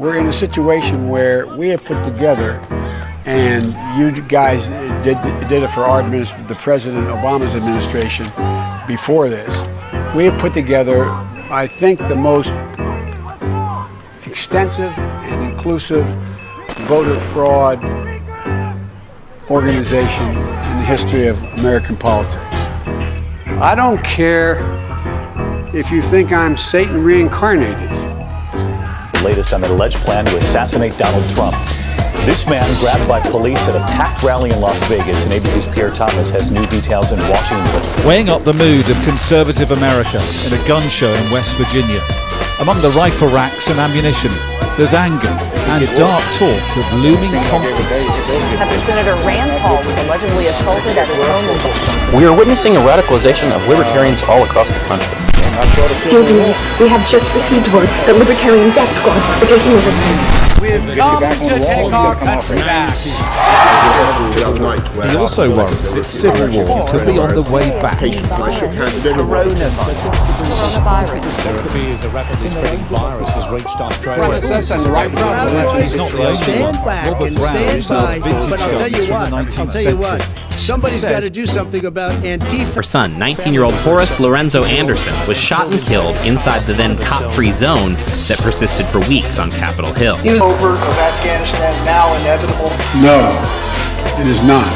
We're in a situation where we have put together, and you guys did it for our the President Obama's administration before this. We have put together, I think, the most extensive and inclusive voter fraud organization in the history of American politics. I don't care if you think I'm Satan reincarnated. The latest on an alleged plan to assassinate Donald Trump. This man grabbed by police at a packed rally in Las Vegas, and ABC's Pierre Thomas has new details in Washington. Weighing up the mood of conservative America in a gun show in West Virginia. Among the rifle racks and ammunition, there's anger and dark talk of looming conflict. After Senator Rand Paul was allegedly assaulted at his home in Baltimore. We are witnessing a radicalization of libertarians all across the country. Dear viewers, we have just received word that Libertarian Death Squad are taking over. We've come to take our country back. He also worries its civil war could be on the way back. Coronavirus. There are fears a rapidly spreading virus has reached Australia. That's on the right road. He's not the only Stand one. back Robert and Brown stand sells by. vintage But I'll tell guns you from what. the I'll 19th tell you what. century. Somebody's got to do something about Antifa. Her son, 19-year-old Horace Lorenzo Anderson, was shot and killed inside the then cop-free zone that persisted for weeks on Capitol Hill. Over of Afghanistan now inevitable? No, it is not.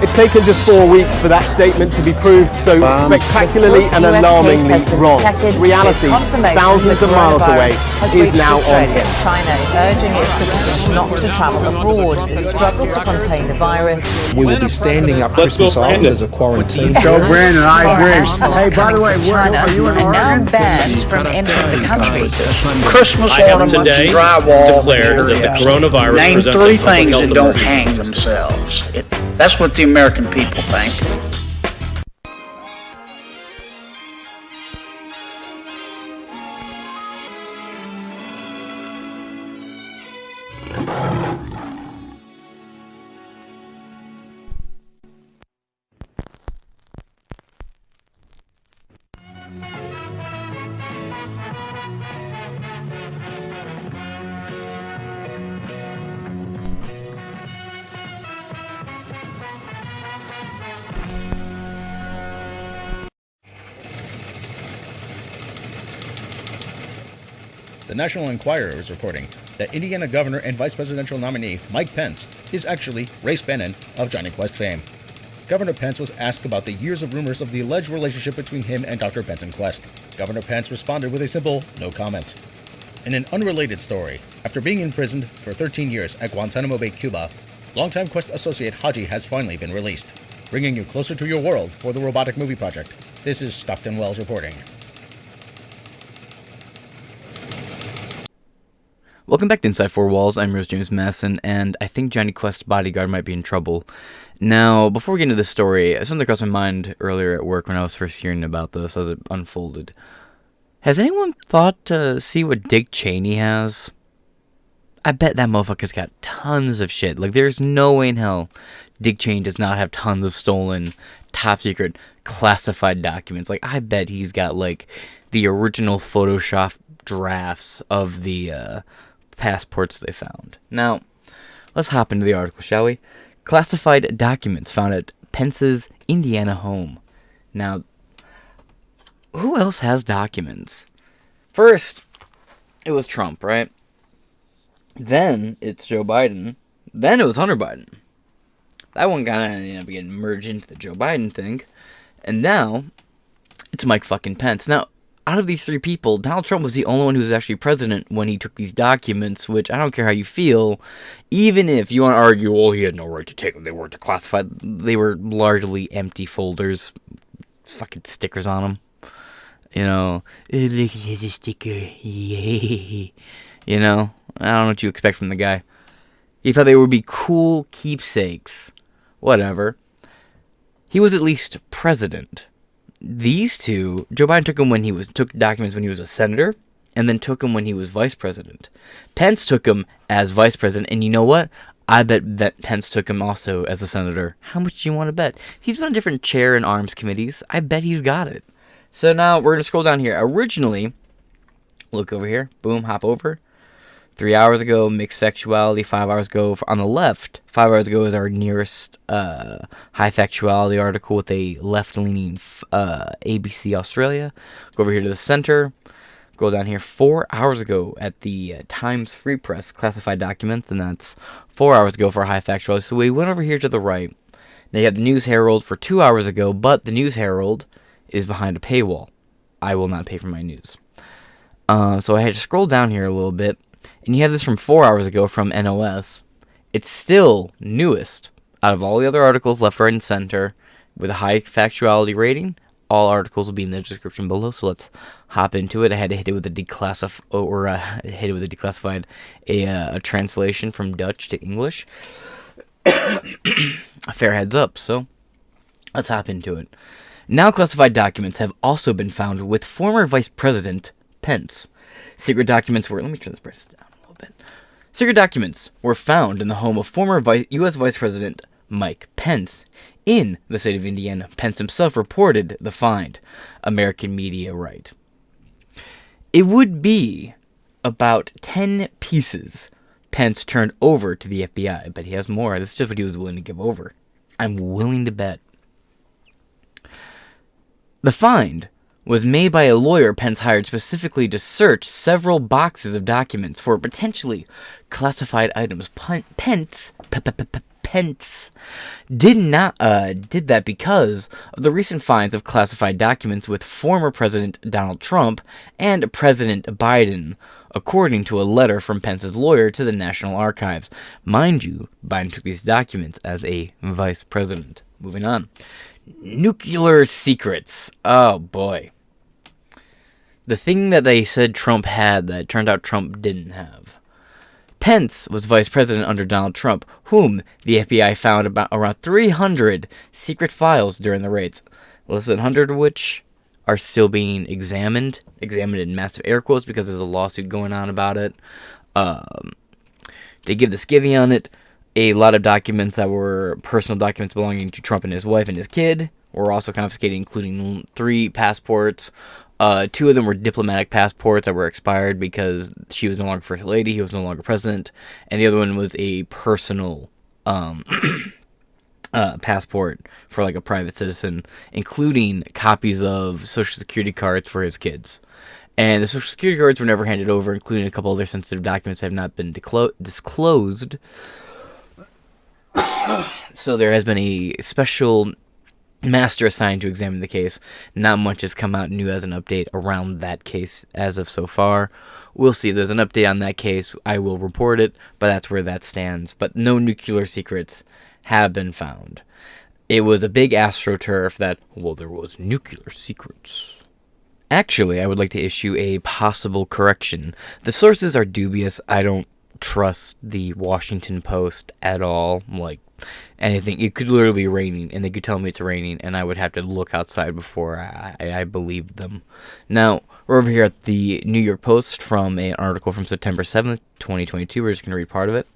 It's taken just 4 weeks for that statement to be proved so spectacularly and alarmingly wrong. Reality, thousands of miles away, is now on here. China is urging its citizens not to travel abroad as it struggles to contain the virus. We will be standing up Christmas Island as a quarantine. Go, Brandon, I agree. Hey, by the way, China are now banned from entering the country. Christmas ornaments, drywall, declared that the coronavirus name presents 3 a public things health that don't emergency. hang themselves. That's what the American people think. The National Enquirer is reporting that Indiana Governor and Vice Presidential nominee Mike Pence is actually Ray Bannon of Johnny Quest fame. Governor Pence was asked about the years of rumors of the alleged relationship between him and Dr. Benton Quest. Governor Pence responded with a simple no comment. In an unrelated story, after being imprisoned for 13 years at Guantanamo Bay, Cuba, longtime Quest associate Haji has finally been released, bringing you closer to your world for the Robotic Movie Project. This is Stockton Wells reporting. Welcome back to Inside Four Walls. I'm Rose James Masson, and I think Johnny Quest's bodyguard might be in trouble. Now, before we get into the story, something crossed my mind earlier at work when I was first hearing about this as it unfolded. Has anyone thought to see what Dick Cheney has? I bet that motherfucker's got tons of shit. Like, there's no way in hell Dick Cheney does not have tons of stolen, top-secret, classified documents. Like, I bet he's got, like, the original Photoshop drafts of the, passports they found. Now, let's hop into the article, shall we? Classified documents found at Pence's Indiana home. Now, who else has documents? First, it was Trump, right? Then, it's Joe Biden. Then it was Hunter Biden. That one kind of ended up getting merged into the Joe Biden thing. And now, it's Mike fucking Pence. Now, out of these 3 people, Donald Trump was the only one who was actually president when he took these documents, which I don't care how you feel, even if you want to argue, well, he had no right to take them, they weren't classified, they were largely empty folders, fucking stickers on them, you know, look at the sticker, yay, you know, I don't know what you expect from the guy. He thought they would be cool keepsakes, whatever. He was at least president. These 2, Joe Biden took documents when he was a senator, and then took them when he was vice president. Pence took them as vice president, and you know what? I bet that Pence took him also as a senator. How much do you want to bet? He's been on different chair and arms committees. I bet he's got it. So now we're going to scroll down here. Originally, look over here. Boom, hop over. 3 hours ago, mixed factuality. 5 hours ago, on the left, 5 hours ago is our nearest high factuality article with a left-leaning ABC Australia. Go over here to the center. Go down here 4 hours ago at the Times Free Press classified documents, and that's 4 hours ago for high factuality. So we went over here to the right. Now you have the News Herald for 2 hours ago, but the News Herald is behind a paywall. I will not pay for my news. So I had to scroll down here a little bit. And you have this from 4 hours ago from NOS. It's still newest out of all the other articles left, right, and center with a high factuality rating. All articles will be in the description below, so let's hop into it. I had to hit it with a declassified a translation from Dutch to English. A fair heads up, so let's hop into it. Now classified documents have also been found with former Vice President Pence. Secret documents were... Let me turn this price down a little bit. Secret documents were found in the home of former U.S. Vice President Mike Pence in the state of Indiana. Pence himself reported the find. American media write. It would be about 10 pieces Pence turned over to the FBI, but he has more. This is just what he was willing to give over. I'm willing to bet. The find was made by a lawyer Pence hired specifically to search several boxes of documents for potentially classified items. Pence did that because of the recent finds of classified documents with former President Donald Trump and President Biden, according to a letter from Pence's lawyer to the National Archives. Mind you, Biden took these documents as a vice president. Moving on. Nuclear secrets. Oh boy. The thing that they said Trump had that turned out Trump didn't have. Pence was vice president under Donald Trump, whom the FBI found around 300 secret files during the raids. Less than 100 of which are still being examined in massive air quotes because there's a lawsuit going on about it. They give the skivvy on it. A lot of documents that were personal documents belonging to Trump and his wife and his kid were also confiscated, including 3 passports. 2 of them were diplomatic passports that were expired because she was no longer first lady, he was no longer president, and the other one was a personal passport for like a private citizen, including copies of Social Security cards for his kids. And the Social Security cards were never handed over, including a couple other sensitive documents that have not been disclosed. So there has been a special master assigned to examine the case. Not much has come out new as an update around that case as of so far. We'll see if there's an update on that case. I will report it, but that's where that stands. But no nuclear secrets have been found. It was a big astroturf that, well, there was nuclear secrets. Actually, I would like to issue a possible correction. The sources are dubious. I don't trust the Washington Post at all. Like, anything. It could literally be raining, and they could tell me it's raining, and I would have to look outside before I believed them. Now, we're over here at the New York Post from an article from September 7th, 2022. We're just going to read part of it.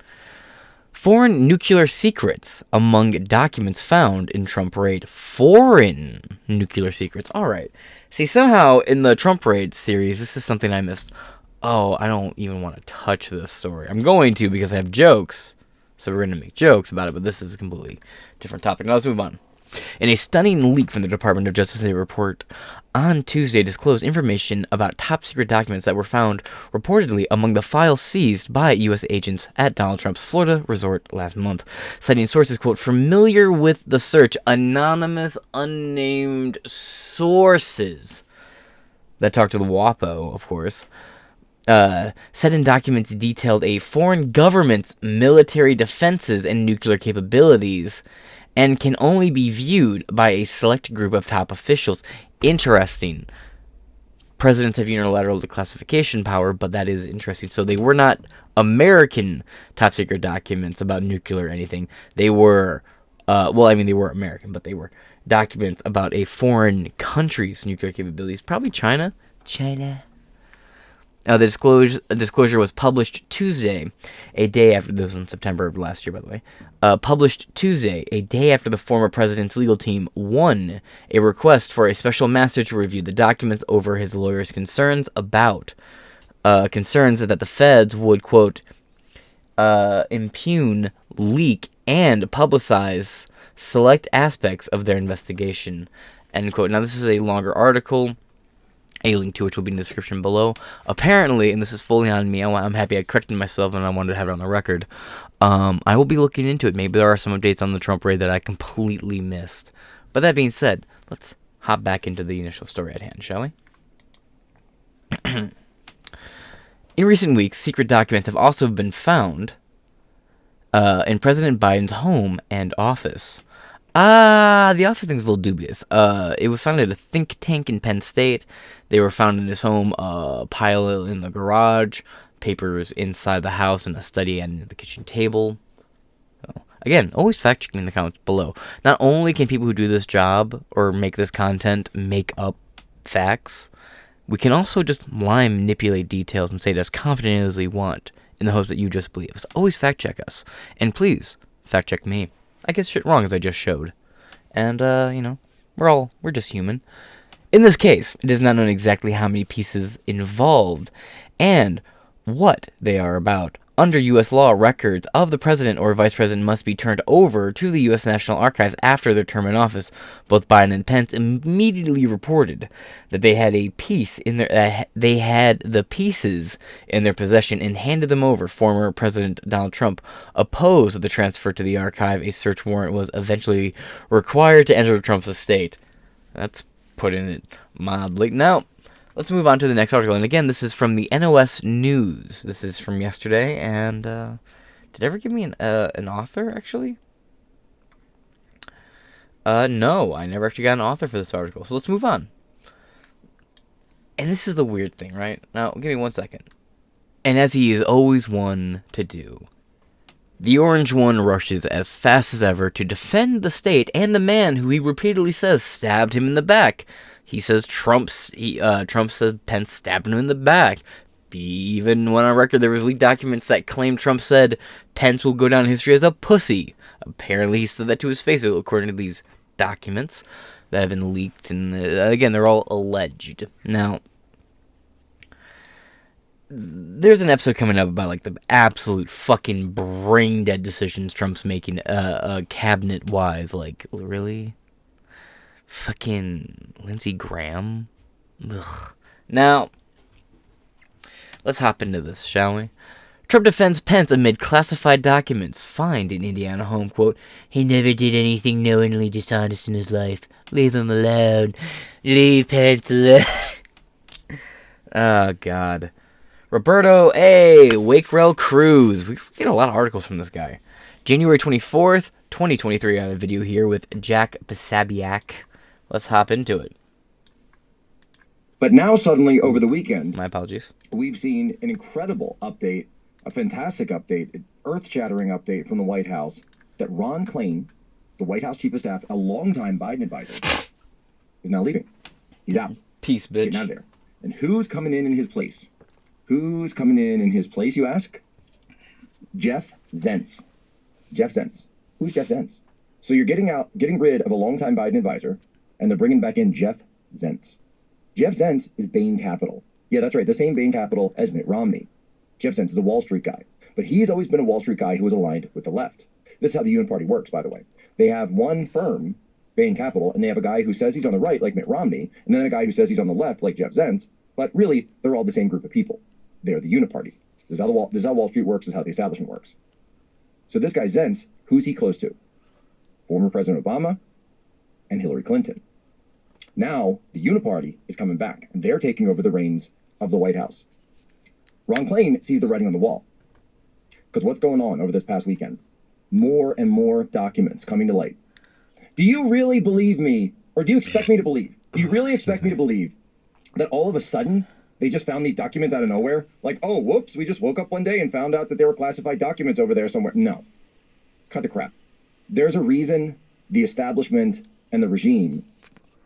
Foreign nuclear secrets among documents found in Trump raid. Foreign nuclear secrets. All right. See, somehow in the Trump raid series, this is something I missed. Oh, I don't even want to touch this story. I'm going to because I have jokes. So we're going to make jokes about it, but this is a completely different topic. Now let's move on. In a stunning leak from the Department of Justice, a report on Tuesday disclosed information about top-secret documents that were found reportedly among the files seized by U.S. agents at Donald Trump's Florida resort last month. Citing sources, quote, familiar with the search, anonymous, unnamed sources that talked to the WAPO, of course, said in documents detailed a foreign government's military defenses and nuclear capabilities and can only be viewed by a select group of top officials. Interesting. Presidents have unilateral declassification power, but that is interesting. So they were not American top secret documents about nuclear or anything. They were, they were American, but they were documents about a foreign country's nuclear capabilities. Probably China. The disclosure was published Tuesday, a day after, this was in September of last year, by the way, published Tuesday, a day after the former president's legal team won a request for a special master to review the documents over his lawyer's concerns about concerns that the feds would, quote, impugn, leak, and publicize select aspects of their investigation, end quote. Now, this is a longer article, a link to which will be in the description below. Apparently, and this is fully on me, I'm happy I corrected myself and I wanted to have it on the record, I will be looking into it. Maybe there are some updates on the Trump raid that I completely missed. But that being said, let's hop back into the initial story at hand, shall we? In recent weeks, secret documents have also been found in President Biden's home and office. The office thing's a little dubious. It was found at a think tank in Penn State. They were found in his home, pile in the garage, papers inside the house, and a study and the kitchen table. So, again, always fact checking in the comments below. Not only can people who do this job or make this content make up facts, we can also just lie and manipulate details and say it as confidently as we want in the hopes that you just believe us. Always fact check us. And please, fact check me. I get shit wrong as I just showed. And, we're just human. In this case, it is not known exactly how many pieces involved and what they are about. Under U.S. law, records of the president or vice president must be turned over to the U.S. National Archives after their term in office. Both Biden and Pence immediately reported that they had the pieces in their possession and handed them over. Former President Donald Trump opposed the transfer to the archive. A search warrant was eventually required to enter Trump's estate. That's putting it mildly. Now, let's move on to the next article. And again, this is from the NOS News. This is from yesterday. And did it ever give me an author, actually? No, I never actually got an author for this article. So let's move on. And this is the weird thing, right? Now, give me 1 second. And as he is always one to do, the Orange One rushes as fast as ever to defend the state and the man who he repeatedly says stabbed him in the back. He says Trump says Pence stabbed him in the back. Even went on record there was leaked documents that claimed Trump said Pence will go down in history as a pussy. Apparently he said that to his face, according to these documents that have been leaked. And again, they're all alleged. Now, there's an episode coming up about the absolute fucking brain dead decisions Trump's making cabinet wise. Really? Fucking Lindsey Graham? Ugh. Now, let's hop into this, shall we? Trump defends Pence amid classified documents find in Indiana home. Quote, he never did anything knowingly dishonest in his life. Leave him alone. Leave Pence alone. Oh, God. Roberto A. Wakerell Cruz. We get a lot of articles from this guy. January 24th, 2023. I got a video here with Jack Pisabiak. Let's hop into it. But now suddenly over the weekend, my apologies, we've seen an incredible update, a fantastic update, an earth-shattering update from the White House that Ron Klain, the White House chief of staff, a longtime Biden advisor, is now leaving. He's out. Peace, bitch. Getting out of there. And who's coming in his place? Who's coming in his place, you ask? Jeff Zients. Jeff Zients. Who's Jeff Zients? So you're getting rid of a longtime Biden advisor, and they're bringing back in Jeff Zients. Jeff Zients is Bain Capital. Yeah, that's right, the same Bain Capital as Mitt Romney. Jeff Zients is a Wall Street guy, but he's always been a Wall Street guy who was aligned with the left. This is how the Uniparty works, by the way. They have one firm, Bain Capital, and they have a guy who says he's on the right, like Mitt Romney, and then a guy who says he's on the left, like Jeff Zients, but really, they're all the same group of people. They're the Uniparty. This is how Wall Street works, this is how the establishment works. So this guy Zients, who's he close to? Former President Obama and Hillary Clinton. Now, the Uniparty is coming back, and they're taking over the reins of the White House. Ron Klain sees the writing on the wall. Because what's going on over this past weekend? More and more documents coming to light. Do you really believe me, or do you expect me to believe? Do you really expect me to believe that all of a sudden they just found these documents out of nowhere? Like, oh, whoops, we just woke up one day and found out that there were classified documents over there somewhere. No. Cut the crap. There's a reason the establishment and the regime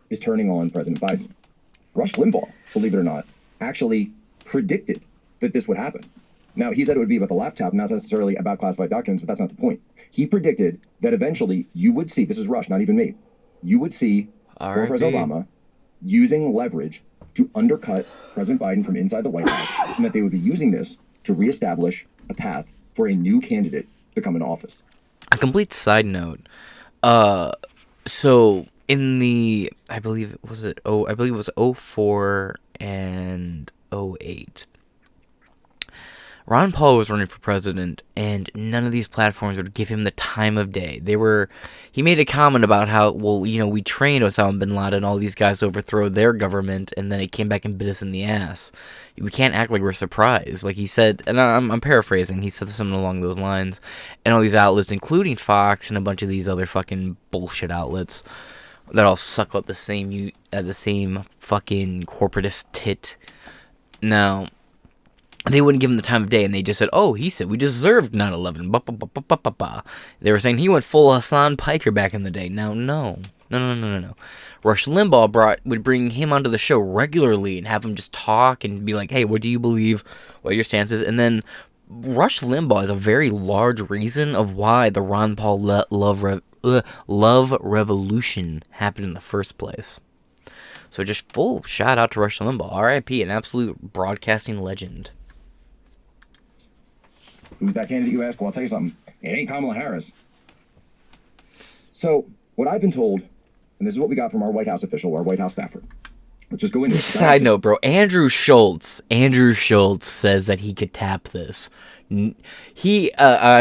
is turning on President Biden. Rush Limbaugh, believe it or not, actually predicted that this would happen. Now, he said it would be about the laptop, not necessarily about classified documents, but that's not the point. He predicted that eventually you would see, this is Rush, not even me, you would see former President Obama using leverage to undercut President Biden from inside the White House, and that they would be using this to reestablish a path for a new candidate to come into office. A complete side note. So in the, I believe it was 04 and 08. Ron Paul was running for president, and none of these platforms would give him the time of day. He made a comment about how, well, we trained Osama bin Laden, all these guys to overthrow their government, and then it came back and bit us in the ass. We can't act like we're surprised. Like he said, and I'm paraphrasing, he said something along those lines, and all these outlets, including Fox and a bunch of these other fucking bullshit outlets that all suck up the same fucking corporatist tit. Now, they wouldn't give him the time of day, and they just said, oh, he said we deserved 9/11. They were saying he went full Hassan Piker back in the day. Now, no. Rush Limbaugh would bring him onto the show regularly and have him just talk and be like, hey, what do you believe? What are your stances? And then Rush Limbaugh is a very large reason of why the Ron Paul love revolution happened in the first place. So just full shout out to Rush Limbaugh, R.I.P., an absolute broadcasting legend. Who's that candidate, you ask? Well, I'll tell you something. It ain't Kamala Harris. So, what I've been told, and this is what we got from our White House official, our White House staffer. Let's just go into it. Side note, bro. Andrew Schultz says that he could tap this. I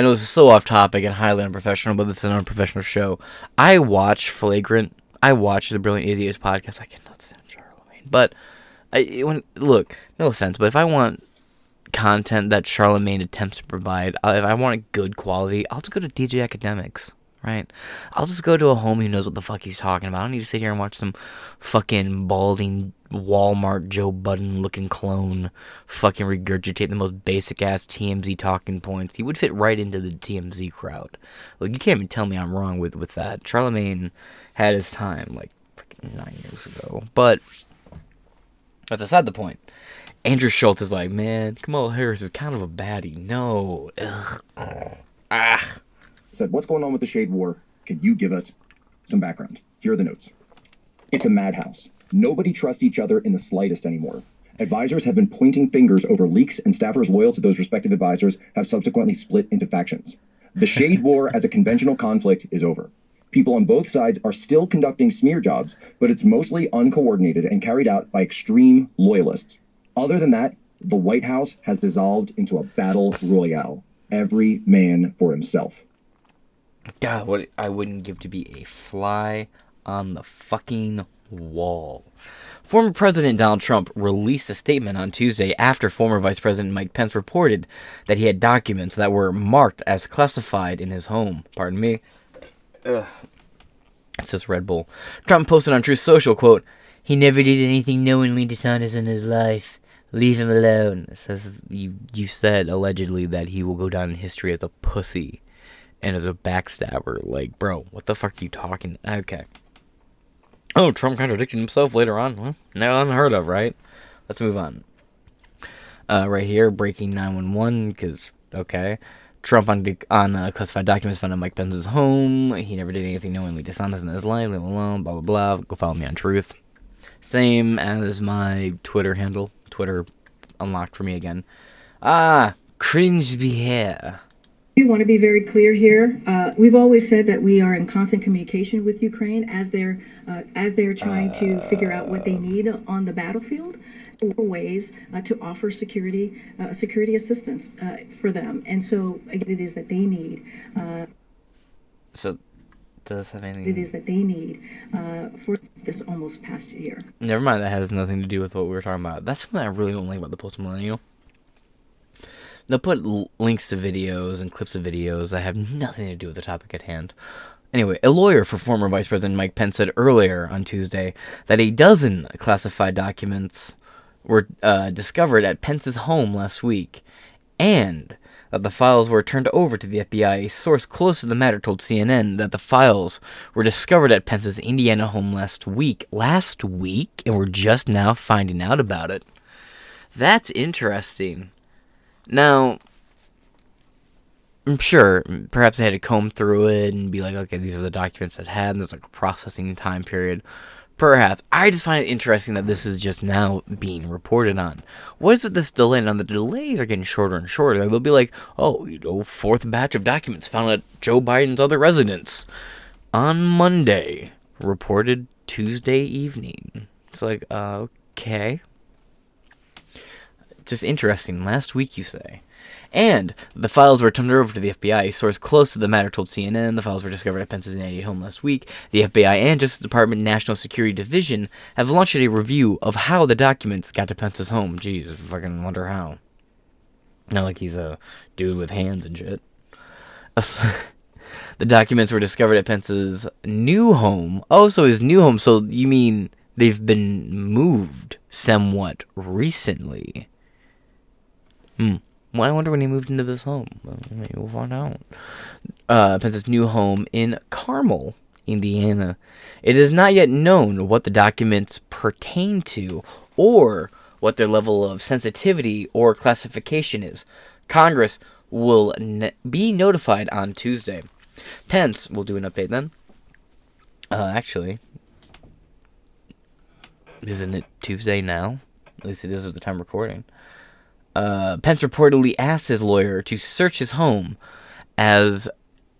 know this is so off topic and highly unprofessional, but this is an unprofessional show. I watch Flagrant. I watch the Brilliant Idiots podcast. I cannot stand Charlemagne. But, look, no offense, but if I want content that Charlemagne attempts to provide, if I want a good quality, I'll just go to DJ Academics, right? I'll just go to a homie who knows what the fuck he's talking about. I don't need to sit here and watch some fucking balding Walmart Joe Budden looking clone fucking regurgitate the most basic ass TMZ talking points. He would fit right into the TMZ crowd. Like, you can't even tell me I'm wrong with that. Charlemagne had his time like freaking 9 years ago. But that's beside the point. Andrew Schultz is like, man, Kamala Harris is kind of a baddie. No. Ugh. Said, what's going on with the shade war? Can you give us some background? Here are the notes. It's a madhouse. Nobody trusts each other in the slightest anymore. Advisors have been pointing fingers over leaks, and staffers loyal to those respective advisors have subsequently split into factions. The shade war as a conventional conflict is over. People on both sides are still conducting smear jobs, but it's mostly uncoordinated and carried out by extreme loyalists. Other than that, the White House has dissolved into a battle royale. Every man for himself. God, what I wouldn't give to be a fly on the fucking wall. Former President Donald Trump released a statement on Tuesday after former Vice President Mike Pence reported that he had documents that were marked as classified in his home. Pardon me. It says Red Bull. Trump posted on Truth Social, quote, "He never did anything knowingly dishonest in his life. Leave him alone." It says you said allegedly that he will go down in history as a pussy and as a backstabber. Like, bro, what the fuck are you talking? Okay. Oh, Trump contradicted himself later on. Well, no, unheard of, right? Let's move on. Right here, breaking 911, because, okay. Trump on classified documents found in Mike Pence's home. He never did anything knowingly dishonest in his life. Leave him alone, blah, blah, blah. Go follow me on Truth. Same as my Twitter handle. Twitter unlocked for me again. Cringe behavior. We want to be very clear here. We've always said that we are in constant communication with Ukraine as they're trying to figure out what they need on the battlefield, ways to offer security assistance for them. And so it is that they need. So does this have anything? It is that they need for this almost past year. Never mind. That has nothing to do with what we were talking about. That's something I really don't like about the post-millennial. They'll put links to videos and clips of videos that have nothing to do with the topic at hand. Anyway, a lawyer for former Vice President Mike Pence said earlier on Tuesday that a dozen classified documents were discovered at Pence's home last week, and that the files were turned over to the FBI. A source close to the matter told CNN that the files were discovered at Pence's Indiana home last week, and we're just now finding out about it. That's interesting. Now, I'm sure, perhaps they had to comb through it and be like, okay, these are the documents that had, and there's like a processing time period. Perhaps. I just find it interesting that this is just now being reported on. What is with this delay? And the delays are getting shorter and shorter. They'll be like, fourth batch of documents found at Joe Biden's other residence on Monday, reported Tuesday evening. It's like, okay. Just interesting. Last week, you say. And the files were turned over to the FBI. A source close to the matter told CNN the files were discovered at Pence's home last week. The FBI and Justice Department National Security Division have launched a review of how the documents got to Pence's home. Jeez, I fucking wonder how. Not like he's a dude with hands and shit. The documents were discovered at Pence's new home. Oh, so his new home. So you mean they've been moved somewhat recently? Well, I wonder when he moved into this home. Maybe we'll find out. Pence's new home in Carmel, Indiana. It is not yet known what the documents pertain to or what their level of sensitivity or classification is. Congress will be notified on Tuesday. Pence will do an update then. Actually, isn't it Tuesday now? At least it is at the time recording. Pence reportedly asked his lawyer to search his home as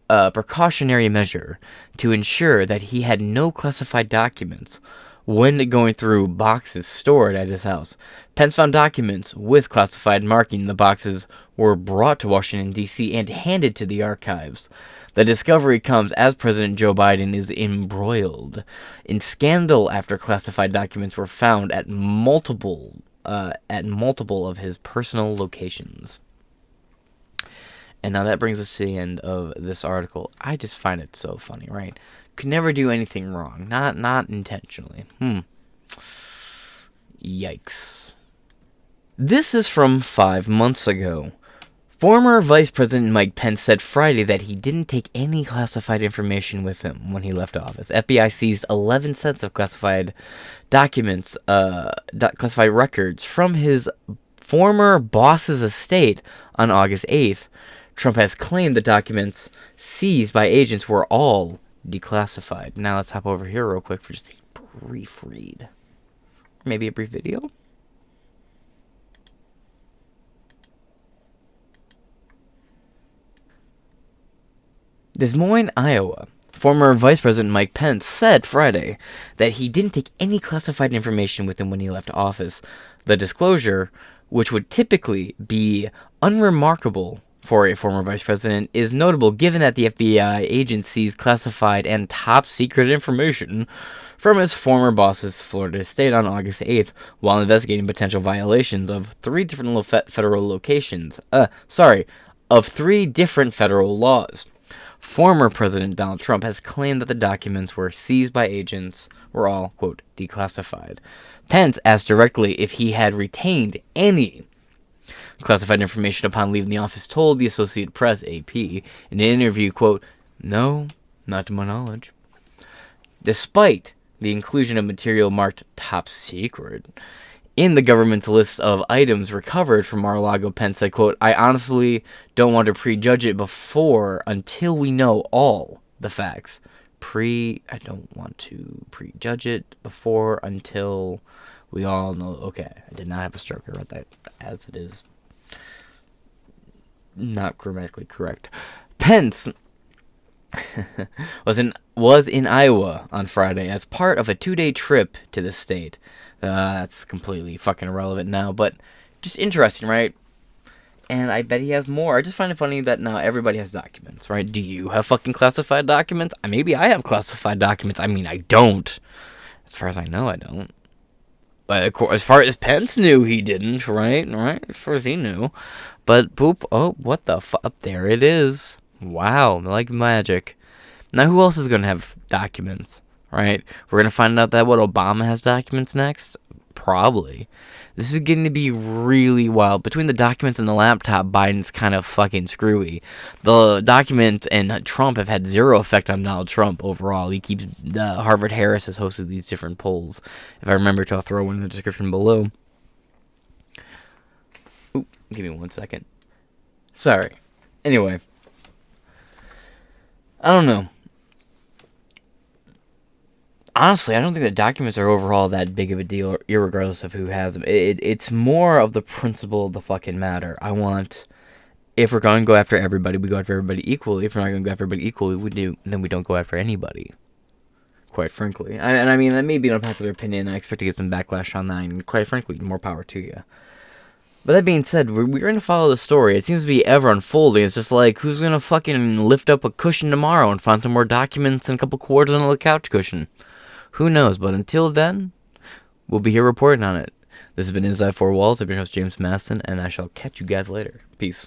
a precautionary measure to ensure that he had no classified documents when going through boxes stored at his house. Pence found documents with classified marking. The boxes were brought to Washington, D.C. and handed to the archives. The discovery comes as President Joe Biden is embroiled in scandal after classified documents were found at multiple of his personal locations. And now that brings us to the end of this article. I just find it so funny, right? Could never do anything wrong. Not intentionally. Yikes. This is from 5 months ago. Former Vice President Mike Pence said Friday that he didn't take any classified information with him when he left office. FBI seized 11 sets of classified documents, classified records from his former boss's estate on August 8th. Trump has claimed the documents seized by agents were all declassified. Now let's hop over here real quick for just a brief read. Maybe a brief video? Des Moines, Iowa. Former Vice President Mike Pence said Friday that he didn't take any classified information with him when he left office. The disclosure, which would typically be unremarkable for a former vice president, is notable given that the FBI agencies classified and top-secret information from his former boss's Florida estate on August 8th while investigating potential violations of three different federal laws. Former President Donald Trump has claimed that the documents were seized by agents were all, quote, declassified. Pence asked directly if he had retained any classified information upon leaving the office, told the Associated Press, AP, in an interview, quote, "No, not to my knowledge." Despite the inclusion of material marked top secret in the government's list of items recovered from Mar-a-Lago, Pence said, quote, "I honestly don't want to prejudge it until we know all the facts. I don't want to prejudge it until we all know." Okay, I did not have a stroke. I read that as it is. Not grammatically correct. Pence was in Iowa on Friday as part of a 2-day trip to the state. That's completely fucking irrelevant now, but just interesting, right? And I bet he has more. I just find it funny that now everybody has documents, right? Do you have fucking classified documents? Maybe I have classified documents. I mean, I don't. As far as I know, I don't. But of course, as far as Pence knew, he didn't, right? As far as he knew. But boop, oh, what the fuck? There it is. Wow, like magic. Now, who else is going to have documents, right? We're going to find out that Obama has documents next? Probably. This is getting to be really wild. Between the documents and the laptop, Biden's kind of fucking screwy. The document and Trump have had zero effect on Donald Trump overall. He keeps, Harvard Harris has hosted these different polls. If I remember to, I'll throw one in the description below. Ooh, give me 1 second. Sorry. Anyway. I don't know. honestly, I don't think the documents are overall that big of a deal, irregardless of who has them. It's more of the principle of the fucking matter. If we're going to go after everybody, we go after everybody equally. If we're not going to go after everybody equally, then we don't go after anybody. Quite frankly. And I mean, that may be an unpopular opinion. I expect to get some backlash on that, and quite frankly, more power to you. But that being said, we're going to follow the story. It seems to be ever unfolding. It's just like, who's going to fucking lift up a cushion tomorrow and find some more documents and a couple quarters on the couch cushion? Who knows? But until then, we'll be here reporting on it. This has been Inside Four Walls. I've been your host, James Maston, and I shall catch you guys later. Peace.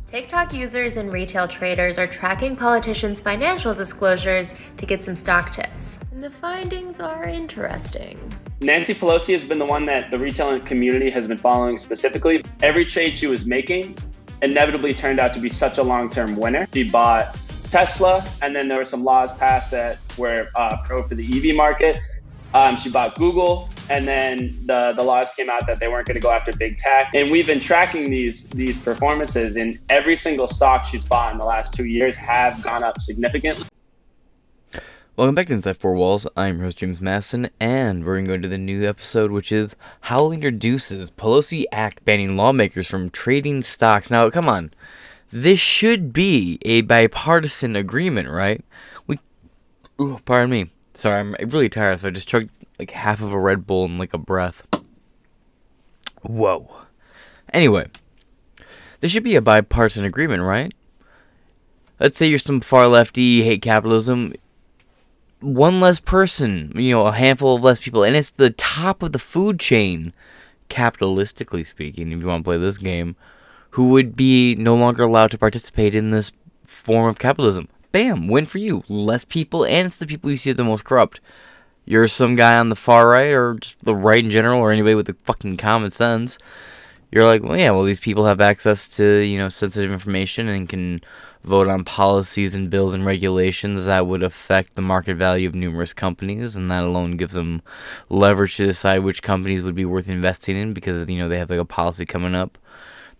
TikTok users and retail traders are tracking politicians' financial disclosures to get some stock tips. And the findings are interesting. Nancy Pelosi has been the one that the retail community has been following specifically. Every trade she was making inevitably turned out to be such a long-term winner. She bought Tesla, and then there were some laws passed that were pro for the EV market. She bought Google, and then the laws came out that they weren't going to go after big tech. And we've been tracking these performances, and every single stock she's bought in the last 2 years have gone up significantly. Welcome back to Inside Four Walls. I'm your host, James Masson, and we're going to go into the new episode, which is Howell introduces Pelosi Act banning lawmakers from trading stocks. Now, come on. This should be a bipartisan agreement, right? Pardon me. Sorry, I'm really tired, so I just chugged like half of a Red Bull in like a breath. Whoa. Anyway, there should be a bipartisan agreement, right? Let's say you're some far lefty, hate capitalism. One less person, a handful of less people, and it's the top of the food chain, capitalistically speaking, if you want to play this game, who would be no longer allowed to participate in this form of capitalism. Bam, win for you. Less people, and it's the people you see the most corrupt. You're some guy on the far right, or just the right in general, or anybody with the fucking common sense. You're like, well, these people have access to, sensitive information and can vote on policies and bills and regulations that would affect the market value of numerous companies, and that alone gives them leverage to decide which companies would be worth investing in because, they have like a policy coming up.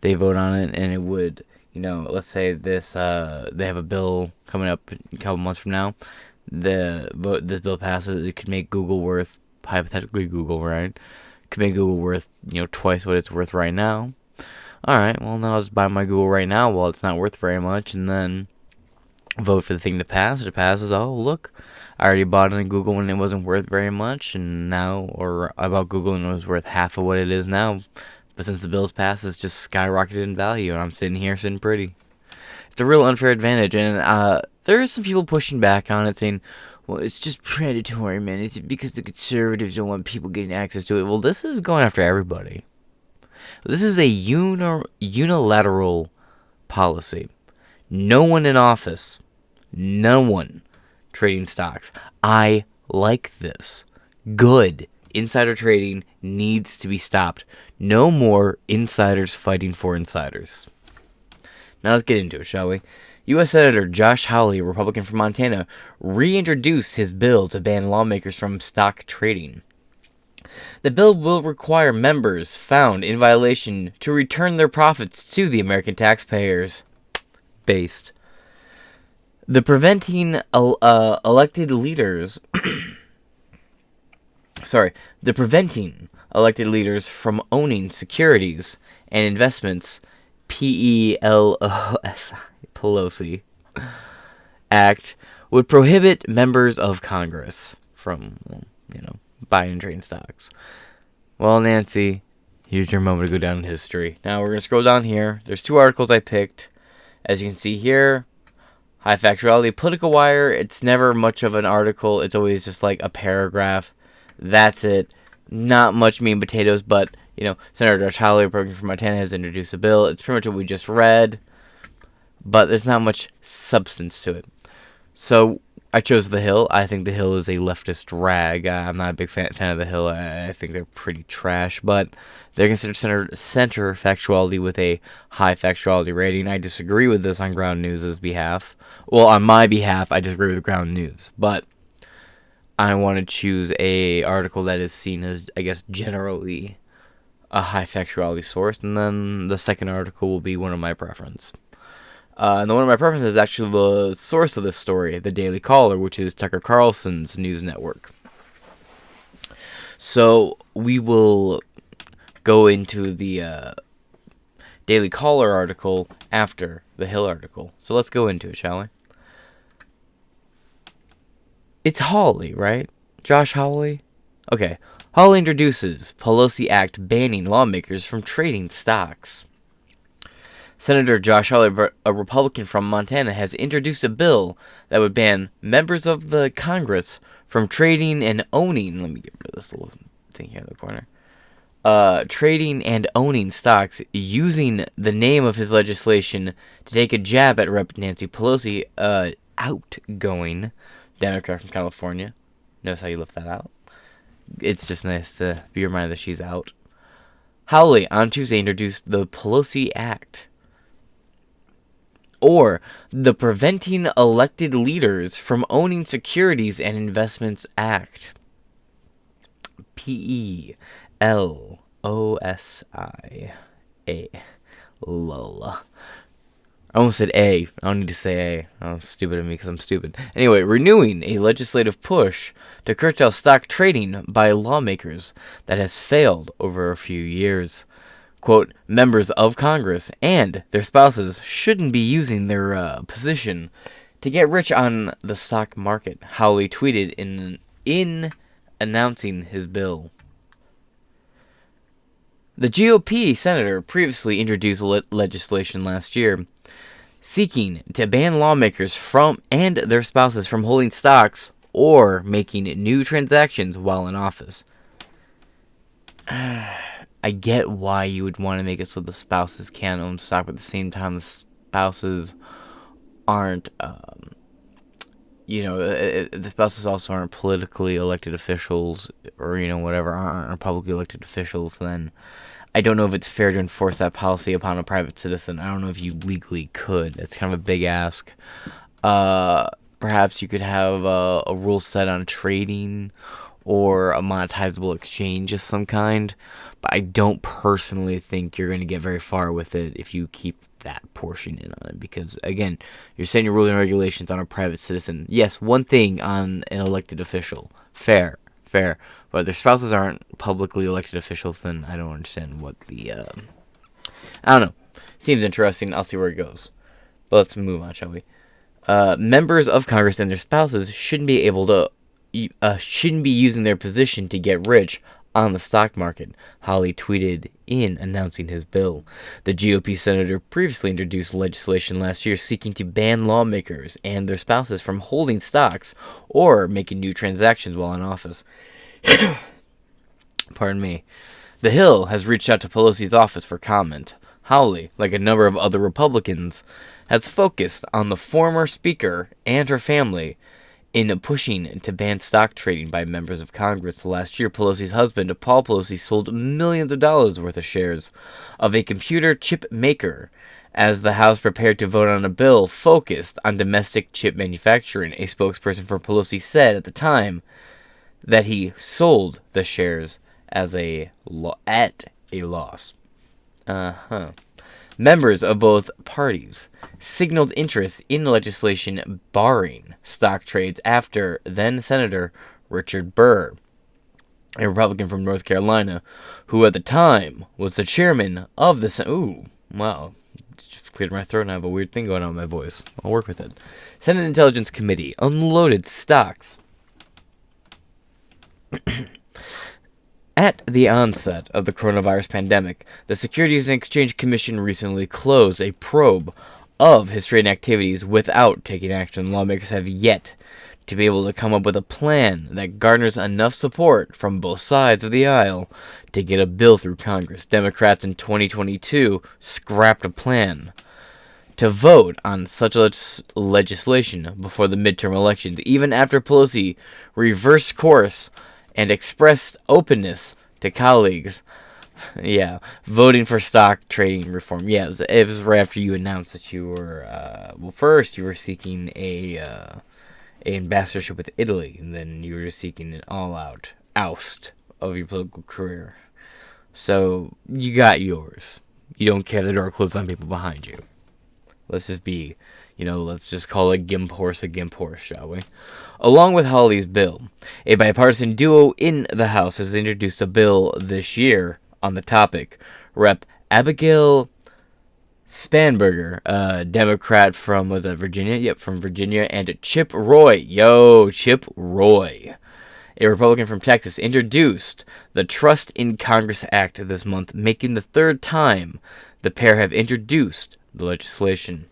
They vote on it, and it would... let's say they have a bill coming up a couple months from now. This bill passes, it could make Google worth, hypothetically Google, right? Could make Google worth, twice what it's worth right now. Alright, well, then I'll just buy my Google right now while it's not worth very much, and then vote for the thing to pass. If it passes, oh, look, I already bought it in Google when it wasn't worth very much, and now, or I bought Google and it was worth half of what it is now. But since the bill's passed, it's just skyrocketed in value, and I'm sitting here sitting pretty. It's a real unfair advantage, and there are some people pushing back on it, saying, well, it's just predatory, man. It's because the conservatives don't want people getting access to it. Well, this is going after everybody. This is a unilateral policy. No one in office, no one trading stocks. I like this. Good. Insider trading needs to be stopped. No more insiders fighting for insiders. Now let's get into it, shall we? U.S. Senator Josh Howell, a Republican from Montana, reintroduced his bill to ban lawmakers from stock trading. The bill will require members found in violation to return their profits to the American taxpayers. Based. The preventing elected leaders... the preventing elected leaders from owning securities and investments, Pelosi Act, would prohibit members of Congress from, buying and trading stocks. Well, Nancy, Here's your moment to go down in history. Now we're going to scroll down here. There's 2 articles I picked. As you can see here, High Factuality, Political Wire. It's never much of an article. It's always just like a paragraph. That's it. Not much meat and potatoes, but, Senator Josh Hawley, Republican from Montana, has introduced a bill. It's pretty much what we just read, but there's not much substance to it. So I chose The Hill. I think The Hill is a leftist rag. I'm not a big fan of The Hill. I think they're pretty trash, but they're considered center factuality with a high factuality rating. I disagree with this on Ground News' behalf. Well, on my behalf, I disagree with Ground News, but I want to choose a article that is seen as, I guess, generally a high factuality source, and then the second article will be one of my preference. And the one of my preferences is actually the source of this story, the Daily Caller, which is Tucker Carlson's news network. So we will go into the Daily Caller article after the Hill article. So let's go into it, shall we? It's Hawley, right? Josh Hawley? Okay. Hawley introduces Pelosi Act banning lawmakers from trading stocks. Senator Josh Hawley, a Republican from Montana, has introduced a bill that would ban members of the Congress from trading and owning... Let me get rid of this little thing here in the corner. Trading and owning stocks using the name of his legislation to take a jab at Rep. Nancy Pelosi, outgoing Democrat from California. Notice how you left that out? It's just nice to be reminded that she's out. Hawley on Tuesday introduced the Pelosi Act, or the Preventing Elected Leaders from Owning Securities and Investments Act. P-E-L-O-S-I-A. Lol. I almost said A. I don't need to say A. Oh, stupid of me because I'm stupid. Anyway, renewing a legislative push to curtail stock trading by lawmakers that has failed over a few years. Quote, members of Congress and their spouses shouldn't be using their position to get rich on the stock market, Hawley tweeted in announcing his bill. The GOP senator previously introduced legislation last year seeking to ban lawmakers from and their spouses from holding stocks or making new transactions while in office. I get why you would want to make it so the spouses can't own stock, but at the same time the spouses aren't, the spouses also aren't politically elected officials or, whatever, aren't publicly elected officials, then I don't know if it's fair to enforce that policy upon a private citizen. I don't know if you legally could. It's kind of a big ask. Perhaps you could have a rule set on trading or a monetizable exchange of some kind, but I don't personally think you're going to get very far with it if you keep that portion in on it, because, again, you're setting your rules and regulations on a private citizen. Yes, one thing on an elected official. Fair. But their spouses aren't publicly elected officials, then I don't understand what the, I don't know. Seems interesting. I'll see where it goes. But let's move on, shall we? Members of Congress and their spouses shouldn't be using their position to get rich on the stock market, Hawley tweeted in announcing his bill. The GOP senator previously introduced legislation last year seeking to ban lawmakers and their spouses from holding stocks or making new transactions while in office. Pardon me. The Hill has reached out to Pelosi's office for comment. Hawley, like a number of other Republicans, has focused on the former speaker and her family in pushing to ban stock trading by members of Congress. Last year, Pelosi's husband, Paul Pelosi, sold millions of dollars worth of shares of a computer chip maker as the House prepared to vote on a bill focused on domestic chip manufacturing. A spokesperson for Pelosi said at the time that he sold the shares at a loss. Members of both parties signaled interest in legislation barring stock trades after then-Senator Richard Burr, a Republican from North Carolina, who at the time was the chairman of the Senate. Ooh, wow. Just cleared my throat and I have a weird thing going on with my voice. I'll work with it. Senate Intelligence Committee unloaded stocks At the onset of the coronavirus pandemic, the Securities and Exchange Commission recently closed a probe of his trading activities without taking action. Lawmakers have yet to be able to come up with a plan that garners enough support from both sides of the aisle to get a bill through Congress. Democrats in 2022 scrapped a plan to vote on such legislation before the midterm elections, even after Pelosi reversed course and expressed openness to colleagues. Yeah, voting for stock trading reform. Yeah, it was right after you announced that you were, first you were seeking a ambassadorship with Italy, and then you were just seeking an all-out oust of your political career. So, you got yours. You don't care the door closed on people behind you. Let's just be, let's just call a gimp horse, shall we? Along with Hawley's bill, a bipartisan duo in the House has introduced a bill this year on the topic. Rep. Abigail Spanberger, a Democrat from, Virginia? Yep, from Virginia, and Chip Roy. Chip Roy, a Republican from Texas, introduced the Trust in Congress Act this month, making the third time the pair have introduced the legislation.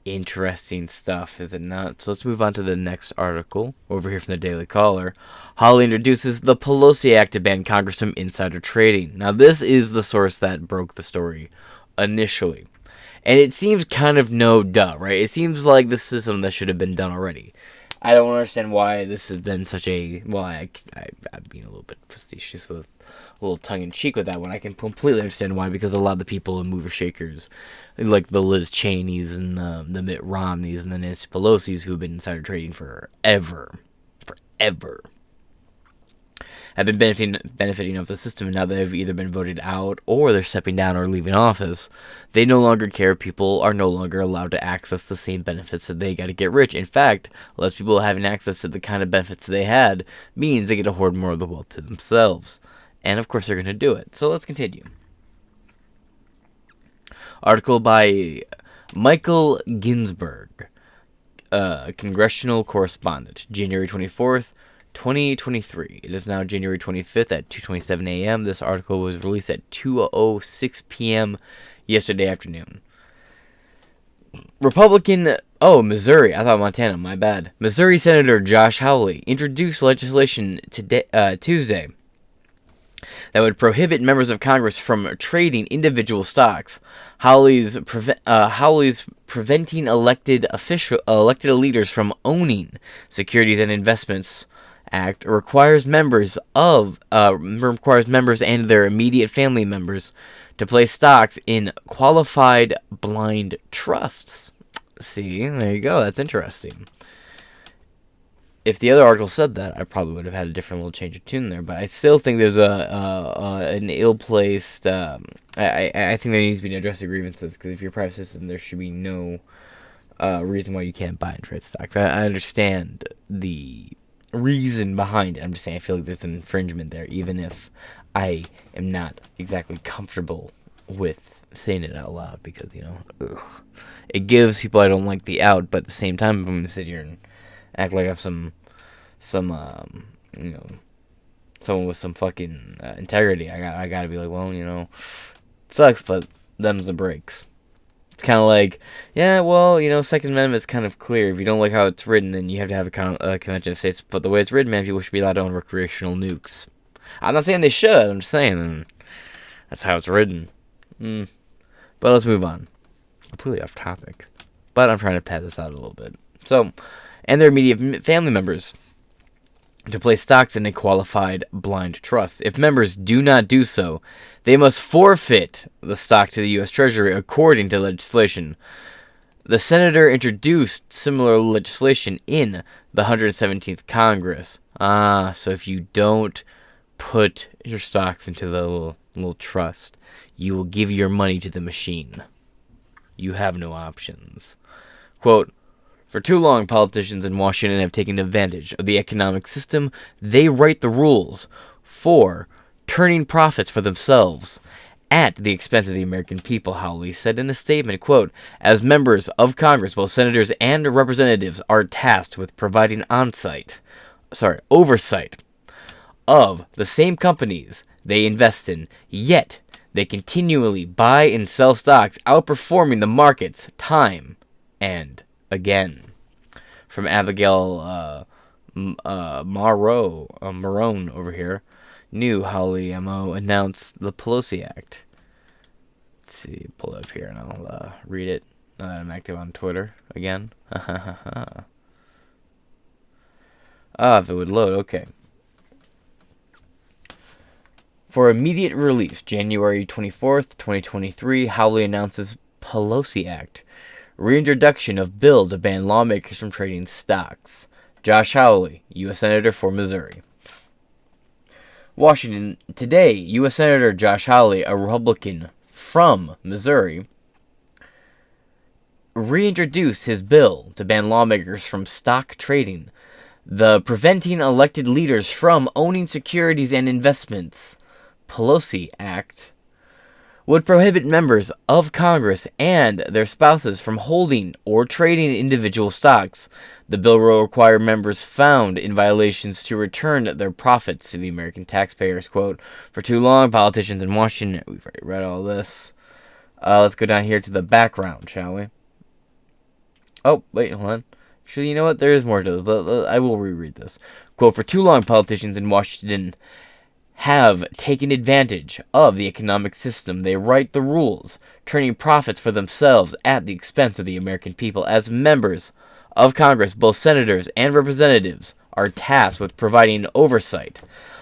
Interesting stuff, is it not? So let's move on to the next article over here from the Daily Caller. Hawley introduces the Pelosi Act to ban Congress from insider trading. Now, this is the source that broke the story initially. And it seems kind of right? It seems like this is something that should have been done already. I don't understand why this has been such a... Well, I'm being a little bit facetious with a little tongue-in-cheek with that one. I can completely understand why, because a lot of the people in mover shakers, like the Liz Cheneys and the Mitt Romneys and the Nancy Pelosi's, who have been insider trading forever, have been benefiting off the system, and now they've either been voted out or they're stepping down or leaving office. They no longer care. People are no longer allowed to access the same benefits that they got to get rich. In fact, less people having access to the kind of benefits they had means they get to hoard more of the wealth to themselves. And of course they're going to do it. So let's continue. Article by Michael Ginsberg, congressional correspondent, January 24th, 2023. It is now January 25th at 2:27 a.m. This article was released at 2:06 p.m. yesterday afternoon. Missouri. I thought Montana, my bad. Missouri Senator Josh Hawley introduced legislation Tuesday that would prohibit members of Congress from trading individual stocks. Hawley's preventing elected leaders from owning securities and investments Act requires members and their immediate family members to place stocks in qualified blind trusts. See, there you go. That's interesting. If the other article said that, I probably would have had a different little change of tune there. But I still think there's an ill-placed... I think there needs to be addressed grievances, because if you're a private citizen, there should be no reason why you can't buy and trade stocks. I understand the reason behind it. I'm just saying I feel like there's an infringement there, even if I am not exactly comfortable with saying it out loud, because, it gives people I don't like the out, but at the same time, if I'm going to sit here and act like I have some someone with some fucking integrity, I gotta be like, well, it sucks, but them's the breaks. It's kind of like, Second Amendment is kind of clear. If you don't like how it's written, then you have to have a convention of states. But the way it's written, man, people should be allowed to own recreational nukes. I'm not saying they should. I'm just saying that's how it's written. But let's move on. Completely off topic. But I'm trying to pad this out a little bit. So, and their immediate family members to place stocks in a qualified blind trust. If members do not do so, they must forfeit the stock to the U.S. Treasury according to legislation. The senator introduced similar legislation in the 117th Congress. So if you don't put your stocks into the little trust, you will give your money to the machine. You have no options. Quote, for too long, politicians in Washington have taken advantage of the economic system. They write the rules for turning profits for themselves at the expense of the American people, Hawley said in a statement, quote, as members of Congress, both senators and representatives are tasked with providing oversight of the same companies they invest in, yet they continually buy and sell stocks, outperforming the markets time and again. From Abigail Marone over here. New Holly MO announced the Pelosi Act. Let's see, pull it up here and I'll read it. Now that I'm active on Twitter again. If it would load, okay. For immediate release, January 24th, 2023, Howley announces Pelosi Act. Reintroduction of bill to ban lawmakers from trading stocks. Josh Howley, U.S. Senator for Missouri. Washington, today, U.S. Senator Josh Howley, a Republican from Missouri, reintroduced his bill to ban lawmakers from stock trading, the Preventing Elected Leaders from Owning Securities and Investments Pelosi Act would prohibit members of Congress and their spouses from holding or trading individual stocks. The bill will require members found in violations to return their profits to the American taxpayers. Quote, for too long, politicians in Washington... We've already read all this. Let's go down here to the background, shall we? Oh, wait, hold on. Actually, you know what? There is more to this. I will reread this. Quote, for too long, politicians in Washington have taken advantage of the economic system. They write the rules, turning profits for themselves at the expense of the American people. As members of Congress, both senators and representatives are tasked with providing oversight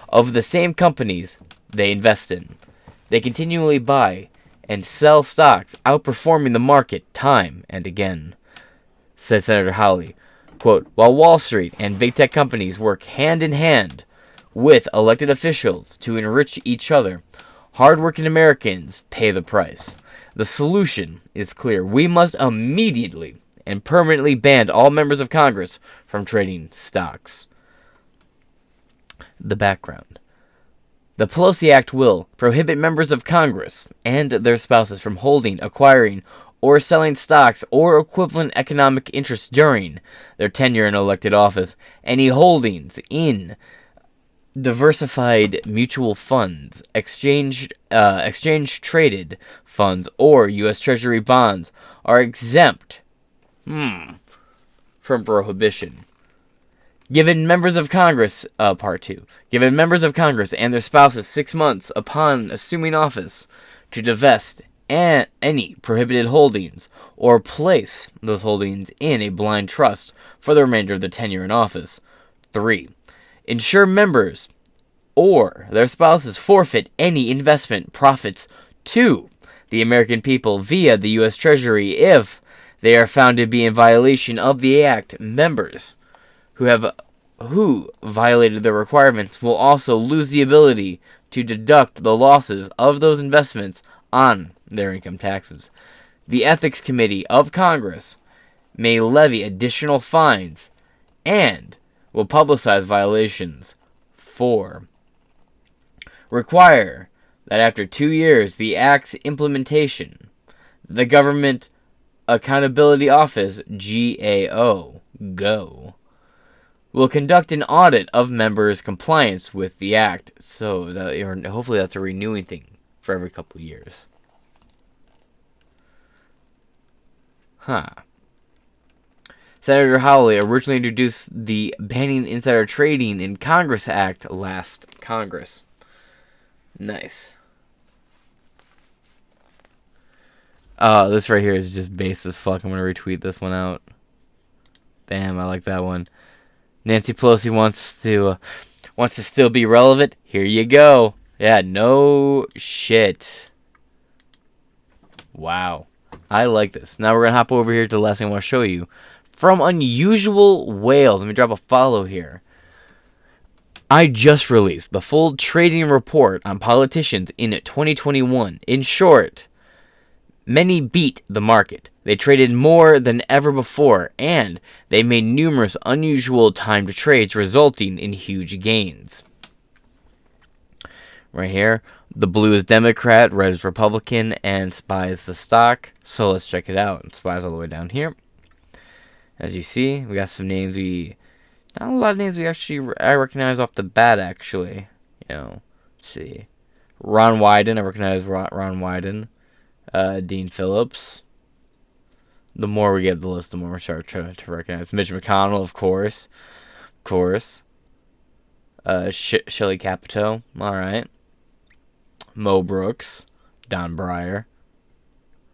of the same companies they invest in. They continually buy and sell stocks, outperforming the market time and again, said Senator Howley. Quote, while Wall Street and big tech companies work hand in hand with elected officials to enrich each other, hardworking Americans pay the price. The solution is clear. We must immediately and permanently ban all members of Congress from trading stocks. The background. The Pelosi Act will prohibit members of Congress and their spouses from holding, acquiring, or selling stocks or equivalent economic interests during their tenure in elected office. Any holdings in diversified mutual funds, exchange-traded funds, or U.S. Treasury bonds are exempt from prohibition. Given members of Congress, Part 2, given members of Congress and their spouses 6 months upon assuming office to divest any prohibited holdings or place those holdings in a blind trust for the remainder of the tenure in office. 3. Ensure members or their spouses forfeit any investment profits to the American people via the U.S. Treasury if they are found to be in violation of the Act. Members who violated the requirements will also lose the ability to deduct the losses of those investments on their income taxes. The Ethics Committee of Congress may levy additional fines and will publicize violations. 4. Require that after 2 years, the Act's implementation, the Government Accountability Office, GAO, will conduct an audit of members' compliance with the Act. So, hopefully that's a renewing thing for every couple of years. Senator Howley originally introduced the Banning Insider Trading in Congress Act last Congress. Nice. This right here is just base as fuck. I'm gonna retweet this one out. Damn, I like that one. Nancy Pelosi wants to still be relevant. Here you go. Yeah, no shit. Wow. I like this. Now we're gonna hop over here to the last thing I want to show you. From Unusual Whales. Let me drop a follow here. I just released the full trading report on politicians in 2021. In short, many beat the market. They traded more than ever before, and they made numerous unusual timed trades, resulting in huge gains. Right here, the blue is Democrat, red is Republican, and SPY is the stock. So let's check it out. SPY is all the way down here. As you see, we got some names not a lot of names I recognize off the bat, actually. let's see. Ron Wyden, I recognize Ron Wyden. Dean Phillips. The more we get the list, the more we start to recognize. Mitch McConnell, of course. Shelley Capito, alright. Mo Brooks. Don Breyer.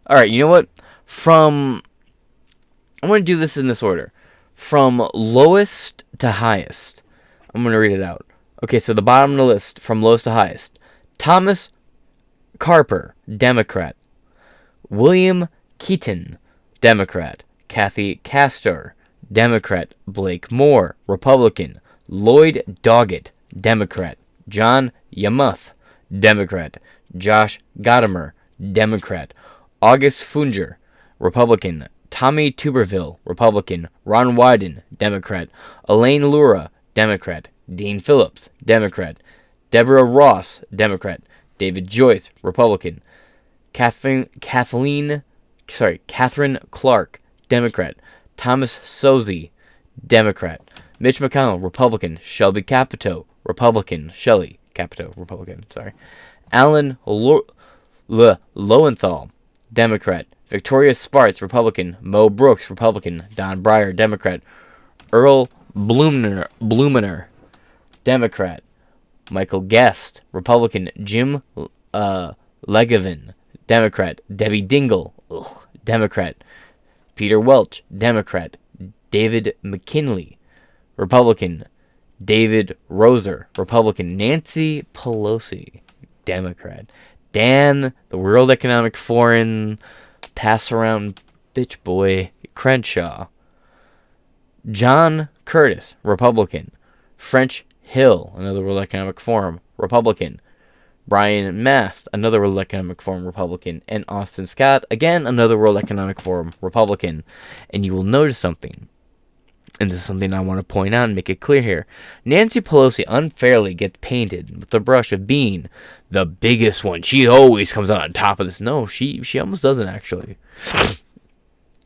Alright, you know what? I'm going to do this in this order. From lowest to highest. I'm going to read it out. Okay, so the bottom of the list, from lowest to highest. Thomas Carper, Democrat. William Keaton, Democrat. Kathy Castor, Democrat. Blake Moore, Republican. Lloyd Doggett, Democrat. John Yamuth, Democrat. Josh Gadamer, Democrat. August Funger, Republican. Tommy Tuberville, Republican. Ron Wyden, Democrat. Elaine Lura, Democrat. Dean Phillips, Democrat. Deborah Ross, Democrat. David Joyce, Republican. Catherine Clark, Democrat. Thomas Sozzi, Democrat. Mitch McConnell, Republican. Shelby Capito, Republican. Shelley Capito, Republican. Alan Lowenthal, Democrat. Victoria Spartz, Republican. Mo Brooks, Republican. Don Breyer, Democrat. Earl Blumenauer, Democrat. Michael Guest, Republican. Jim Legevin, Democrat. Debbie Dingell, Democrat. Peter Welch, Democrat. David McKinley, Republican. David Roser, Republican. Nancy Pelosi, Democrat. Dan, the World Economic Forum pass-around bitch boy, Crenshaw. John Curtis, Republican. French Hill, another World Economic Forum, Republican. Brian Mast, another World Economic Forum, Republican. And Austin Scott, again, another World Economic Forum, Republican. And you will notice something. And this is something I want to point out and make it clear here. Nancy Pelosi unfairly gets painted with the brush of being the biggest one. She always comes out on top of this. No, she almost doesn't, actually.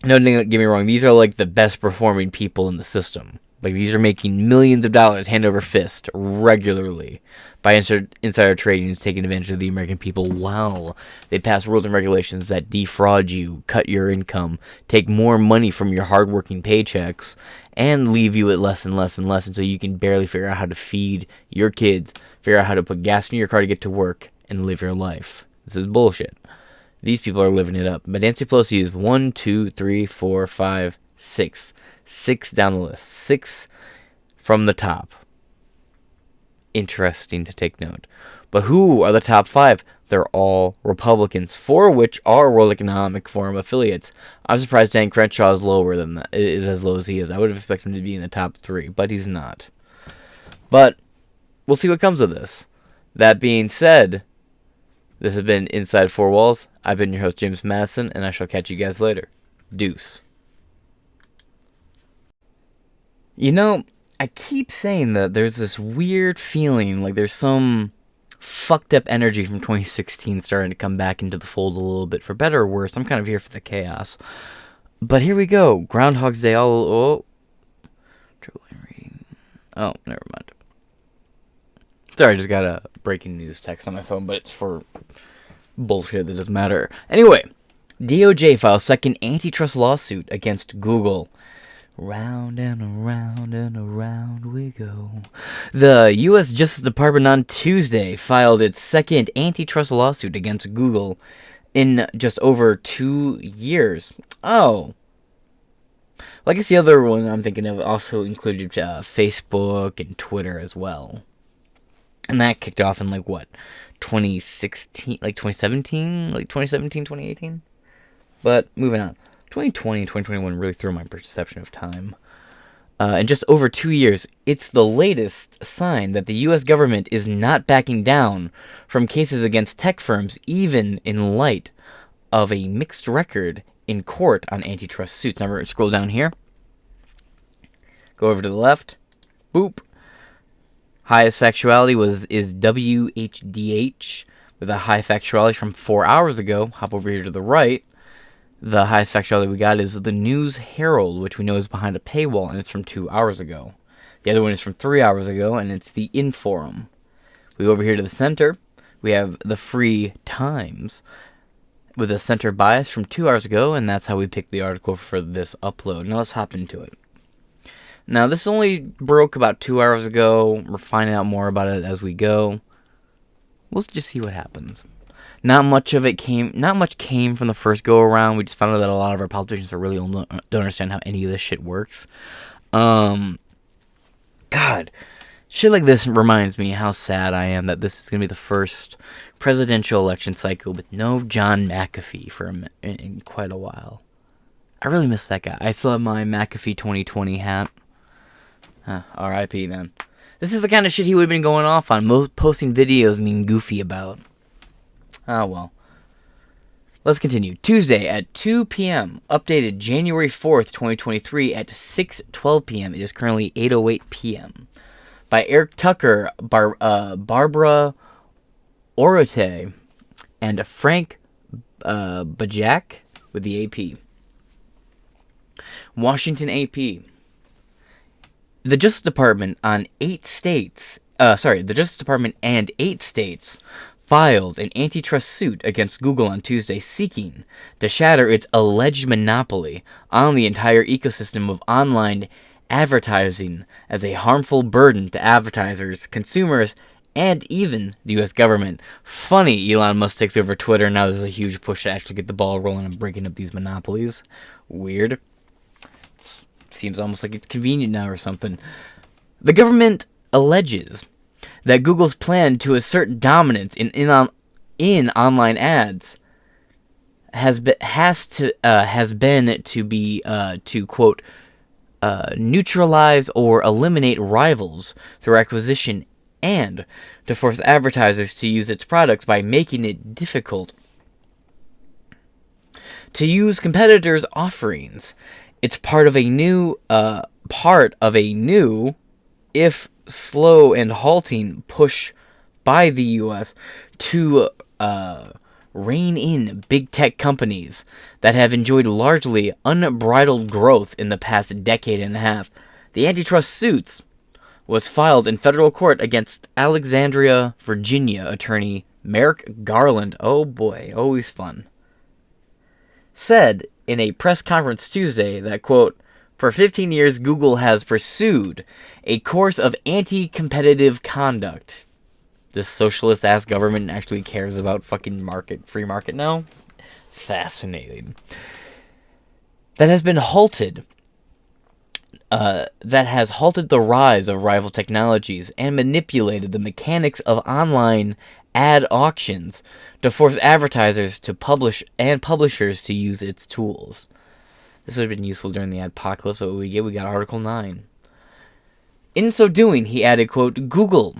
No, don't get me wrong. These are like the best performing people in the system. Like, these are making millions of dollars hand over fist regularly by insider trading and taking advantage of the American people while they pass rules and regulations that defraud you, cut your income, take more money from your hardworking paychecks, and leave you at less and less and less until you can barely figure out how to feed your kids, figure out how to put gas in your car to get to work, and live your life. This is bullshit. These people are living it up. But Nancy Pelosi is 1, 2, 3, 4, 5, 6. 6 down the list. 6 from the top. Interesting to take note. But who are the top 5? They're all Republicans, 4 of which are World Economic Forum affiliates. I'm surprised Dan Crenshaw is lower than that, is as low as he is. I would have expected him to be in the top 3, but he's not. But we'll see what comes of this. That being said, this has been Inside Four Walls. I've been your host, James Madison, and I shall catch you guys later. Deuce. You know, I keep saying that there's this weird feeling like there's some fucked up energy from 2016 starting to come back into the fold a little bit, for better or worse. I'm kind of here for the chaos. But here we go. Groundhog's Day all... Oh, never mind. Sorry, I just got a breaking news text on my phone, but it's for bullshit that doesn't matter. Anyway, DOJ files second antitrust lawsuit against Google. Round and around we go. The U.S. Justice Department on Tuesday filed its second antitrust lawsuit against Google in just over 2 years. Oh. Well, I guess the other one I'm thinking of also included Facebook and Twitter as well. And that kicked off in, 2016? 2017? 2018? But, moving on. 2020 and 2021 really threw my perception of time. In just over 2 years, it's the latest sign that the U.S. government is not backing down from cases against tech firms, even in light of a mixed record in court on antitrust suits. Now, we're going to scroll down here. Go over to the left. Boop. Highest factuality is WHDH, with a high factuality from 4 hours ago. Hop over here to the right. The highest factuality we got is the News Herald, which we know is behind a paywall, and it's from 2 hours ago. The other one is from 3 hours ago, and it's the Inforum, We go over here to the center. We have the Free Times with a center bias from 2 hours ago, and that's how we picked the article for this upload. Now let's hop into it. Now this only broke about 2 hours ago. We're finding out more about it as we go. We'll just see what happens. Not much came from the first go around. We just found out that a lot of our politicians don't understand how any of this shit works. God, shit like this reminds me how sad I am that this is gonna be the first presidential election cycle with no John McAfee in quite a while. I really miss that guy. I still have my McAfee 2020 hat. R.I.P. man. This is the kind of shit he would have been going off on, posting videos being goofy about. Oh well. Let's continue. Tuesday at 2 p.m. Updated January 4th, 2023 at 6:12 p.m. It is currently 8:08 p.m. By Eric Tucker, Barbara Orote, and Frank Bajak with the AP. Washington AP. The Justice Department and 8 states filed an antitrust suit against Google on Tuesday seeking to shatter its alleged monopoly on the entire ecosystem of online advertising as a harmful burden to advertisers, consumers, and even the U.S. government. Funny, Elon Musk takes over Twitter, now there's a huge push to actually get the ball rolling and breaking up these monopolies. Weird. Seems almost like it's convenient now or something. The government alleges that Google's plan to assert dominance in online ads has been to quote neutralize or eliminate rivals through acquisition and to force advertisers to use its products by making it difficult to use competitors' offerings. It's part of a new, if slow and halting, push by the U.S. to rein in big tech companies that have enjoyed largely unbridled growth in the past decade and a half. The antitrust suits was filed in federal court against Alexandria, Virginia attorney Merrick Garland. Oh boy, always fun. Said in a press conference Tuesday that, quote, for 15 years Google has pursued a course of anti-competitive conduct. This socialist-ass government actually cares about fucking free market now? Fascinating. That has halted the rise of rival technologies and manipulated the mechanics of online ad auctions to force advertisers to publish and publishers to use its tools. This would have been useful during the adpocalypse, but we got Article 9. In so doing, he added, quote, Google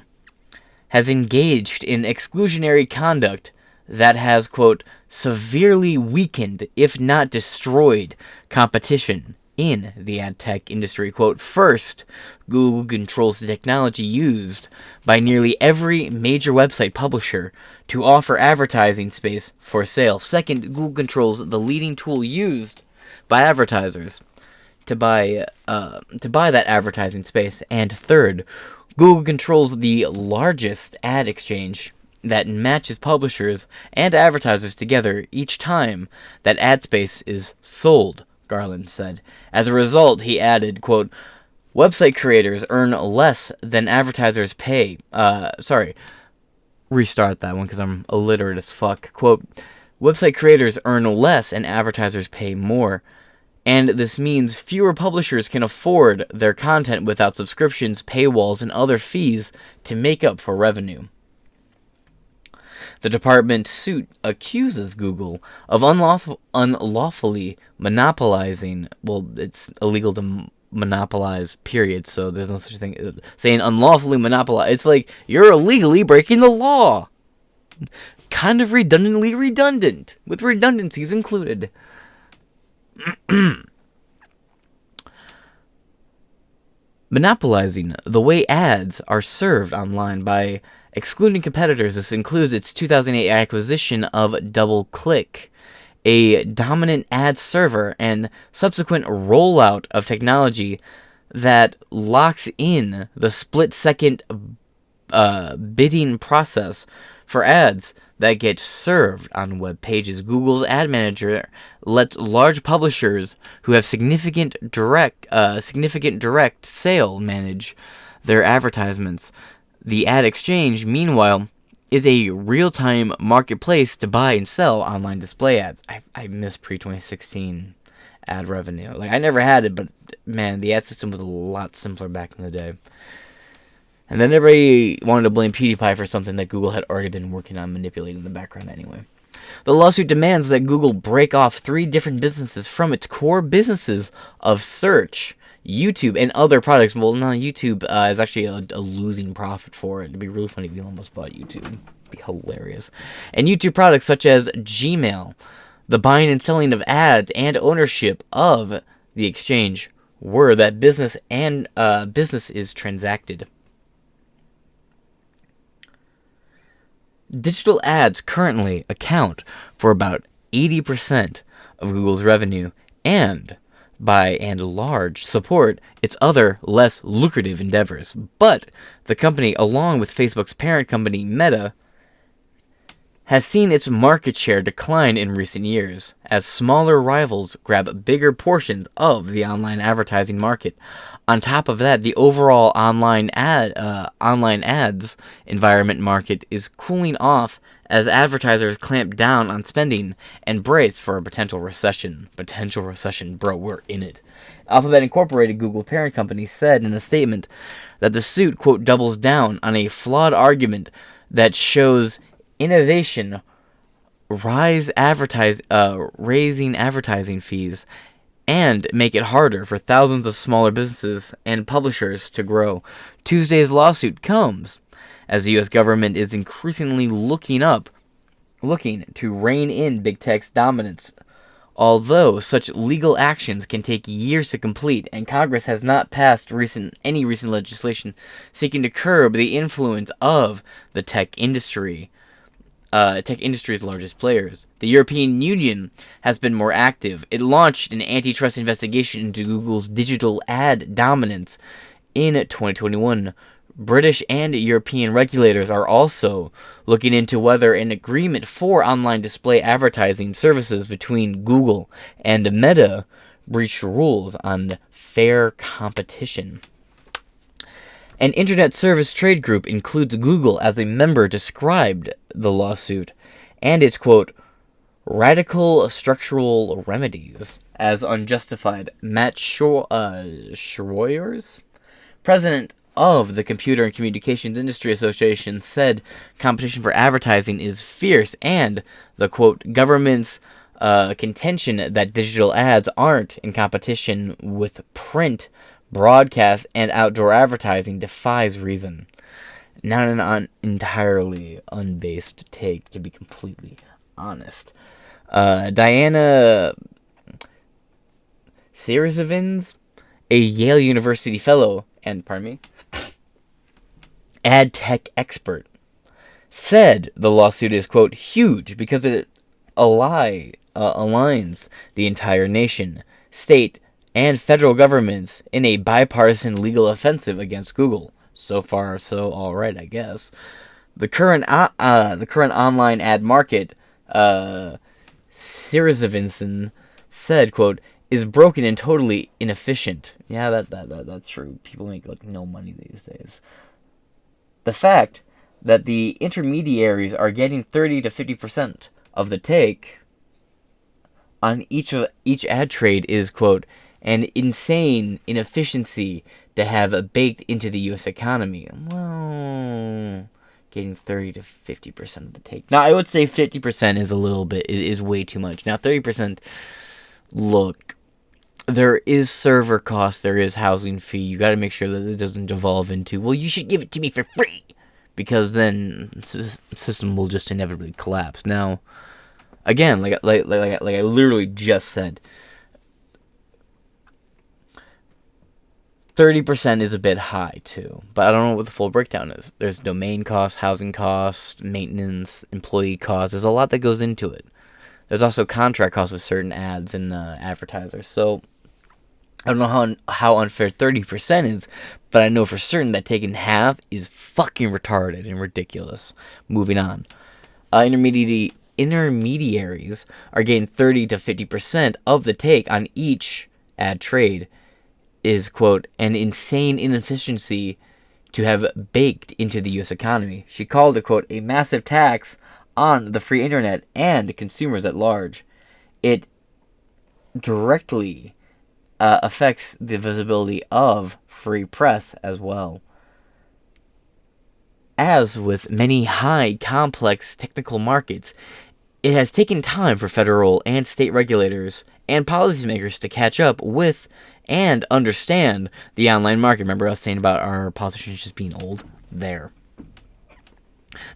has engaged in exclusionary conduct that has, quote, severely weakened, if not destroyed, competition in the ad tech industry. Quote, first, Google controls the technology used by nearly every major website publisher to offer advertising space for sale. Second, Google controls the leading tool used by advertisers to buy that advertising space. And third, Google controls the largest ad exchange that matches publishers and advertisers together each time that ad space is sold, Garland said. As a result, he added, quote, website creators earn less than advertisers pay. Restart that one because I'm illiterate as fuck. Quote, website creators earn less and advertisers pay more. And this means fewer publishers can afford their content without subscriptions, paywalls, and other fees to make up for revenue. The department suit accuses Google of unlawfully monopolizing. Well, it's illegal to monopolize, period, so there's no such thing. Saying unlawfully monopolize, it's like you're illegally breaking the law. Kind of redundantly redundant, with redundancies included. Monopolizing the way ads are served online by excluding competitors. This includes its 2008 acquisition of DoubleClick, a dominant ad server, and subsequent rollout of technology that locks in the split-second bidding process for ads that get served on web pages. Google's ad manager lets large publishers who have significant direct sale manage their advertisements. The ad exchange, meanwhile, is a real-time marketplace to buy and sell online display ads. I miss pre-2016 ad revenue. Like, I never had it, but man, the ad system was a lot simpler back in the day. And then everybody wanted to blame PewDiePie for something that Google had already been working on manipulating in the background anyway. The lawsuit demands that Google break off 3 different businesses from its core businesses of search, YouTube, and other products. Well, no, YouTube is actually a losing profit for it. It'd be really funny if you almost bought YouTube. It'd be hilarious. And YouTube products such as Gmail, the buying and selling of ads, and ownership of the exchange were that business is transacted. Digital ads currently account for about 80% of Google's revenue and, by and large, support its other, less lucrative endeavors. But the company, along with Facebook's parent company, Meta, has seen its market share decline in recent years as smaller rivals grab bigger portions of the online advertising market. On top of that, the overall online ads environment market is cooling off as advertisers clamp down on spending and brace for a potential recession. Potential recession, bro, we're in it. Alphabet Incorporated, Google parent company, said in a statement that the suit, quote, doubles down on a flawed argument that shows innovation raising advertising fees and make it harder for thousands of smaller businesses and publishers to grow. Tuesday's lawsuit comes as the U.S. government is increasingly looking to rein in big tech's dominance. Although such legal actions can take years to complete, and Congress has not passed any recent legislation seeking to curb the influence of the tech industry's largest players. The European Union has been more active. It launched an antitrust investigation into Google's digital ad dominance in 2021. British and European regulators are also looking into whether an agreement for online display advertising services between Google and Meta breached rules on fair competition. An internet service trade group includes Google as a member described the lawsuit and its, quote, radical structural remedies as unjustified. Matt Schroers, president of the Computer and Communications Industry Association, said competition for advertising is fierce and the, quote, government's contention that digital ads aren't in competition with print, broadcast, and outdoor advertising defies reason. Not an entirely unbased take, to be completely honest. Diana Serizovins, a Yale University fellow and, ad tech expert, said the lawsuit is, quote, huge because it aligns the entire nation, state, and federal governments in a bipartisan legal offensive against Google. So far, so all right, I guess. The current online ad market, Sirizavinson said, quote, is broken and totally inefficient. Yeah, that's true. People make like no money these days. The fact that the intermediaries are getting 30 to 50% of the take on each ad trade is, quote, an insane inefficiency to have baked into the U.S. economy. Well, getting 30 to 50% of the take. Now, I would say 50% is way too much. Now, 30%, look, there is server cost, there is housing fee. You got to make sure that it doesn't devolve into, well, you should give it to me for free, because then the system will just inevitably collapse. Now, again, like I literally just said, 30% is a bit high, too. But I don't know what the full breakdown is. There's domain costs, housing costs, maintenance, employee costs. There's a lot that goes into it. There's also contract costs with certain ads and advertisers. So, I don't know how unfair 30% is, but I know for certain that taking half is fucking retarded and ridiculous. Moving on. Intermediaries are getting 30 to 50% of the take on each ad trade is, quote, an insane inefficiency to have baked into the U.S. economy. She called it, quote, a massive tax on the free internet and consumers at large. It directly affects the visibility of free press as well. As with many high, complex technical markets, it has taken time for federal and state regulators and policymakers to catch up with and understand the online market. Remember us saying about our politicians just being old? There.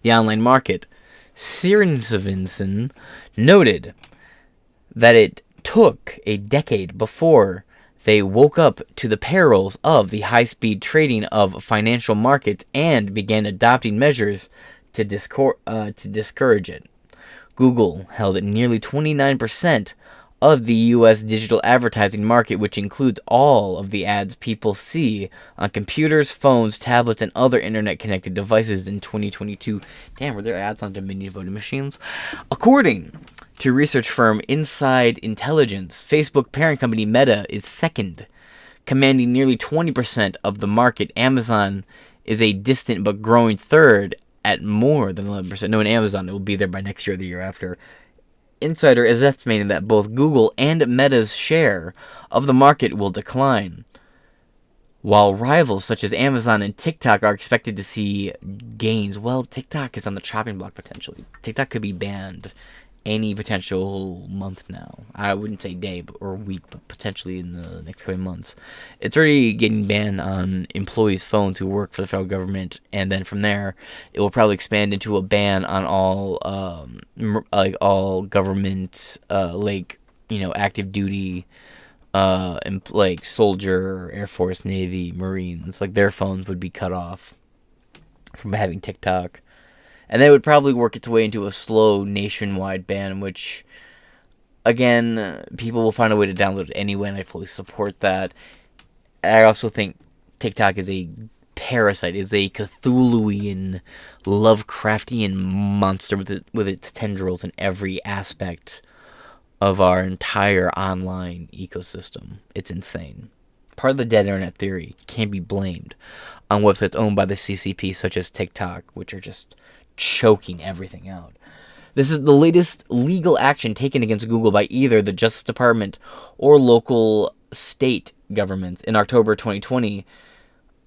The online market. Sirenson noted that it took a decade before they woke up to the perils of the high-speed trading of financial markets and began adopting measures to discourage it. Google held nearly 29% of the U.S. digital advertising market, which includes all of the ads people see on computers, phones, tablets, and other internet-connected devices in 2022. Damn, were there ads on Dominion voting machines? According to research firm Inside Intelligence, Facebook parent company Meta is second, commanding nearly 20% of the market. Amazon is a distant but growing third at more than 11%. No, in Amazon, it will be there by next year or the year after. Insider is estimating that both Google and Meta's share of the market will decline, while rivals such as Amazon and TikTok are expected to see gains. Well, TikTok is on the chopping block potentially. TikTok could be banned any potential month now. I wouldn't say day or week, but potentially in the next coming months. It's already getting banned on employees' phones who work for the federal government, and then from there, it will probably expand into a ban on all all government active duty soldier, Air Force, Navy, Marines. Like, their phones would be cut off from having TikTok. And that would probably work its way into a slow nationwide ban, which, again, people will find a way to download it anyway, and I fully support that. I also think TikTok is a parasite, is a Cthulhuian, Lovecraftian monster with its tendrils in every aspect of our entire online ecosystem. It's insane. Part of the dead internet theory can be blamed on websites owned by the CCP, such as TikTok, which are just choking everything out. This is the latest legal action taken against Google by either the Justice Department or local state governments. In October 2020,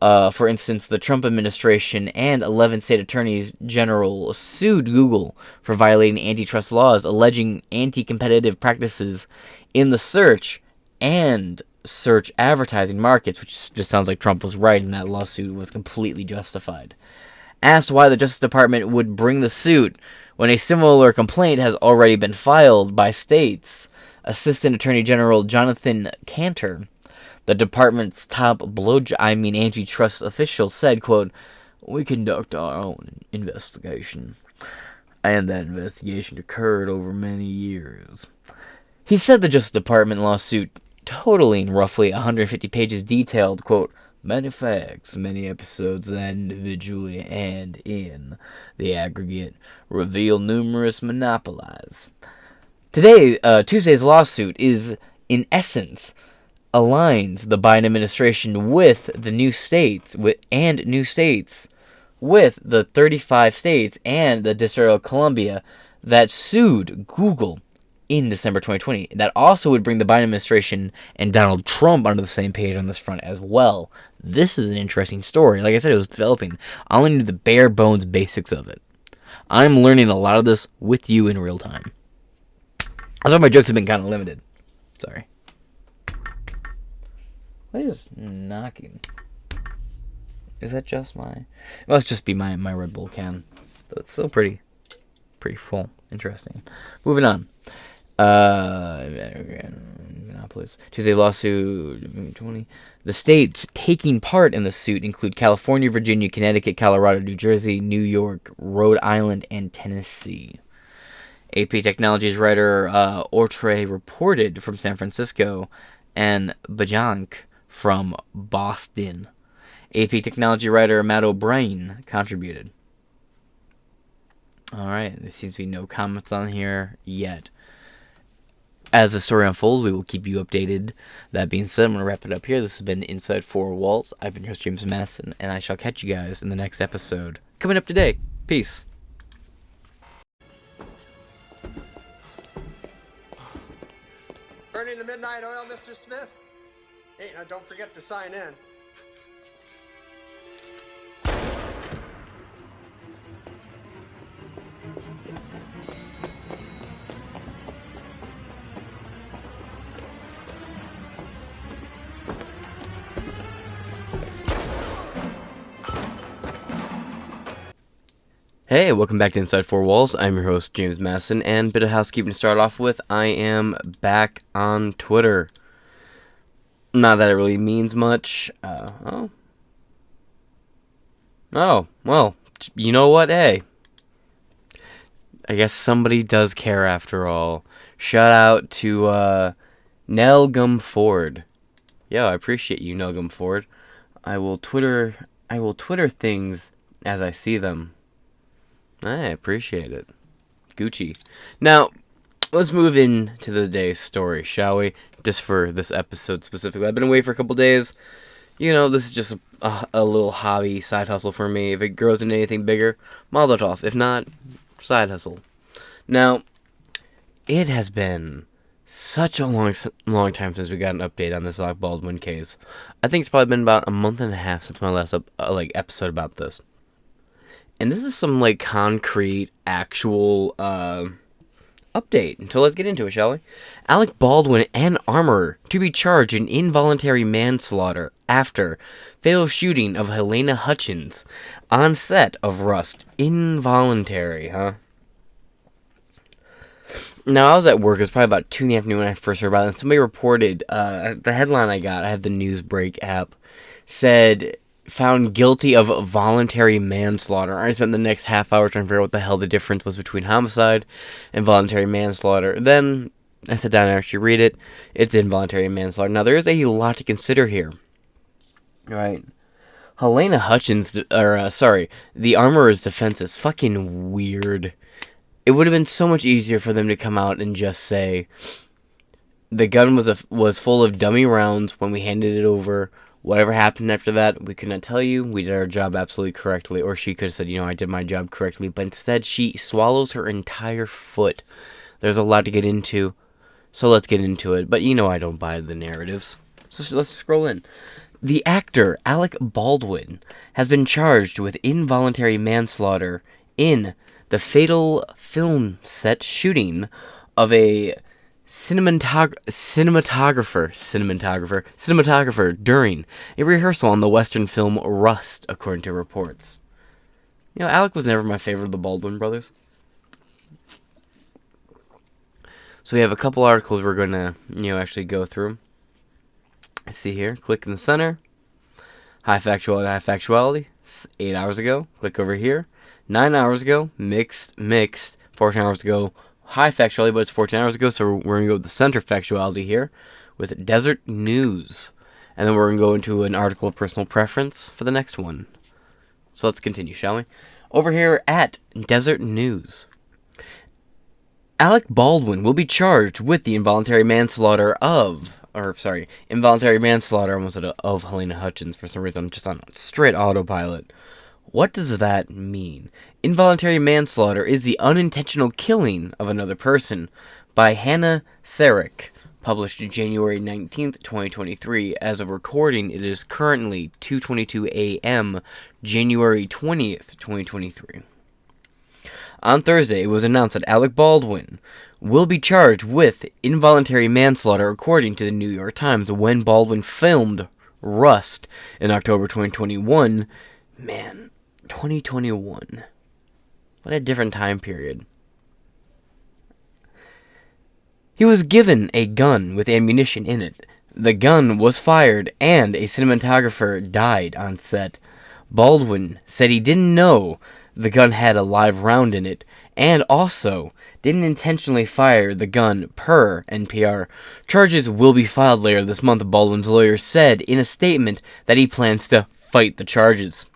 for instance, the Trump administration and 11 state attorneys general sued Google for violating antitrust laws, alleging anti-competitive practices in the search and search advertising markets, which just sounds like Trump was right and that lawsuit was completely justified. Asked why the Justice Department would bring the suit when a similar complaint has already been filed by states, Assistant Attorney General Jonathan Cantor, the department's top antitrust official, said, quote, "We conduct our own investigation, and that investigation occurred over many years." He said the Justice Department lawsuit, totaling roughly 150 pages, detailed, quote, "many facts, many episodes that individually and in the aggregate reveal numerous monopolies." Today, Tuesday's lawsuit is, in essence, aligns the Biden administration with the new states, with the 35 states and the District of Columbia that sued Google in December 2020. That also would bring the Biden administration and Donald Trump onto the same page on this front as well. This is an interesting story. Like I said, it was developing. I only knew the bare bones basics of it. I'm learning a lot of this with you in real time. That's why my jokes have been kind of limited. Sorry. What is knocking? Is that just my... It must just be my Red Bull can. Though it's still pretty full. Interesting. Moving on. Tuesday lawsuit 2020. The states taking part in the suit include California, Virginia, Connecticut, Colorado, New Jersey, New York, Rhode Island, and Tennessee. AP Technologies writer Ortre reported from San Francisco, and Bajank from Boston. AP technology writer Matt O'Brien contributed. Alright, there seems to be no comments on here yet. As the story unfolds, we will keep you updated. That being said, I'm going to wrap it up here. This has been Inside Four Walls. I've been your host, James Madison, and I shall catch you guys in the next episode. Coming up today. Peace. Burning the midnight oil, Mr. Smith? Hey, now don't forget to sign in. Hey, welcome back to Inside Four Walls. I'm your host, James Madison, and bit of housekeeping to start off with. I am back on Twitter. Not that it really means much. Well, you know what? Hey, I guess somebody does care after all. Shout out to Nelgum Ford. Yo, I appreciate you, Nelgum Ford. I will Twitter things as I see them. I appreciate it. Gucci. Now, let's move into the day's story, shall we? Just for this episode specifically. I've been away for a couple days. You know, this is just a little hobby, side hustle for me. If it grows into anything bigger, mazel tov. If not, side hustle. Now, it has been such a long time since we got an update on this Alec Baldwin case. I think it's probably been about a month and a half since my last episode about this. And this is some, concrete, actual, update. So let's get into it, shall we? Alec Baldwin and armorer to be charged in involuntary manslaughter after fatal shooting of Helena Hutchins on set of Rust. Involuntary, huh? Now, I was at work. It was probably about 2 in the afternoon when I first heard about it. And somebody reported, the headline I got, I have the Newsbreak app, said, found guilty of voluntary manslaughter. I spent the next half hour trying to figure out what the hell the difference was between homicide and voluntary manslaughter. Then I sat down and actually read it. It's involuntary manslaughter. Now, there is a lot to consider here. Right? Helena Hutchins, the armorer's defense is fucking weird. It would have been so much easier for them to come out and just say, the gun was full of dummy rounds when we handed it over. Whatever happened after that, we could not tell you. We did our job absolutely correctly. Or she could have said, I did my job correctly. But instead, she swallows her entire foot. There's a lot to get into. So let's get into it. But I don't buy the narratives. So let's scroll in. The actor, Alec Baldwin, has been charged with involuntary manslaughter in the fatal film set shooting of a cinematographer during a rehearsal on the Western film Rust, according to reports. Alec was never my favorite of the Baldwin brothers. So we have a couple articles we're going to, actually go through. Let's see here. Click in the center. High factuality. 8 hours ago. Click over here. 9 hours ago. Mixed. 14 hours ago. High factuality, but it's 14 hours ago, so we're going to go with the center factuality here with Desert News. And then we're going to go into an article of personal preference for the next one. So let's continue, shall we? Over here at Desert News. Alec Baldwin will be charged with the involuntary manslaughter of Helena Hutchins. For some reason, I'm just on straight autopilot. What does that mean? Involuntary manslaughter is the unintentional killing of another person by Hannah Sarek, published January 19th, 2023. As of recording, it is currently 2:22 a.m., January 20th, 2023. On Thursday, it was announced that Alec Baldwin will be charged with involuntary manslaughter, according to the New York Times. When Baldwin filmed Rust in October 2021, 2021. What a different time period. He was given a gun with ammunition in it. The gun was fired and a cinematographer died on set. Baldwin said he didn't know the gun had a live round in it and also didn't intentionally fire the gun per NPR. Charges will be filed later this month, Baldwin's lawyer said in a statement that he plans to fight the charges.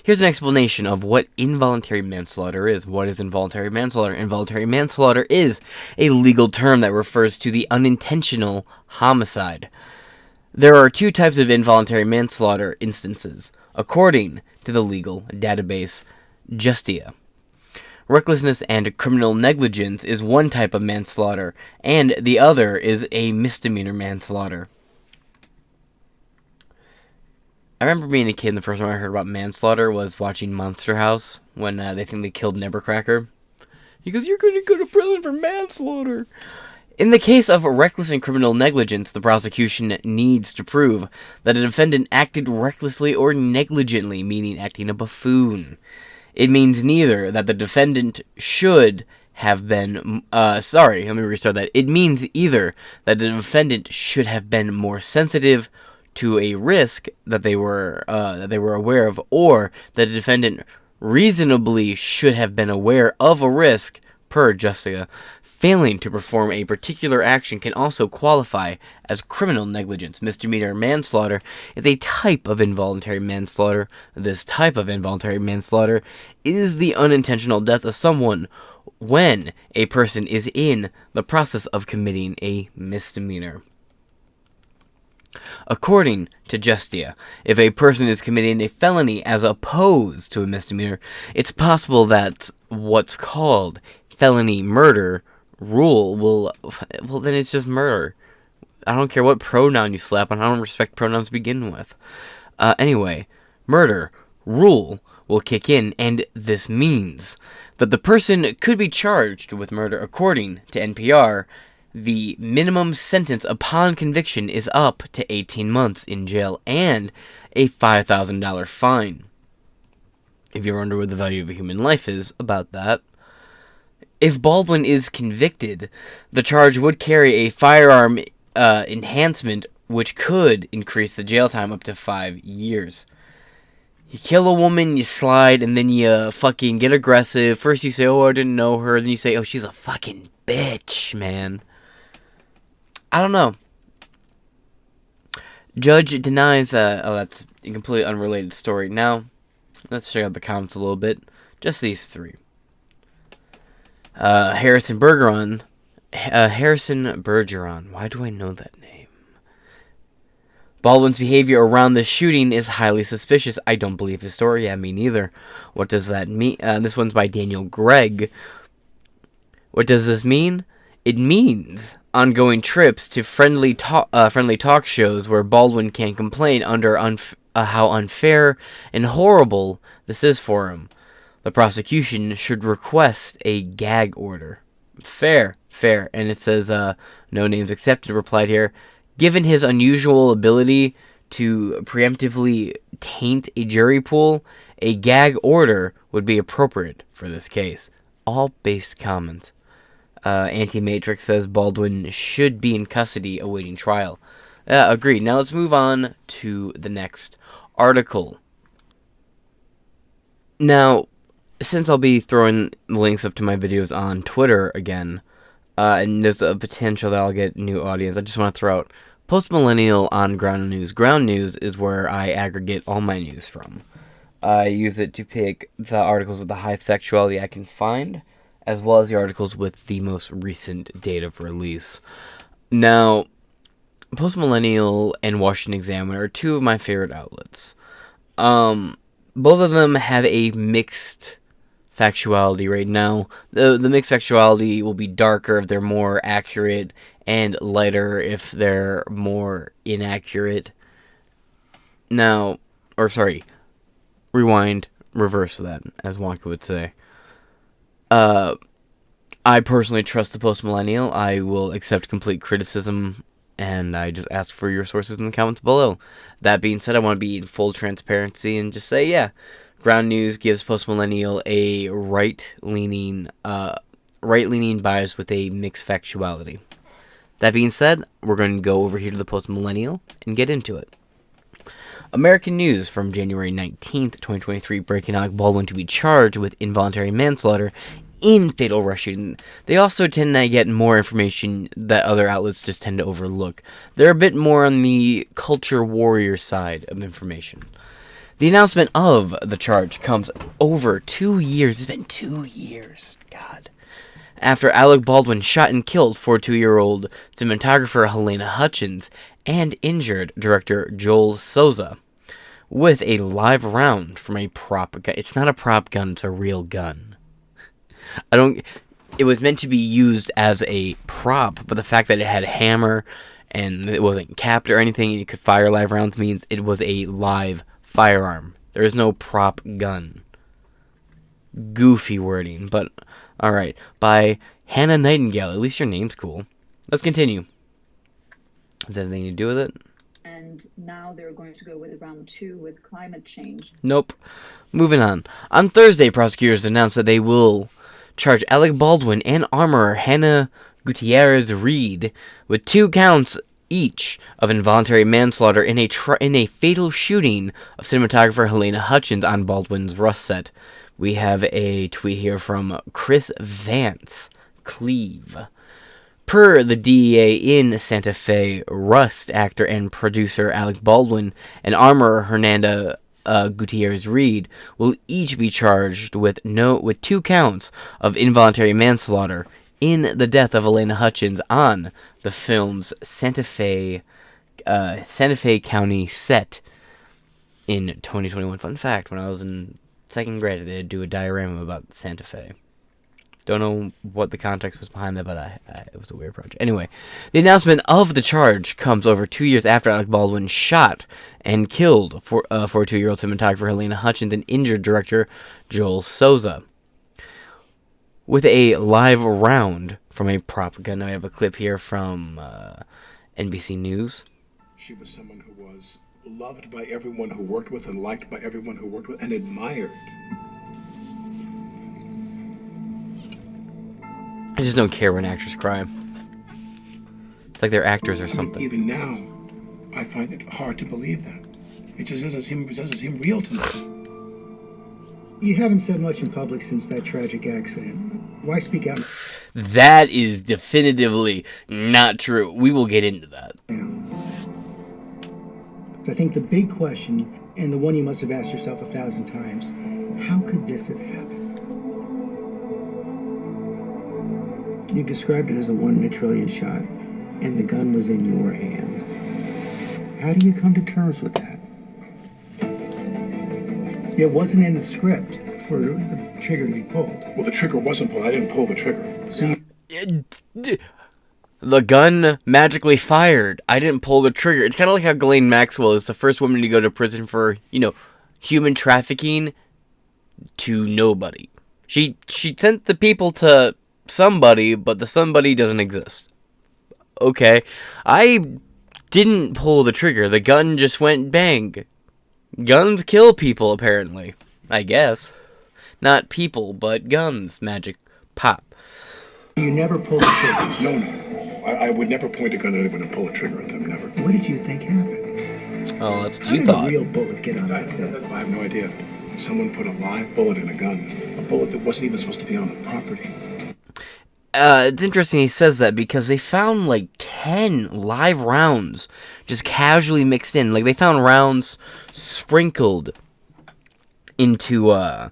Here's an explanation of what involuntary manslaughter is. What is involuntary manslaughter? Involuntary manslaughter is a legal term that refers to the unintentional homicide. There are two types of involuntary manslaughter instances, according to the legal database Justia. Recklessness and criminal negligence is one type of manslaughter, and the other is a misdemeanor manslaughter. I remember being a kid, and the first time I heard about manslaughter was watching Monster House, when they think they killed Nevercracker. He goes, "You're going to go to prison for manslaughter." In the case of reckless and criminal negligence, the prosecution needs to prove that a defendant acted recklessly or negligently, meaning acting a buffoon. It means neither that the defendant should have been, It means either that the defendant should have been more sensitive to a risk that they were aware of, or that the defendant reasonably should have been aware of a risk per Justia. Failing to perform a particular action can also qualify as criminal negligence. Misdemeanor manslaughter is a type of involuntary manslaughter. This type of involuntary manslaughter is the unintentional death of someone when a person is in the process of committing a misdemeanor. According to Justia, if a person is committing a felony as opposed to a misdemeanor, it's possible that what's called felony murder rule then it's just murder. I don't care what pronoun you slap on. I don't respect pronouns to begin with. Anyway, murder rule will kick in, and this means that the person could be charged with murder. According to NPR, the minimum sentence upon conviction is up to 18 months in jail and a $5,000 fine. If you wonder what the value of a human life is, about that. If Baldwin is convicted, the charge would carry a firearm enhancement, which could increase the jail time up to 5 years. You kill a woman, you slide, and then you fucking get aggressive. First you say, "Oh, I didn't know her." Then you say, "Oh, she's a fucking bitch, man." I don't know. Judge denies, that's a completely unrelated story. Now, let's check out the comments a little bit. Just these three. Harrison Bergeron. Why do I know that name? Baldwin's behavior around the shooting is highly suspicious. I don't believe his story. Yeah, me neither. What does that mean? This one's by Daniel Gregg. What does this mean? It means ongoing trips to friendly talk shows where Baldwin can complain under how unfair and horrible this is for him. The prosecution should request a gag order. Fair. And it says, no names accepted, replied here. Given his unusual ability to preemptively taint a jury pool, a gag order would be appropriate for this case. All based comments. Anti-Matrix says Baldwin should be in custody awaiting trial. Agreed. Now let's move on to the next article. Now, since I'll be throwing links up to my videos on Twitter again, and there's a potential that I'll get new audience, I just want to throw out Post-Millennial on Ground News. Ground News is where I aggregate all my news from. I use it to pick the articles with the highest factuality I can find, as well as the articles with the most recent date of release. Now, Post-Millennial and Washington Examiner are two of my favorite outlets. Both of them have a mixed factuality right now. The mixed factuality will be darker if they're more accurate, and lighter if they're more inaccurate. Now, rewind, reverse that, as Wonka would say. I personally trust the Post-Millennial. I will accept complete criticism, and I just ask for your sources in the comments below. That being said, I want to be in full transparency and just say, yeah, Ground News gives Post-Millennial a right-leaning bias with a mixed factuality. That being said, we're going to go over here to the Post-Millennial and get into it. American News from January 19th, 2023, breaking Alec Baldwin to be charged with involuntary manslaughter in fatal rush shooting. They also tend to get more information that other outlets just tend to overlook. They're a bit more on the culture warrior side of information. The announcement of the charge comes over 2 years. It's been 2 years. God. After Alec Baldwin shot and killed 42-year-old cinematographer Helena Hutchins and injured director Joel Souza with a live round from a prop gun. It's not a prop gun, it's a real gun. It was meant to be used as a prop, but the fact that it had a hammer and it wasn't capped or anything, and you could fire live rounds means it was a live firearm. There is no prop gun. Goofy wording, but alright. By Hannah Nightingale. At least your name's cool. Let's continue. Has that anything to do with it? And now they're going to go with round 2 with climate change. Nope. Moving on. On Thursday, prosecutors announced that they will charge Alec Baldwin and armorer Hannah Gutierrez-Reed with 2 counts each of involuntary manslaughter in a fatal shooting of cinematographer Helena Hutchins on Baldwin's Rust set. We have a tweet here from Chris Vance, Cleve. Per the DEA in Santa Fe, Rust actor and producer Alec Baldwin and armorer Hernanda Gutierrez-Reed will each be charged with 2 counts of involuntary manslaughter in the death of Helena Hutchins on the film's Santa Fe County set in 2021. Fun fact, when I was in 2nd grade, they did do a diorama about Santa Fe. Don't know what the context was behind that, but it was a weird project. Anyway, the announcement of the charge comes over 2 years after Alec Baldwin shot and killed 42-year-old cinematographer Helena Hutchins and injured director Joel Souza with a live round from a prop gun. Now I have a clip here from NBC News. She was someone who was loved by everyone who worked with and liked by everyone who worked with and admired. I just don't care when actors cry. It's like they're actors or something. Even now, I find it hard to believe that. It just doesn't seem real to me. You haven't said much in public since that tragic accident. Why speak out? That is definitively not true. We will get into that. I think the big question, and the one you must have asked yourself 1,000 times, how could this have happened? You described it as a 1 in a trillion shot, and the gun was in your hand. How do you come to terms with that? It wasn't in the script for the trigger to be pulled. Well, the trigger wasn't pulled. I didn't pull the trigger. So the gun magically fired. I didn't pull the trigger. It's kind of like how Ghislaine Maxwell is the first woman to go to prison for, human trafficking to nobody. She sent the people to somebody, but the somebody doesn't exist. Okay. I didn't pull the trigger. The gun just went bang. Guns kill people, apparently. I guess. Not people, but guns. Magic pop. You never pulled the trigger? No. I would never point a gun at anyone and pull a trigger at them. Never. What did you think happened? Oh, that's what you thought. How did a real bullet get on that set? I have no idea. Someone put a live bullet in a gun. A bullet that wasn't even supposed to be on the property. It's interesting he says that because they found like 10 live rounds just casually mixed in. Like they found rounds sprinkled into like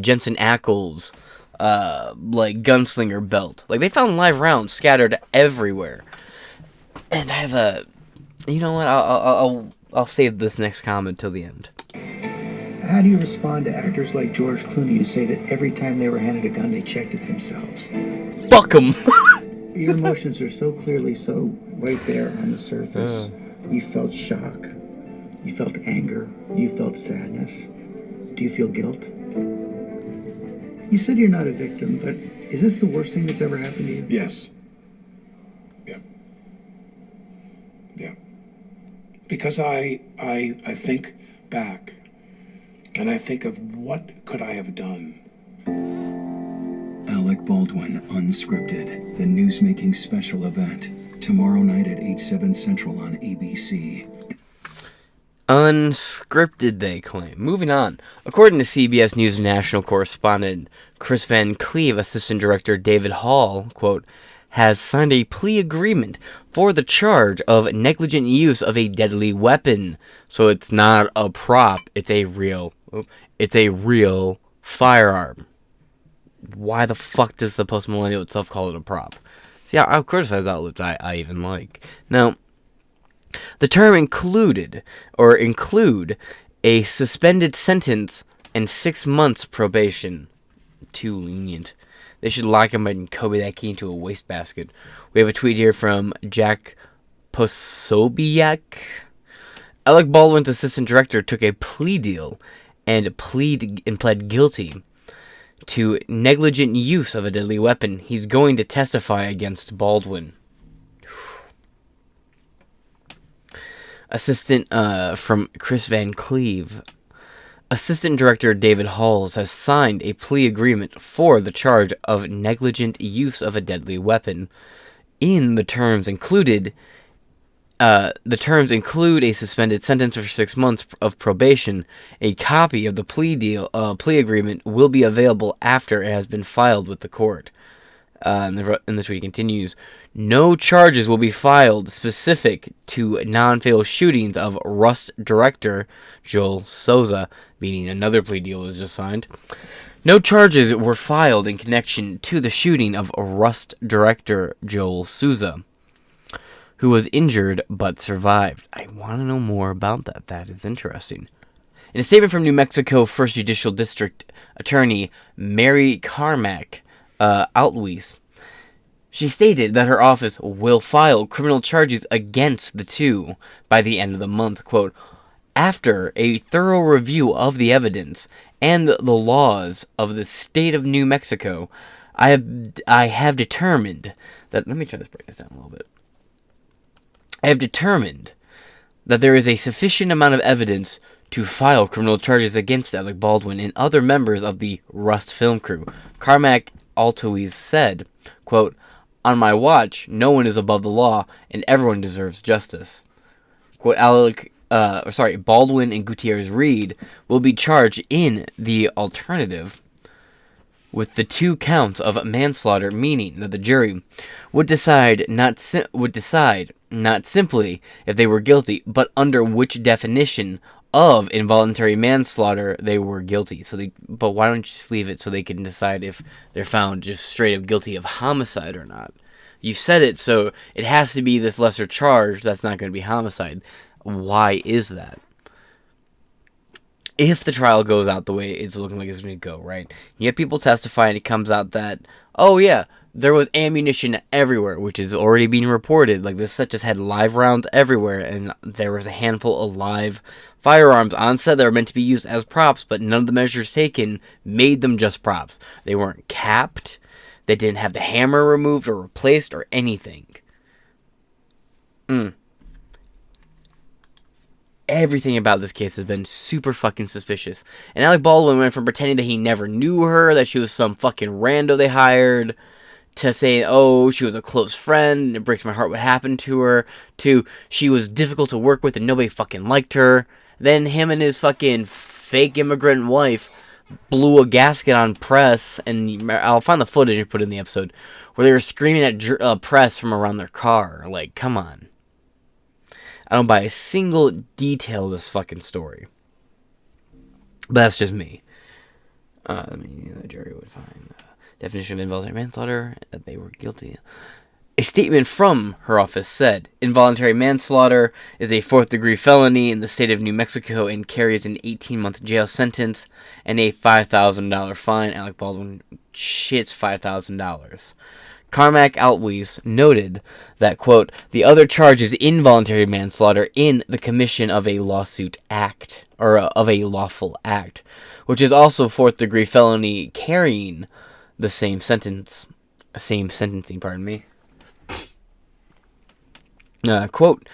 Jensen Ackles like gunslinger belt. Like they found live rounds scattered everywhere. And I have a, you know what? I'll save this next comment till the end. How do you respond to actors like George Clooney who say that every time they were handed a gun, they checked it themselves? Fuck them. Your emotions are so clearly so right there on the surface. You felt shock. You felt anger. You felt sadness. Do you feel guilt? You said you're not a victim, but is this the worst thing that's ever happened to you? Yes. Yeah. Because I think back. And I think of what could I have done. Alec Baldwin, Unscripted, the newsmaking special event, tomorrow night at 8/7 Central on ABC. Unscripted, they claim. Moving on. According to CBS News national correspondent Chris Van Cleve, Assistant Director David Hall, quote, has signed a plea agreement for the charge of negligent use of a deadly weapon. So it's not a prop, it's a real firearm. Why the fuck does the post-millennial itself call it a prop? See, I'll criticize outlets I even like. Now, the term include a suspended sentence and 6 months probation. Too lenient. They should lock him and Kobe that key into a wastebasket. We have a tweet here from Jack Posobiec. Alec Baldwin's assistant director took a plea deal and pled guilty to negligent use of a deadly weapon. He's going to testify against Baldwin. Assistant from Chris Van Cleve. Assistant Director David Halls has signed a plea agreement for the charge of negligent use of a deadly weapon. The terms include a suspended sentence for 6 months of probation. A copy of the plea agreement will be available after it has been filed with the court. And the tweet continues, no charges will be filed specific to non-fatal shootings of Rust director Joel Souza, meaning another plea deal was just signed. No charges were filed in connection to the shooting of Rust director Joel Souza, who was injured but survived. I want to know more about that. That is interesting. In a statement from New Mexico 1st Judicial District Attorney Mary Carmack Outwees, she stated that her office will file criminal charges against the two by the end of the month. Quote, after a thorough review of the evidence and the laws of the state of New Mexico, I have determined that... Let me break this down a little bit. I have determined that there is a sufficient amount of evidence to file criminal charges against Alec Baldwin and other members of the Rust film crew. Carmack Altoiz said, quote, on my watch, no one is above the law, and everyone deserves justice. Quote, Baldwin and Gutierrez-Reed will be charged in the alternative with the 2 counts of manslaughter, meaning that the jury would decide not simply if they were guilty, but under which definition of involuntary manslaughter they were guilty. But why don't you just leave it so they can decide if they're found just straight up guilty of homicide or not? You said it, so it has to be this lesser charge that's not going to be homicide. Why is that? If the trial goes out the way it's looking like it's going to go, right? You have people testify and it comes out that, oh yeah, there was ammunition everywhere, which is already being reported. Like, this set just had live rounds everywhere, and there was a handful of live firearms on set that were meant to be used as props, but none of the measures taken made them just props. They weren't capped. They didn't have the hammer removed or replaced or anything. Everything about this case has been super fucking suspicious. And Alec Baldwin went from pretending that he never knew her, that she was some fucking rando they hired, to saying, oh, she was a close friend, and it breaks my heart what happened to her, to she was difficult to work with and nobody fucking liked her. Then him and his fucking fake immigrant wife blew a gasket on press, and I'll find the footage and put it in the episode, where they were screaming at press from around their car. Like, come on. I don't buy a single detail of this fucking story. But that's just me. The jury would find definition of involuntary manslaughter, that they were guilty. A statement from her office said, involuntary manslaughter is a 4th-degree felony in the state of New Mexico and carries an 18-month jail sentence and a $5,000 fine. Alec Baldwin shits $5,000. Carmack Outwees noted that, quote, the other charge is involuntary manslaughter in the commission of a lawsuit act, or of a lawful act, which is also 4th-degree felony carrying the same sentencing, quote,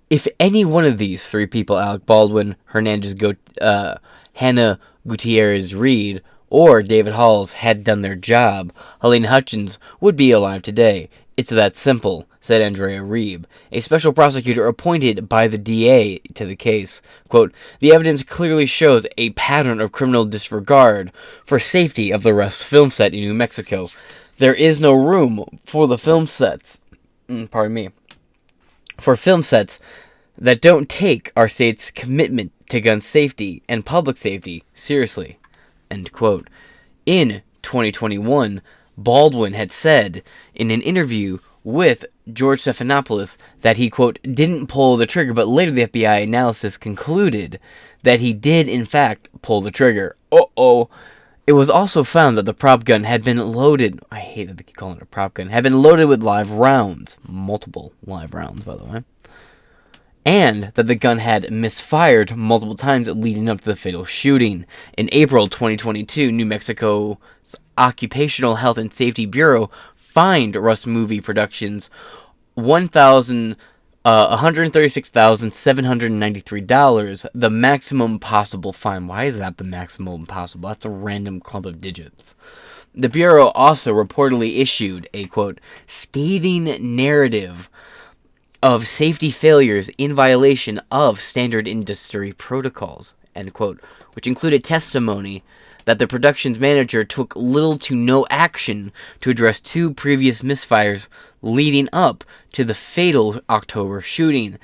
if any one of these 3 people, Alec Baldwin, Hannah Gutierrez-Reed, or David Halls had done their job, Helene Hutchins would be alive today. It's that simple, said Andrea Reeb, a special prosecutor appointed by the DA to the case. Quote, the evidence clearly shows a pattern of criminal disregard for safety of the Rust film set in New Mexico. There is no room for the film sets, for film sets that don't take our state's commitment to gun safety and public safety seriously. End quote. In 2021, Baldwin had said in an interview with George Stephanopoulos that he, quote, didn't pull the trigger, but later the FBI analysis concluded that he did, in fact, pull the trigger. It was also found that the prop gun had been loaded, I hate that they keep calling it a prop gun, had been loaded with live rounds, multiple live rounds, by the way, and that the gun had misfired multiple times leading up to the fatal shooting. In April 2022, New Mexico's Occupational Health and Safety Bureau fined Rust Movie Productions $136,793, the maximum possible fine. Why is that the maximum possible? That's a random clump of digits. The Bureau also reportedly issued a, quote, scathing narrative of safety failures in violation of standard industry protocols, end quote, which included testimony that the production's manager took little to no action to address 2 previous misfires leading up to the fatal October shooting.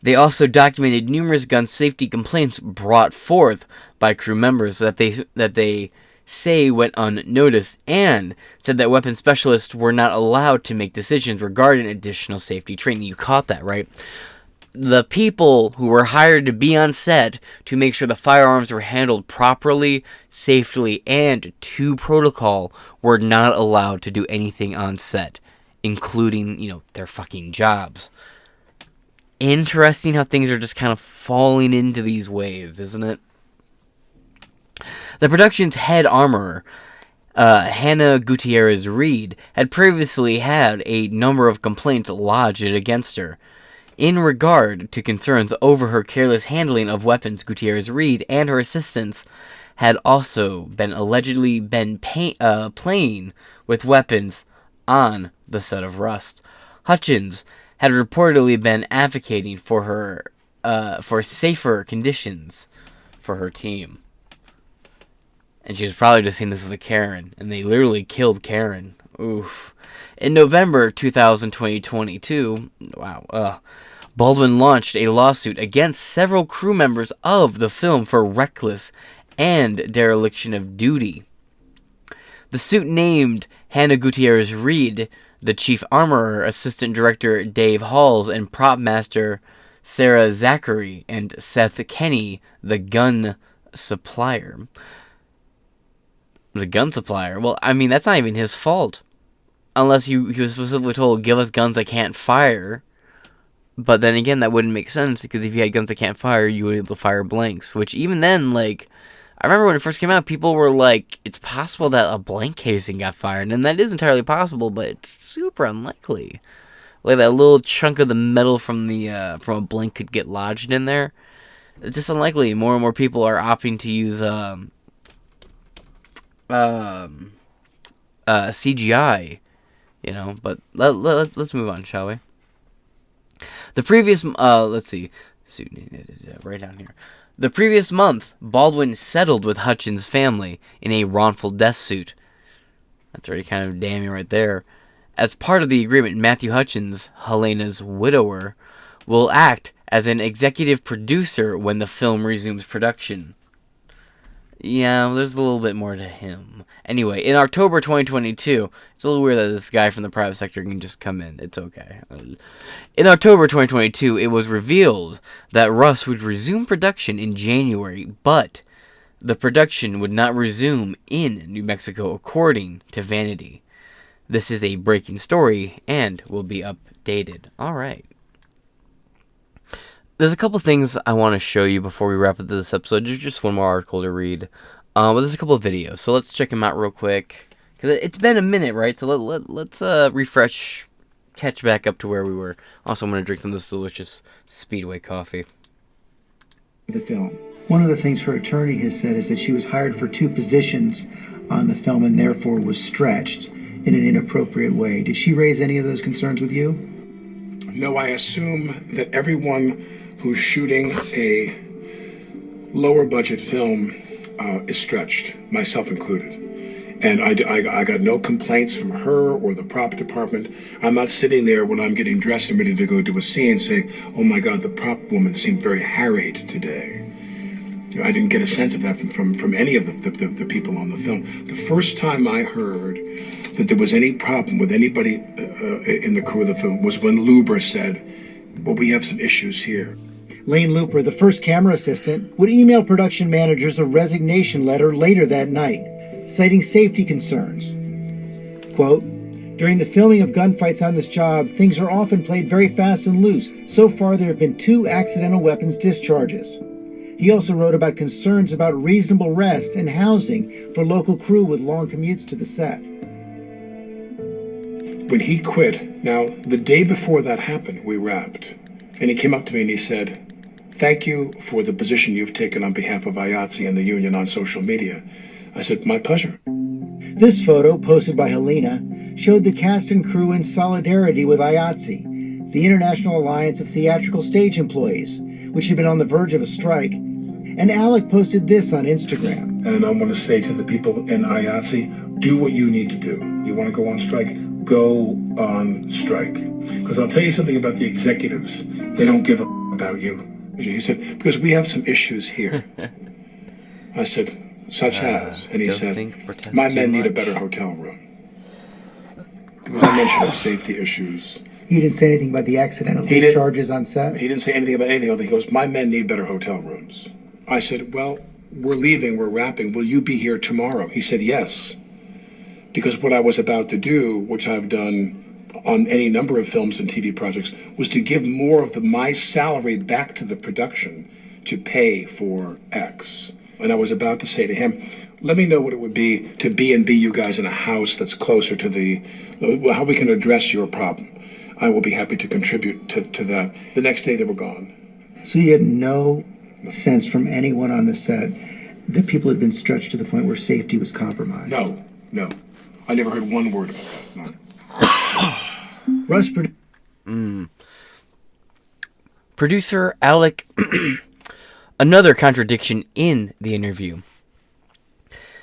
They also documented numerous gun safety complaints brought forth by crew members that they say went unnoticed, and said that weapons specialists were not allowed to make decisions regarding additional safety training. You caught that, right? The people who were hired to be on set to make sure the firearms were handled properly, safely, and to protocol were not allowed to do anything on set, including, their fucking jobs. Interesting how things are just kind of falling into these waves, isn't it? The production's head armorer, Hannah Gutierrez Reed, had previously had a number of complaints lodged against her. In regard to concerns over her careless handling of weapons, Gutierrez Reed and her assistants had also been allegedly playing with weapons on the set of Rust. Hutchins had reportedly been advocating for safer conditions for her team. And she was probably just seeing this with a Karen, and they literally killed Karen. Oof. In November 2022, Baldwin launched a lawsuit against several crew members of the film for reckless and dereliction of duty. The suit named Hannah Gutierrez Reed, the chief armorer, assistant director Dave Halls, and prop master Sarah Zachary, and Seth Kenny, the gun supplier. The gun supplier? Well, I mean, that's not even his fault. Unless he was specifically told, give us guns that can't fire. But then again, that wouldn't make sense, because if you had guns that can't fire, you would be able to fire blanks. Which, even then, I remember when it first came out, people were like, it's possible that a blank casing got fired. And that is entirely possible, but it's super unlikely. Like, that little chunk of the metal from a blank could get lodged in there. It's just unlikely. More and more people are opting to use CGI, but let's move on, shall we? The previous, let's see, right down here. The previous month, Baldwin settled with Hutchins' family in a wrongful death suit. That's already kind of damning right there. As part of the agreement, Matthew Hutchins, Helena's widower, will act as an executive producer when the film resumes production. Yeah, there's a little bit more to him. Anyway, in October 2022, it's a little weird that this guy from the private sector can just come in. It's okay. In October 2022, it was revealed that Rust would resume production in January, but the production would not resume in New Mexico, according to Vanity. This is a breaking story and will be updated. All right. There's a couple things I want to show you before we wrap up this episode. There's just one more article to read. But there's a couple of videos, so let's check them out real quick. Because it's been a minute, right? So let's refresh, catch back up to where we were. Also, I'm going to drink some of this delicious Speedway coffee. The film. One of the things her attorney has said is that she was hired for 2 positions on the film and therefore was stretched in an inappropriate way. Did she raise any of those concerns with you? No, I assume that everyone who's shooting a lower budget film is stretched, myself included. And I got no complaints from her or the prop department. I'm not sitting there when I'm getting dressed and ready to go do a scene saying, oh my God, the prop woman seemed very harried today. You know, I didn't get a sense of that from any of the people on the film. The first time I heard that there was any problem with anybody in the crew of the film was when Luber said, well, we have some issues here. Lane Looper, the first camera assistant, would email production managers a resignation letter later that night, citing safety concerns. Quote, during the filming of gunfights on this job, things are often played very fast and loose. So far, there have been 2 accidental weapons discharges. He also wrote about concerns about reasonable rest and housing for local crew with long commutes to the set. When he quit, now, the day before that happened, we wrapped, and he came up to me and he said, thank you for the position you've taken on behalf of IATSE and the union on social media. I said, my pleasure. This photo, posted by Helena, showed the cast and crew in solidarity with IATSE, the International Alliance of Theatrical Stage Employees, which had been on the verge of a strike. And Alec posted this on Instagram. And I want to say to the people in IATSE, do what you need to do. You want to go on strike? Go on strike. Because I'll tell you something about the executives. They don't give a about you. He said, because we have some issues here. I said, such as? And he said, my men need a better hotel room. There was no mention of safety issues. He didn't say anything about the accidental discharges on set? He didn't say anything about anything else. He goes, my men need better hotel rooms. I said, well, we're leaving, we're wrapping. Will you be here tomorrow? He said, yes. Because what I was about to do, which I've done on any number of films and TV projects, was to give more of my salary back to the production to pay for X. And I was about to say to him, let me know what it would be to B&B you guys in a house that's closer to how we can address your problem. I will be happy to contribute to that. The next day they were gone. So you had no sense from anyone on the set that people had been stretched to the point where safety was compromised? No. I never heard one word about that. No. Russ, Producer Alec, another contradiction in the interview,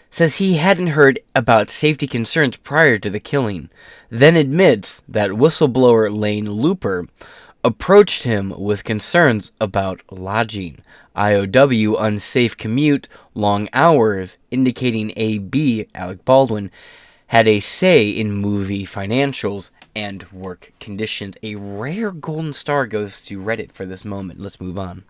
says he hadn't heard about safety concerns prior to the killing, then admits that whistleblower Lane Looper approached him with concerns about lodging, IOW, unsafe commute, long hours, indicating AB, Alec Baldwin, had a say in movie financials and work conditions. A rare golden star goes to Reddit for this moment. Let's move on.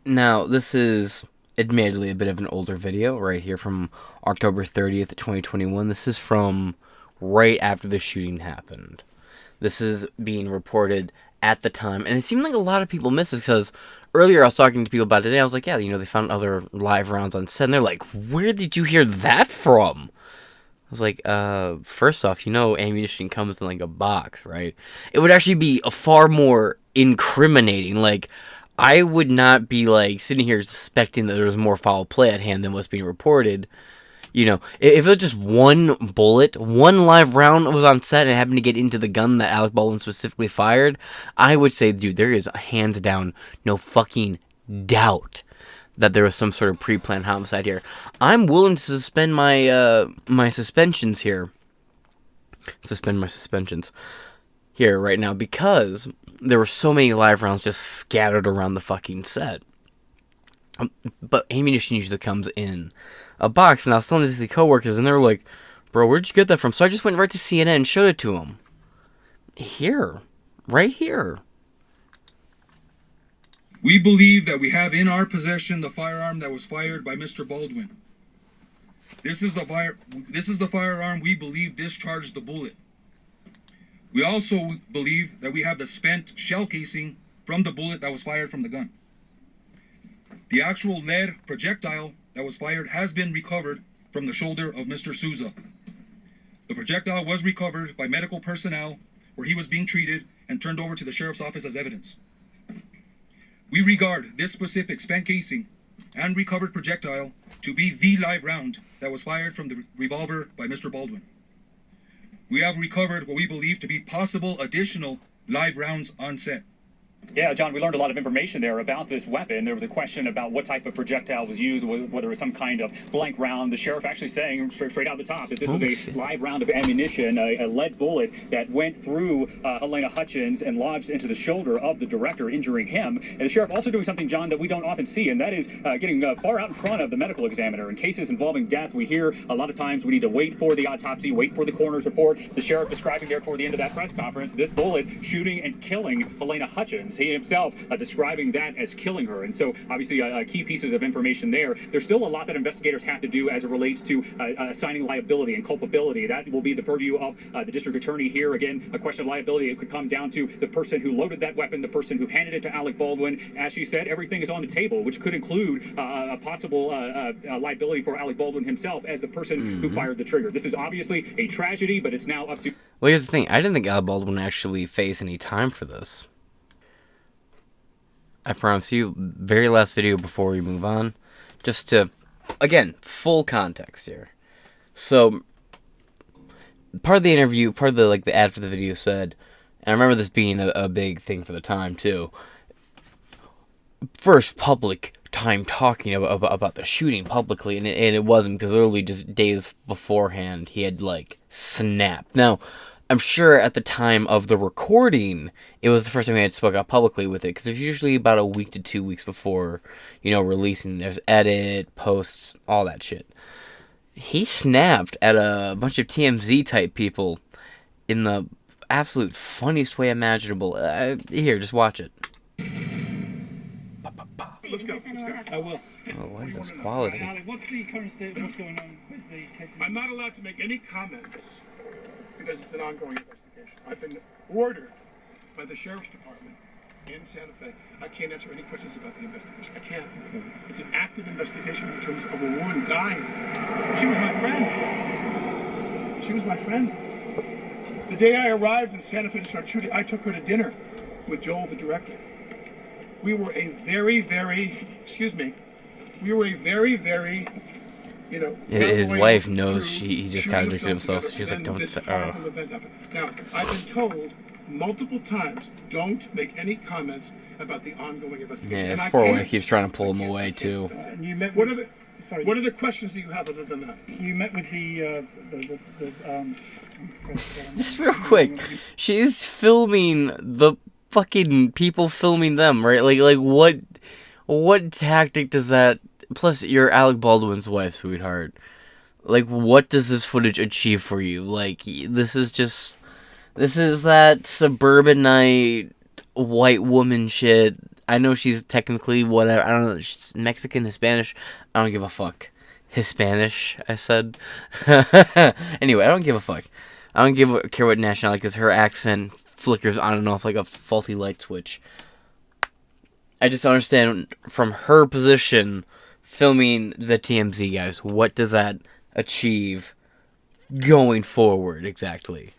Now, this is admittedly a bit of an older video right here from October 30th, 2021. This is from right after the shooting happened. This is being reported at the time, and it seemed like a lot of people missed this because earlier I was talking to people about it today. I was like, yeah, they found other live rounds on set, and they're like, where did you hear that from? I was like, first off, ammunition comes in like a box, right? It would actually be a far more incriminating. Like, I would not be like sitting here suspecting that there was more foul play at hand than what's being reported. If it was just one bullet, one live round was on set and it happened to get into the gun that Alec Baldwin specifically fired, I would say, dude, there is hands down no fucking doubt that there was some sort of pre-planned homicide here. I'm willing to suspend my my suspensions here. Suspend my suspensions here right now because there were so many live rounds just scattered around the fucking set. But ammunition usually comes in a box, and I was telling this to coworkers, and they were like, bro, where'd you get that from? So I just went right to CNN and showed it to them. Here. Right here. We believe that we have in our possession the firearm that was fired by Mr. Baldwin. This is the firearm we believe discharged the bullet. We also believe that we have the spent shell casing from the bullet that was fired from the gun. The actual lead projectile that was fired has been recovered from the shoulder of Mr. Souza. The projectile was recovered by medical personnel where he was being treated and turned over to the sheriff's office as evidence. We regard this specific spent casing and recovered projectile to be the live round that was fired from the revolver by Mr. Baldwin. We have recovered what we believe to be possible additional live rounds on set. Yeah, John, we learned a lot of information there about this weapon. There was a question about what type of projectile was used, whether it was some kind of blank round. The sheriff actually saying straight out the top that this was a live round of ammunition, a lead bullet that went through Helena Hutchins and lodged into the shoulder of the director, injuring him. And the sheriff also doing something, John, that we don't often see, and that is getting far out in front of the medical examiner. In cases involving death, we hear a lot of times we need to wait for the autopsy, wait for the coroner's report. The sheriff describing there toward the end of that press conference this bullet shooting and killing Helena Hutchins. He himself describing that as killing her. And so obviously key pieces of information there. There's still a lot that investigators have to do as it relates to assigning liability and culpability. That will be the purview of the district attorney here. Again, a question of liability. It could come down to the person who loaded that weapon, the person who handed it to Alec Baldwin. As she said, everything is on the table, which could include a possible liability for Alec Baldwin himself as the person who fired the trigger. This is obviously a tragedy, but it's now up to... Well, here's the thing. I didn't think Alec Baldwin would actually face any time for this. I promise you, very last video before we move on, just to, again, full context here. So, part of the interview, part of the ad for the video said, and I remember this being a big thing for the time too, first public time talking about the shooting publicly, and it wasn't, because literally just days beforehand he had snapped. Now, I'm sure at the time of the recording, it was the first time he had spoke out publicly with it, because it's usually about a week to 2 weeks before, releasing. There's edit, posts, all that shit. He snapped at a bunch of TMZ type people in the absolute funniest way imaginable. Here, just watch it. Let's go. I will. Oh, what is this quality? What's the current state of what's going on with the case? I'm not allowed to make any comments because it's an ongoing investigation. I've been ordered by the Sheriff's Department in Santa Fe. I can't answer any questions about the investigation. I can't. It's an active investigation in terms of a woman dying. She was my friend. She was my friend. The day I arrived in Santa Fe to start shooting, I took her to dinner with Joel, the director. We were a very, his wife knows he just contradicted himself, so she's like, don't say, Now, I've been told multiple times, don't make any comments about the ongoing investigation. Yeah, his poor wife keeps trying to pull him away, too. What are the questions that you have other than that? You met with the just real quick, she's filming the fucking people filming them, right? What tactic does that... Plus, you're Alec Baldwin's wife, sweetheart. What does this footage achieve for you? This is that suburbanite white woman shit. I know she's technically whatever. I don't know. She's Mexican, Hispanic. I don't give a fuck. Hispanish, I said. Anyway, I don't give a fuck. I don't care what nationality, because her accent flickers on and off like a faulty light switch. I just don't understand from her position filming the TMZ guys, what does that achieve going forward exactly?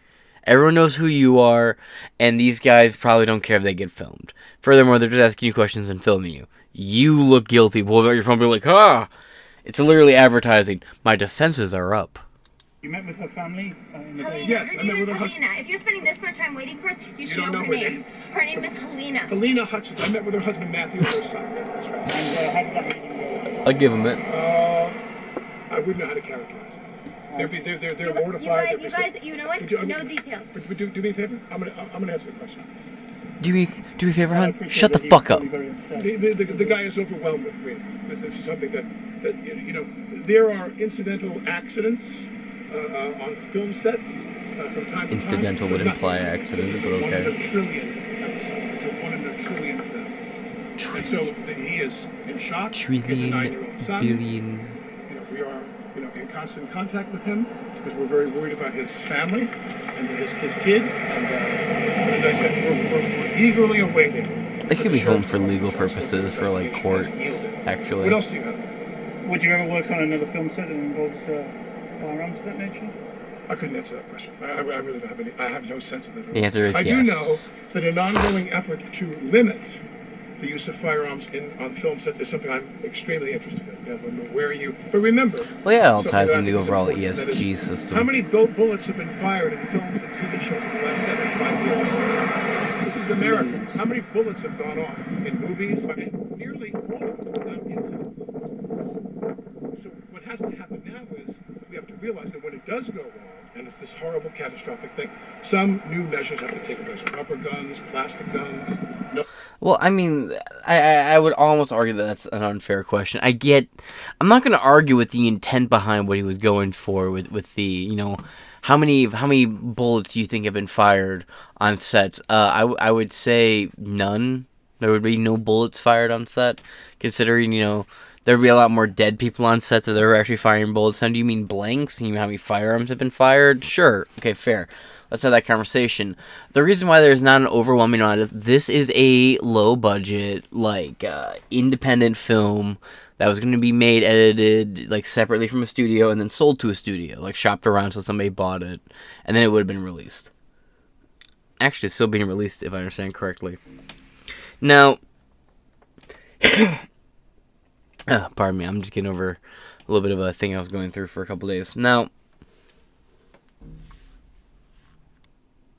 Everyone knows who you are, and these guys probably don't care if they get filmed. Furthermore, they're just asking you questions and filming you. You look guilty. Pull out your phone and be like, ah! It's literally advertising. My defenses are up. You met with her family? Yes, I met with her husband. If you're spending this much time waiting for us, you should know her name. Her name is Helena. Helena Hutchins. I met with her husband Matthew and her son. Yeah, that's right. And how did that meeting go? I'll give him it. I wouldn't know how to characterize it. They're mortified. You guys, you know what? No details. Do me a favor. I'm gonna answer the question. Do me a favor, hon. Shut the fuck up. The guy is overwhelmed with grief. This is something that there are incidental accidents on film sets from time to time. Incidental would imply accidents, but okay. 1 in a trillion episode. It's a 1 in a trillion event. And so he is in shock. He has a 9-year-old son. Billion. We are in constant contact with him because we're very worried about his family and his kid. And as I said, we're eagerly awaiting. They could be home for legal purposes, for courts, actually. What else do you have? Would you ever work on another film set that involves firearms of that nature? I couldn't answer that question. I really don't have any. I have no sense of that. The answer is yes. I do know that an ongoing effort to limit the use of firearms on film sets is something I'm extremely interested in. Yeah, where are you? But remember, well, yeah, it all something ties that I in the think is overall important, that ESG is, system. How many bullets have been fired in films and TV shows in the last 75 years? This is America. How many bullets have gone off in movies? And nearly all of them without incident. So what has to happen now is we have to realize that when it does go wrong, and it's this horrible catastrophic thing, some new measures have to take place. Rubber guns, plastic guns. No. Well, I mean, I would almost argue that that's an unfair question. I'm not going to argue with the intent behind what he was going for with the, you know, how many bullets do you think have been fired on sets? I would say none. There would be no bullets fired on set, considering, you know, there'd be a lot more dead people on sets if they were actually firing bullets. Now, do you mean blanks? Do you mean how many firearms have been fired? Sure. Okay, fair. Let's have that conversation. The reason why there's not an overwhelming amount of this is a low budget, like, independent film that was going to be made, edited, like, separately from a studio and then sold to a studio, like, shopped around so somebody bought it, and then it would have been released. Actually, it's still being released, if I understand correctly. Now, pardon me, I'm just getting over a little bit of a thing I was going through for a couple days. Now,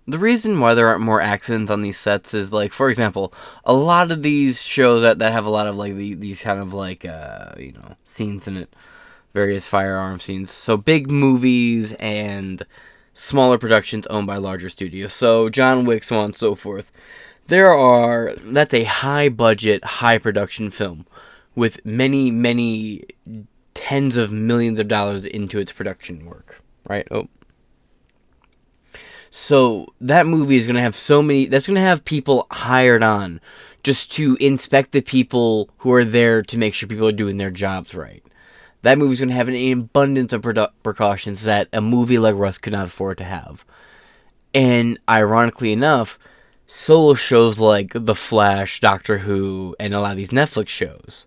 the reason why there aren't more accidents on these sets is, like, for example, a lot of these shows that have a lot of, like, these kind of, like, you know, scenes in it, various firearm scenes. So, big movies and smaller productions owned by larger studios. So, John Wick, so on and so forth. That's a high-budget, high-production film with many, many tens of millions of dollars into its production work, right? So that movie is going to have that's going to have people hired on just to inspect the people who are there to make sure people are doing their jobs right. That movie is going to have an abundance of precautions that a movie like Rust could not afford to have. And ironically enough, solo shows like The Flash, Doctor Who, and a lot of these Netflix shows,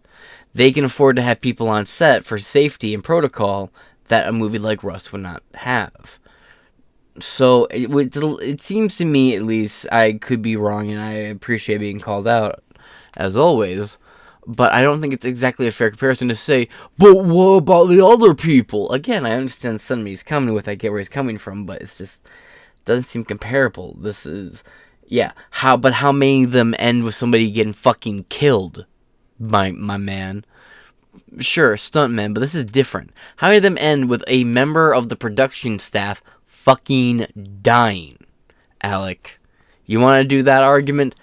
they can afford to have people on set for safety and protocol that a movie like Rust would not have. So it seems to me, at least, I could be wrong, and I appreciate being called out, as always, but I don't think it's exactly a fair comparison to say, but what about the other people? Again, I understand somebody's coming with, I get where he's coming from, but it's just, doesn't seem comparable. This is, yeah, how many of them end with somebody getting fucking killed, my man? Sure, stuntmen, but this is different. How many of them end with a member of the production staff fucking dying? Alec, you want to do that argument?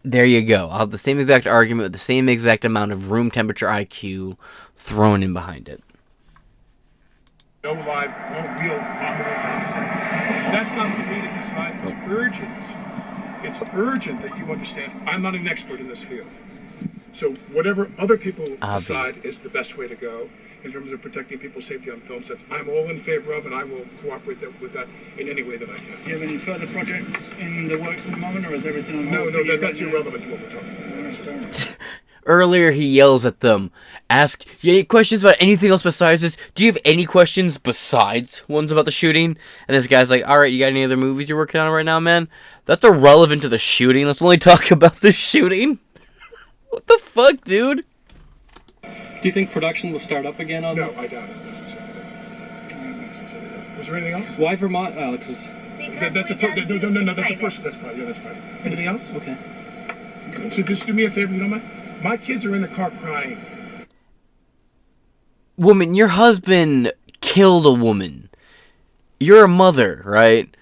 There you go. I'll have the same exact argument with the same exact amount of room temperature IQ thrown in behind it. No real ambulance on set. That's not for me to decide. It's urgent. It's urgent that you understand. I'm not an expert in this field. So whatever other people decide is the best way to go in terms of protecting people's safety on film sets, I'm all in favor of, and I will cooperate with that in any way that I can. Do you have any further projects in the works at the moment, or is everything on hold? No, that's irrelevant to what we're talking about. Earlier, he yells at them, ask, you any questions about anything else besides this? Do you have any questions besides ones about the shooting? And this guy's like, alright, you got any other movies you're working on right now, man? That's irrelevant to the shooting. Let's only talk about the shooting. What the fuck, dude? Do you think production will start up again on No, I doubt it necessarily. Was there anything else? Why Vermont, Alex? That's a person. That's private. Anything else? Okay. So just do me a favor, you don't mind? My kids are in the car crying. Woman, your husband killed a woman. You're a mother, right?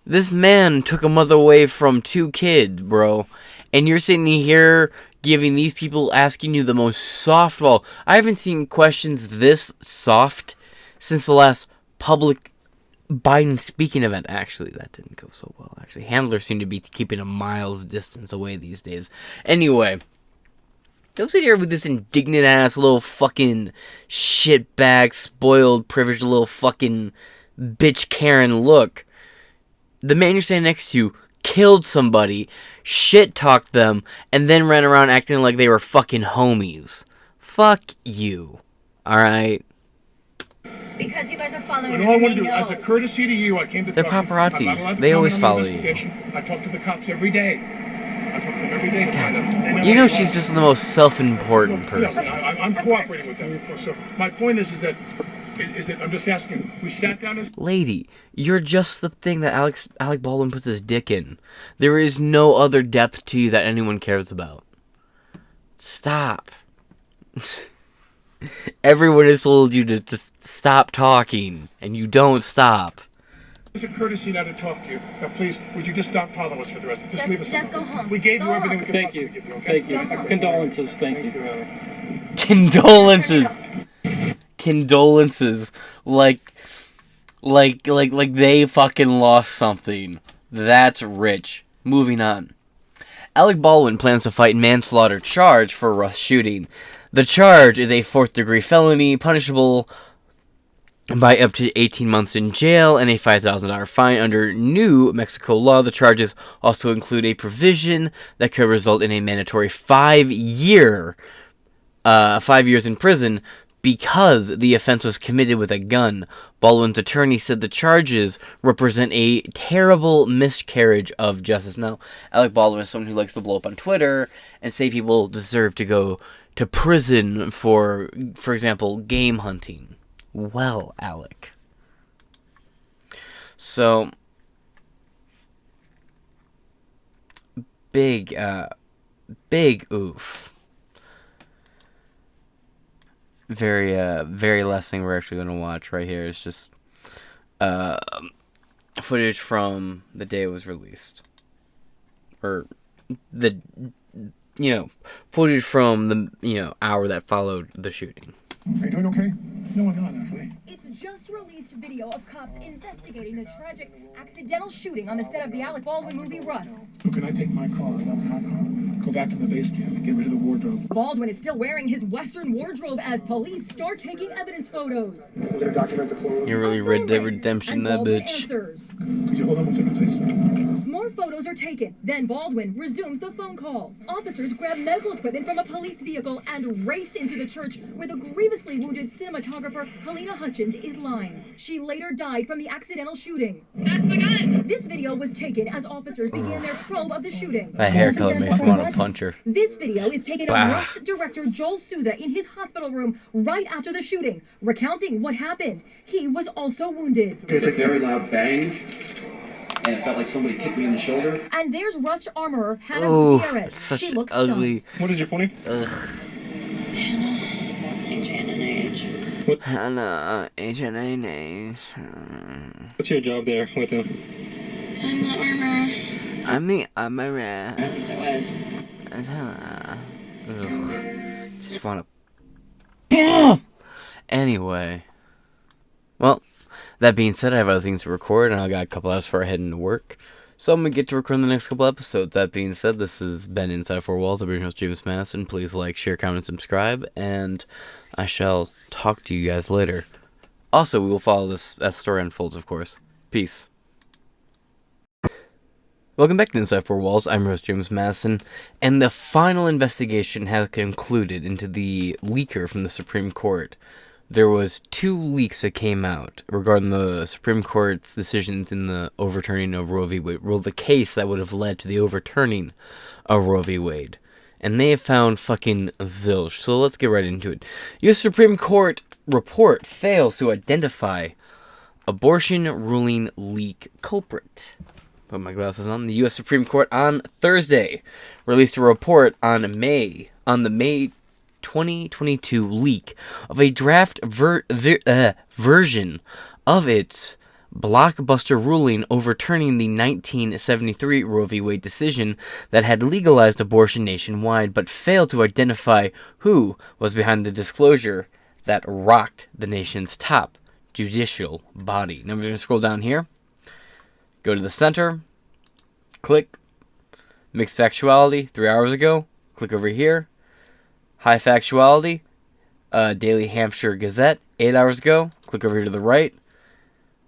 This man took a mother away from 2 kids, bro. And you're sitting here giving these people asking you the most softball. I haven't seen questions this soft since the last public Biden speaking event. Actually, that didn't go so well. Actually, handlers seem to be keeping a mile's distance away these days. Anyway, don't sit here with this indignant ass little fucking shitbag, spoiled, privileged little fucking bitch Karen look. The man you're standing next to killed somebody, shit-talked them, and then ran around acting like they were fucking homies. Fuck you. Alright? Because you guys are following And them, all I and want to they do, know. as a courtesy to you, I came to They're talk to you. paparazzi. I'm not allowed to They comment always on the follow you. investigation. I talk to the cops every day. I talk to them every every day to find out. You know she's just the most self-important Yes, person. I'm cooperating with them, of course. So my point is that I'm just asking. We sat down and. Lady, you're just the thing that Alec Baldwin puts his dick in. There is no other depth to you that anyone cares about. Stop. Everyone has told you to just stop talking, and you don't stop. It's a courtesy now to talk to you. Now, please, would you just not follow us for the rest of this? Just leave us Just alone. go home. We gave Go you everything home. we could possibly give you, okay? Thank you. Condolences. Thank you. Condolences. Condolences. Like they fucking lost something. That's rich. Moving on. Alec Baldwin plans to fight manslaughter charge for Russ shooting. The charge is a 4th-degree felony, punishable by up to 18 months in jail and a $5,000 fine under New Mexico law. The charges also include a provision that could result in a mandatory 5 years in prison because the offense was committed with a gun. Baldwin's attorney said the charges represent a terrible miscarriage of justice. Now, Alec Baldwin is someone who likes to blow up on Twitter and say people deserve to go to prison for example, game hunting. Well, Alec. So, big oof. Very last thing we're actually going to watch right here is just footage from the day it was released. Or footage from the, hour that followed the shooting. Are you doing okay? No, I'm not, actually. It's just released video of cops investigating the tragic accidental shooting on the set of the Alec Baldwin movie Rust. So can I take my car? That's my car. Go back to the base camp and get rid of the wardrobe. Baldwin is still wearing his Western wardrobe as police start taking evidence photos. We're going to document the clothes. You really read the redemption, that bitch. Answers. Could you hold on one second, please? More photos are taken. Then Baldwin resumes the phone call. Officers grab medical equipment from a police vehicle and race into the church where the grievously wounded cinematographer Helena Hutchins is lying. She later died from the accidental shooting. That's the gun! This video was taken as officers began their probe of the shooting. That hair color makes me want to punch her. This video is taken of Rust director Joel Souza in his hospital room right after the shooting, recounting what happened. He was also wounded. There's a very loud bang, and it felt like somebody kicked me in the shoulder. And there's Rust armorer Hannah Oh, Gutierrez. such She looks ugly. stunned. What is your full name? Hannah, H-N-A-N-A. What's your job there with him? I'm the armor. I'm the armorer. Yes, I was. Just want to... Anyway. Well, that being said, I have other things to record, and I got a couple hours before I head into work. So I'm going to get to record the next couple episodes. That being said, this has been Inside Four Walls. I've been your host, James Madison. Please like, share, comment, subscribe, and I shall talk to you guys later. Also, we will follow this as story unfolds, of course. Peace. Welcome back to Inside Four Walls. I'm your host, James Madison, and the final investigation has concluded into the leaker from the Supreme Court. There was 2 leaks that came out regarding the Supreme Court's decisions in the overturning of Roe v. Wade. Well, the case that would have led to the overturning of Roe v. Wade. And they have found fucking zilch. So let's get right into it. U.S. Supreme Court report fails to identify abortion ruling leak culprit. Put my glasses on. The U.S. Supreme Court on Thursday released a report on the May 2022 leak of a draft version of its blockbuster ruling overturning the 1973 Roe v. Wade decision that had legalized abortion nationwide, but failed to identify who was behind the disclosure that rocked the nation's top judicial body. Now we're going to scroll down here. Go to the center. Click. Mixed factuality, 3 hours ago. Click over here. High factuality, Daily Hampshire Gazette, 8 hours ago. Click over here to the right.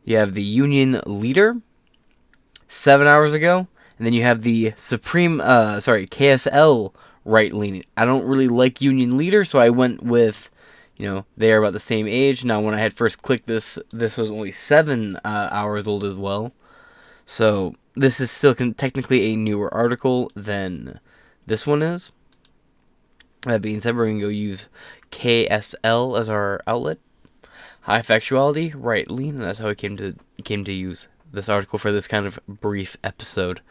You have the Union Leader, 7 hours ago. And then you have the KSL right-leaning. I don't really like Union Leader, so I went with, they are about the same age. Now, when I had first clicked this was only 7 hours old as well. So, this is still technically a newer article than this one is. That being said, we're going to go use KSL as our outlet. High factuality, right, lean, and that's how I came to use this article for this kind of brief episode.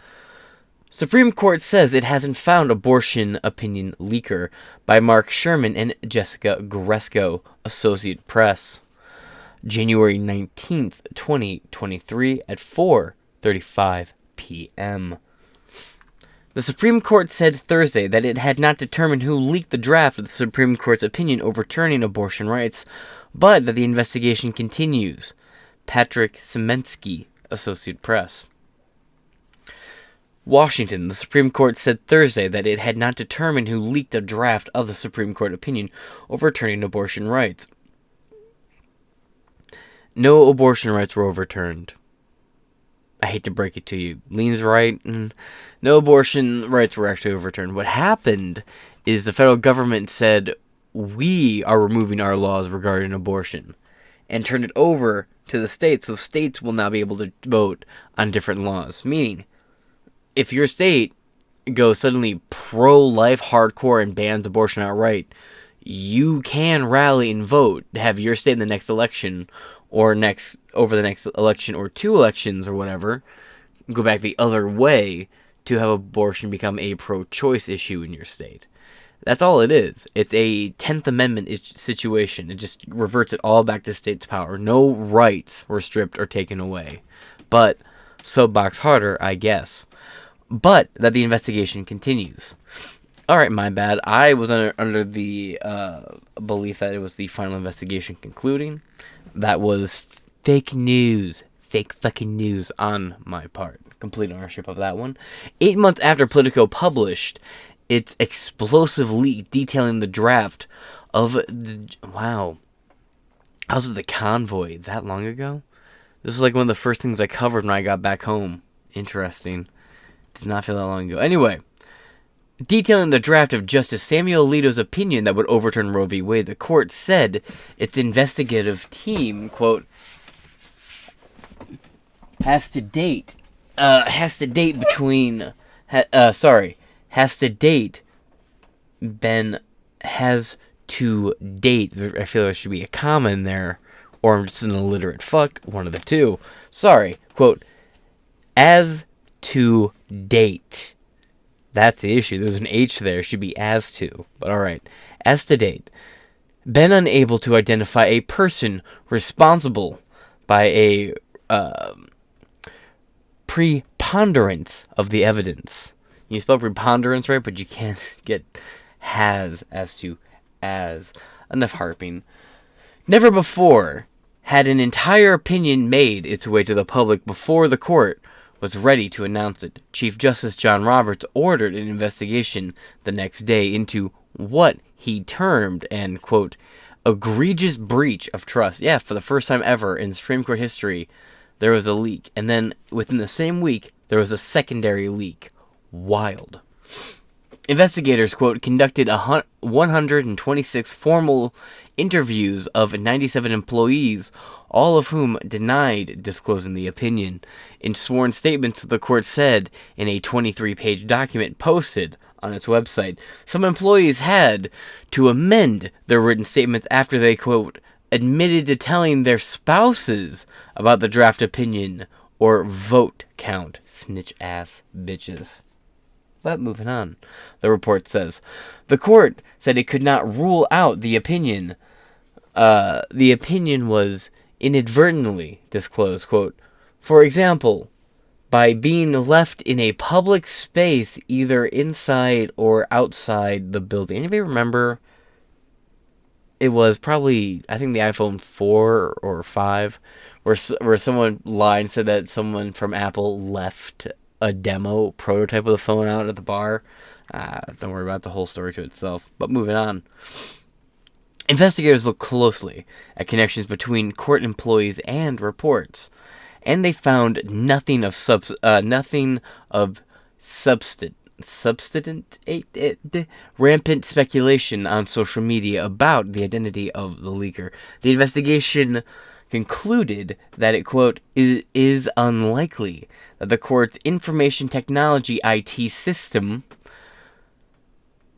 Supreme Court says it hasn't found abortion opinion leaker by Mark Sherman and Jessica Gresco, Associate Press. January 19th, 2023 at 4:35 p.m. The Supreme Court said Thursday that it had not determined who leaked the draft of the Supreme Court's opinion overturning abortion rights, but that the investigation continues. Patrick Semensky, Associate Press. Washington, the Supreme Court said Thursday that it had not determined who leaked a draft of the Supreme Court opinion overturning abortion rights. No abortion rights were overturned. I hate to break it to you. Lean's right. No abortion rights were actually overturned. What happened is the federal government said, we are removing our laws regarding abortion, and turned it over to the states, so states will now be able to vote on different laws. Meaning, if your state goes suddenly pro-life hardcore and bans abortion outright, you can rally and vote to have your state in the next election, or over the next election, or 2 elections, or whatever, go back the other way to have abortion become a pro-choice issue in your state. That's all it is. It's a 10th Amendment situation. It just reverts it all back to state's power. No rights were stripped or taken away. But, soapbox harder, I guess. But, that the investigation continues. Alright, my bad. I was under the belief that it was the final investigation concluding. That was fake news. Fake fucking news on my part. Complete ownership of that one. 8 months after Politico published its explosive leak detailing the draft of the... Wow. I was at the convoy that long ago? This is like one of the first things I covered when I got back home. Interesting. Does not feel that long ago. Anyway. Detailing the draft of Justice Samuel Alito's opinion that would overturn Roe v. Wade, the court said its investigative team, quote, has to date between, has to date, I feel there should be a comma in there, or I'm just an illiterate fuck, one of the two. Sorry, quote, as to date. That's the issue. There's an H there. It should be as to. But alright. As to date. Been unable to identify a person responsible by a preponderance of the evidence. You spell preponderance right, but you can't get has as to as. Enough harping. Never before had an entire opinion made its way to the public before the court was ready to announce it. Chief Justice John Roberts ordered an investigation the next day into what he termed an, quote, egregious breach of trust. Yeah, for the first time ever in Supreme Court history, there was a leak. And then within the same week, there was a secondary leak. Wild. Investigators, quote, conducted 126 formal interviews of 97 employees, all of whom denied disclosing the opinion. In sworn statements, the court said in a 23-page document posted on its website, some employees had to amend their written statements after they, quote, admitted to telling their spouses about the draft opinion or vote count. Snitch ass bitches. But moving on, the report says, the court said it could not rule out the opinion. The opinion was inadvertently disclosed, quote, for example, by being left in a public space either inside or outside the building. Anybody remember? It was probably, I think, the iPhone 4 or 5, where someone lied and said that someone from Apple left a demo prototype of the phone out at the bar. Don't worry about the whole story to itself. But moving on. Investigators looked closely at connections between court employees and reports, and they found nothing of rampant speculation on social media about the identity of the leaker. The investigation concluded that it, quote, is unlikely that the court's information technology IT system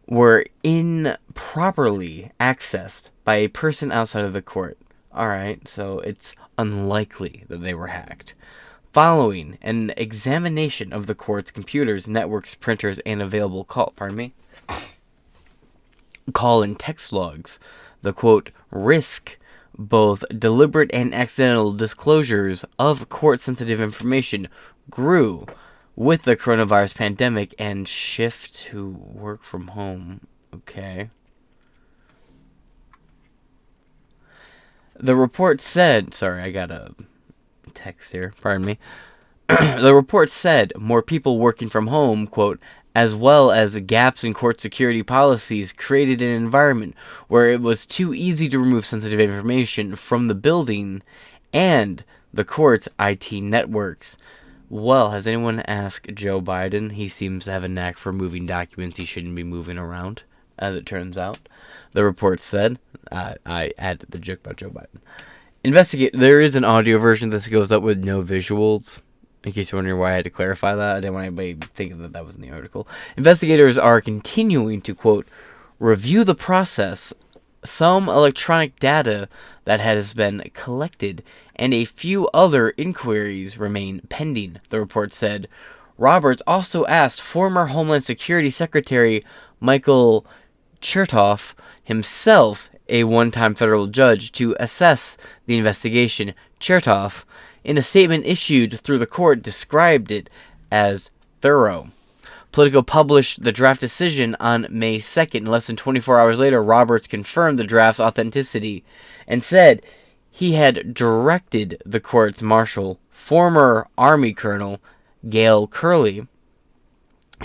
were improperly accessed by a person outside of the court. Alright, so it's unlikely that they were hacked. Following an examination of the court's computers, networks, printers, and available call and text logs, the quote, risk both deliberate and accidental disclosures of court-sensitive information grew with the coronavirus pandemic and shift to work from home. Okay. The report said, sorry, I got a text here, pardon me. The report said more people working from home, quote, as well as gaps in court security policies created an environment where it was too easy to remove sensitive information from the building and the court's IT networks. Well, has anyone asked Joe Biden? He seems to have a knack for moving documents he shouldn't be moving around, as it turns out. The report said, I added the joke about Joe Biden. There is an audio version that goes up with no visuals. In case you're wondering why I had to clarify that, I didn't want anybody thinking that was in the article. Investigators are continuing to, quote, review the process, some electronic data that has been collected, and a few other inquiries remain pending, the report said. Roberts also asked former Homeland Security Secretary Michael Chertoff, himself a one-time federal judge, to assess the investigation. Chertoff, in a statement issued through the court, described it as thorough. Politico published the draft decision on May 2nd. Less than 24 hours later, Roberts confirmed the draft's authenticity and said he had directed the court's marshal, former Army Colonel Gail Curley,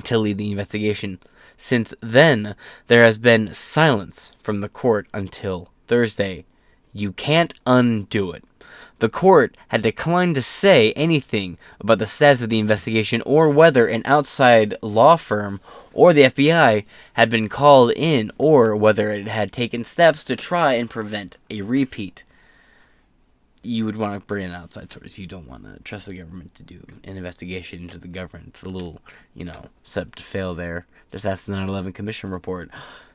to lead the investigation. Since then, there has been silence from the court until Thursday. You can't undo it. The court had declined to say anything about the status of the investigation or whether an outside law firm or the FBI had been called in or whether it had taken steps to try and prevent a repeat. You would want to bring in outside source. You don't want to trust the government to do an investigation into the government. It's a little, set up to fail there. Just ask the 9/11 Commission report.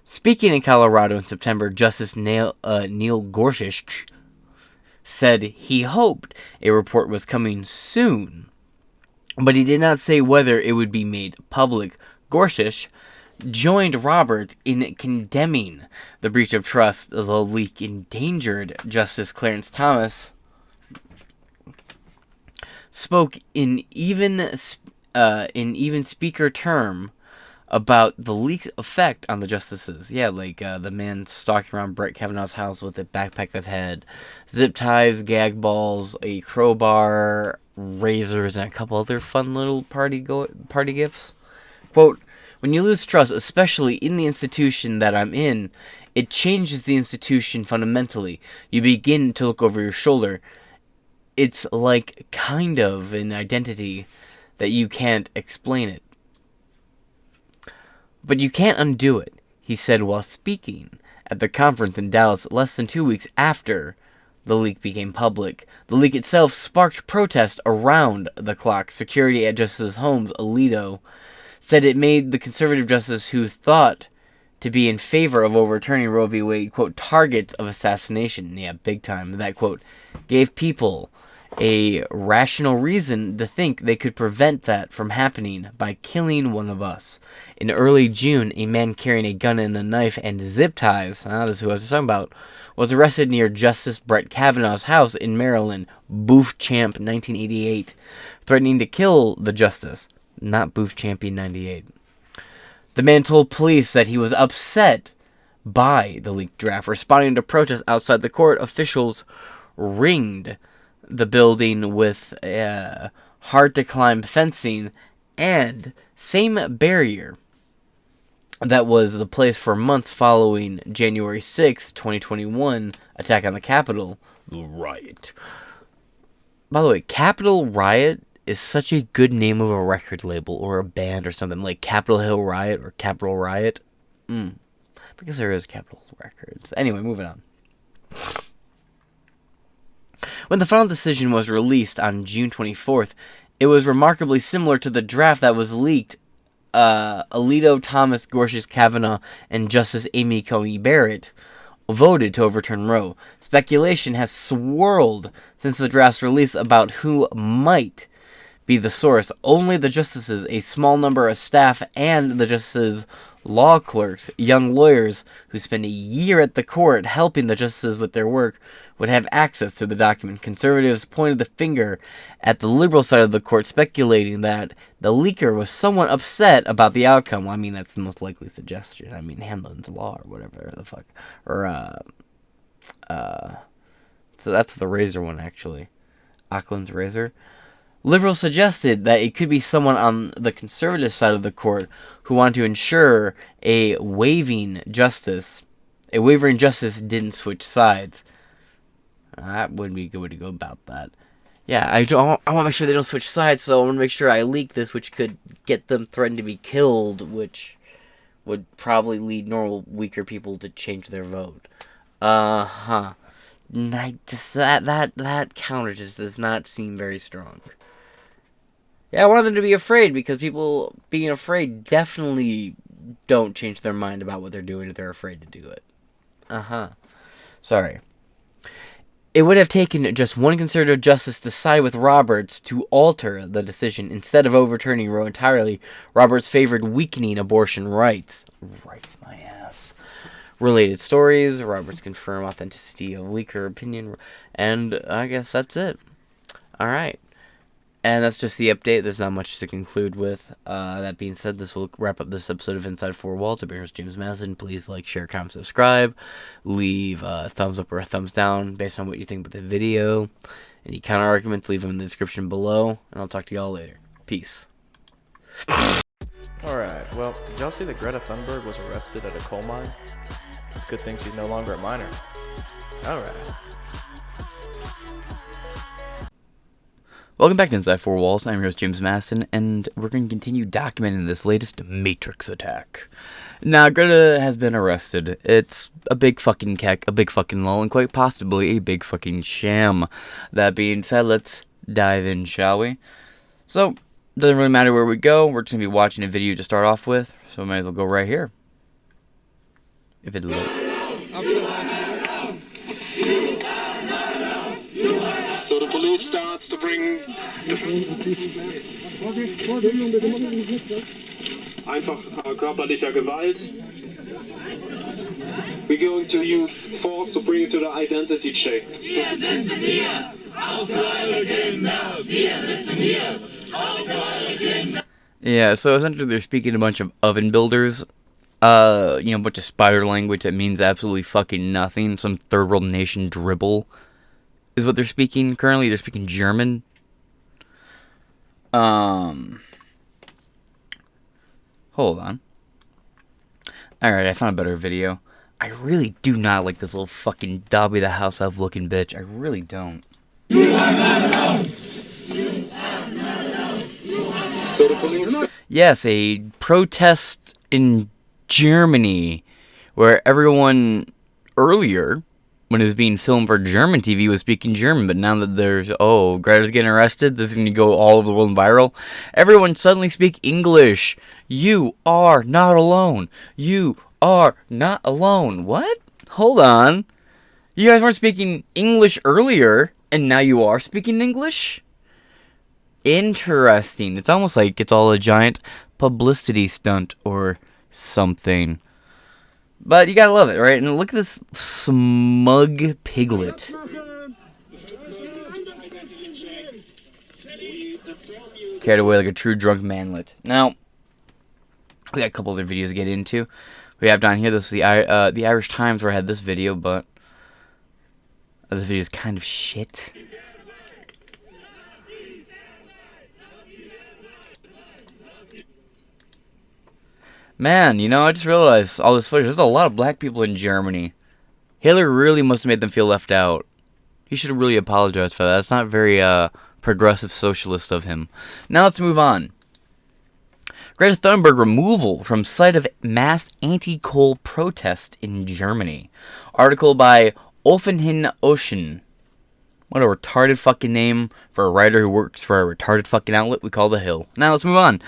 Speaking in Colorado in September, Justice Neil Gorsuch said he hoped a report was coming soon, but he did not say whether it would be made public. Gorsuch joined Roberts in condemning the breach of trust. The leak endangered Justice Clarence Thomas. Spoke in even speaker term about the leak's effect on the justices. Yeah, like the man stalking around Brett Kavanaugh's house with a backpack that had zip ties, gag balls, a crowbar, razors, and a couple other fun little party gifts. Quote, when you lose trust, especially in the institution that I'm in, it changes the institution fundamentally. You begin to look over your shoulder. It's like kind of an identity that you can't explain it. But you can't undo it, he said while speaking at the conference in Dallas less than 2 weeks after the leak became public. The leak itself sparked protest around the clock. Security at Justice Holmes Alito said it made the conservative justice who thought to be in favor of overturning Roe v. Wade, quote, targets of assassination. Yeah, big time. That, quote, gave people a rational reason to think they could prevent that from happening by killing one of us. In early June, a man carrying a gun and a knife and zip ties, this is who I was talking about, was arrested near Justice Brett Kavanaugh's house in Maryland, Booth Champ 1988, threatening to kill the justice, not Booth Champion 98. The man told police that he was upset by the leaked draft. Responding to protests outside the court, officials ringed the building with hard-to-climb fencing and same barrier that was the place for months following January 6, 2021 attack on the Capitol. The riot. By the way, Capitol Riot is such a good name of a record label or a band or something, like Capitol Hill Riot or Capitol Riot. Because there is Capitol Records. Anyway, moving on. When the final decision was released on June 24th, it was remarkably similar to the draft that was leaked Alito, Thomas, Gorsuch, Kavanaugh, and Justice Amy Coney Barrett voted to overturn Roe. Speculation has swirled since the draft's release about who might be the source. Only the justices, a small number of staff, and the justices' law clerks, young lawyers who spend a year at the court helping the justices with their work, would have access to the document. Conservatives pointed the finger at the liberal side of the court, speculating that the leaker was somewhat upset about the outcome. Well, I mean, that's the most likely suggestion. I mean, Hanlon's law or whatever the fuck. Or, so that's the razor one, actually. Auckland's razor. Liberals suggested that it could be someone on the conservative side of the court who wanted to ensure a wavering justice didn't switch sides. That would be a good way to go about that. Yeah, I want to make sure they don't switch sides, so I want to make sure I leak this, which could get them threatened to be killed, which would probably lead normal, weaker people to change their vote. That counter just does not seem very strong. Yeah, I wanted them to be afraid, because people being afraid definitely don't change their mind about what they're doing if they're afraid to do it. Sorry. It would have taken just one conservative justice to side with Roberts to alter the decision. Instead of overturning Roe entirely, Roberts favored weakening abortion rights. Rights my ass. Related stories, Roberts confirmed authenticity of weaker opinion, and I guess that's it. Alright. And that's just the update. There's not much to conclude with. That being said, this will wrap up this episode of Inside Four Walls. I'm your host, James Madison. Please like, share, comment, subscribe. Leave a thumbs up or a thumbs down based on what you think about the video. Any counter arguments, leave them in the description below. And I'll talk to y'all later. Peace. Alright, well, did y'all see that Greta Thunberg was arrested at a coal mine? It's a good thing she's no longer a miner. Alright. Welcome back to Inside Four Walls. I'm your host, James Madison, and we're going to continue documenting this latest Matrix attack. Now, Greta has been arrested. It's a big fucking keck, a big fucking lull, and quite possibly a big fucking sham. That being said, let's dive in, shall we? So, doesn't really matter where we go. We're just going to be watching a video to start off with, so we might as well go right here. If it loads. So the police starts to bring einfach körperlicher Gewalt. We're going to use force to bring you to the identity check. Wir sitzen hier, auf eure Kinder. Wir sitzen hier, auf eure Kinder. Yeah, so essentially they're speaking a bunch of oven builders. A bunch of spider language that means absolutely fucking nothing. Some third world nation dribble is what they're speaking currently. They're speaking German. Hold on. Alright, I found a better video. I really do not like this little fucking Dobby the House Elf looking bitch. I really don't. You are not alone. You are not alone. You are not alone. So the police... Yes, a protest in Germany where everyone earlier, when it was being filmed for German TV, was speaking German, but now that there's, Greta's getting arrested, this is going to go all over the world viral, everyone suddenly speak English. You are not alone. You are not alone. What? Hold on. You guys weren't speaking English earlier, and now you are speaking English? Interesting. It's almost like it's all a giant publicity stunt or something. But you gotta love it, right? And look at this smug piglet. Carried away like a true drunk manlet. Now, we got a couple other videos to get into. We have down here, this is the Irish Times where I had this video, but this video is kind of shit. Man, I just realized all this footage. There's a lot of black people in Germany. Hitler really must have made them feel left out. He should have really apologized for that. That's not very progressive socialist of him. Now let's move on. Greta Thunberg removal from site of mass anti-coal protest in Germany. Article by Offenhin Ocean. What a retarded fucking name for a writer who works for a retarded fucking outlet we call The Hill. Now let's move on.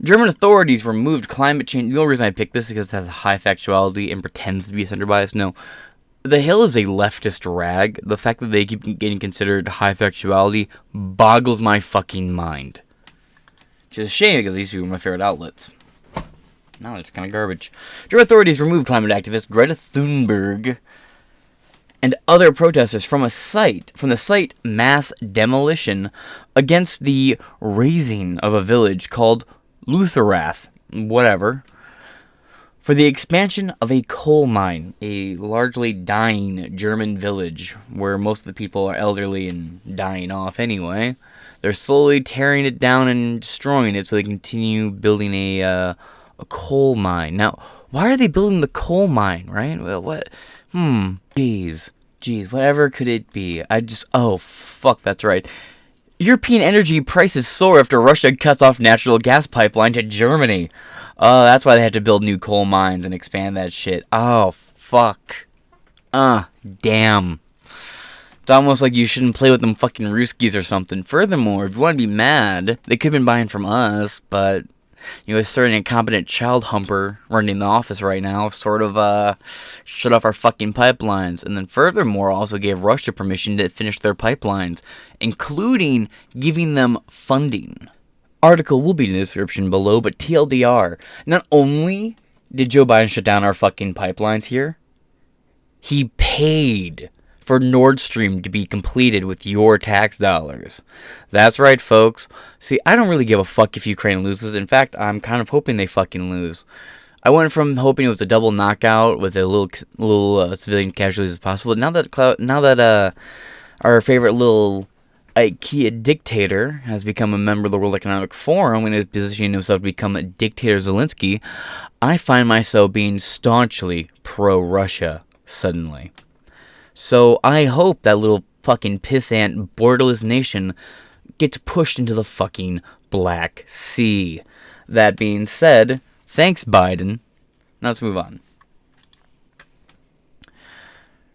German authorities removed climate change. The only reason I picked this is because it has a high factuality and pretends to be a center bias. No. The Hill is a leftist rag. The fact that they keep getting considered high factuality boggles my fucking mind. Which is a shame because these people are my favorite outlets. Now it's kind of garbage. German authorities removed climate activist Greta Thunberg and other protesters from the site mass demolition against the razing of a village called Lutherath, whatever, for the expansion of a coal mine, a largely dying German village where most of the people are elderly and dying off anyway. They're slowly tearing it down and destroying it so they continue building a coal mine. Now, why are they building the coal mine, right? Well, what? Jeez, whatever could it be? Oh, fuck, that's right. European energy prices soar after Russia cuts off natural gas pipeline to Germany. Oh, that's why they had to build new coal mines and expand that shit. Oh, fuck. Damn. It's almost like you shouldn't play with them fucking Ruskies or something. Furthermore, if you want to be mad, they could have been buying from us, but, a certain incompetent child humper running the office right now sort of, shut off our fucking pipelines. And then furthermore, also gave Russia permission to finish their pipelines, including giving them funding. Article will be in the description below, but TLDR, not only did Joe Biden shut down our fucking pipelines here, he paid for Nord Stream to be completed with your tax dollars. That's right, folks. See, I don't really give a fuck if Ukraine loses. In fact, I'm kind of hoping they fucking lose. I went from hoping it was a double knockout with a little civilian casualties as possible. Now that our favorite little IKEA dictator has become a member of the World Economic Forum and is positioning himself to become a dictator Zelensky, I find myself being staunchly pro-Russia suddenly. So I hope that little fucking pissant borderless nation gets pushed into the fucking Black Sea. That being said, thanks Biden. Now let's move on.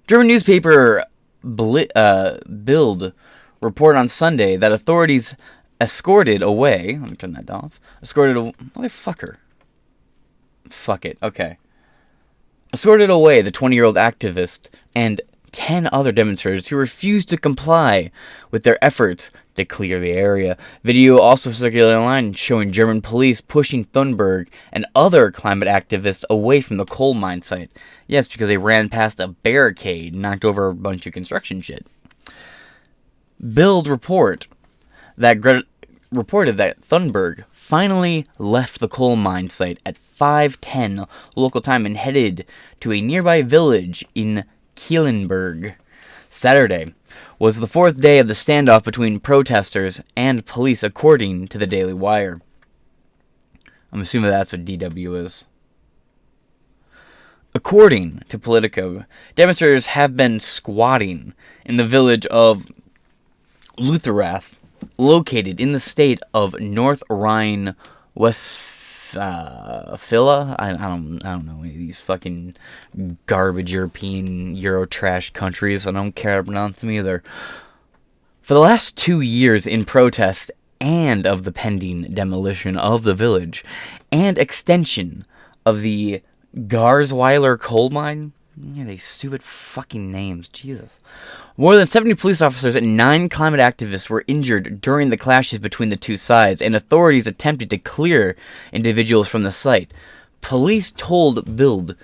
German newspaper Bild reported on Sunday that authorities escorted away... Let me turn that off. Motherfucker. Fuck it. Okay. Escorted away the 20-year-old activist and 10 other demonstrators who refused to comply with their efforts to clear the area. Video also circulated online showing German police pushing Thunberg and other climate activists away from the coal mine site. Yes, because they ran past a barricade and knocked over a bunch of construction shit. Bild reported that Thunberg finally left the coal mine site at 5:10 local time and headed to a nearby village in Kielenberg. Saturday was the fourth day of the standoff between protesters and police, according to the Daily Wire. I'm assuming that's what DW is. According to Politico, demonstrators have been squatting in the village of Lutherath, located in the state of North Rhine-Westphalia. I don't know any of these fucking garbage European Eurotrash countries. I don't care to pronounce them either. For the last 2 years in protest and of the pending demolition of the village and extension of the Garzweiler coal mine. Yeah, these stupid fucking names. Jesus. More than 70 police officers and 9 climate activists were injured during the clashes between the two sides, and authorities attempted to clear individuals from the site. Police told Bild.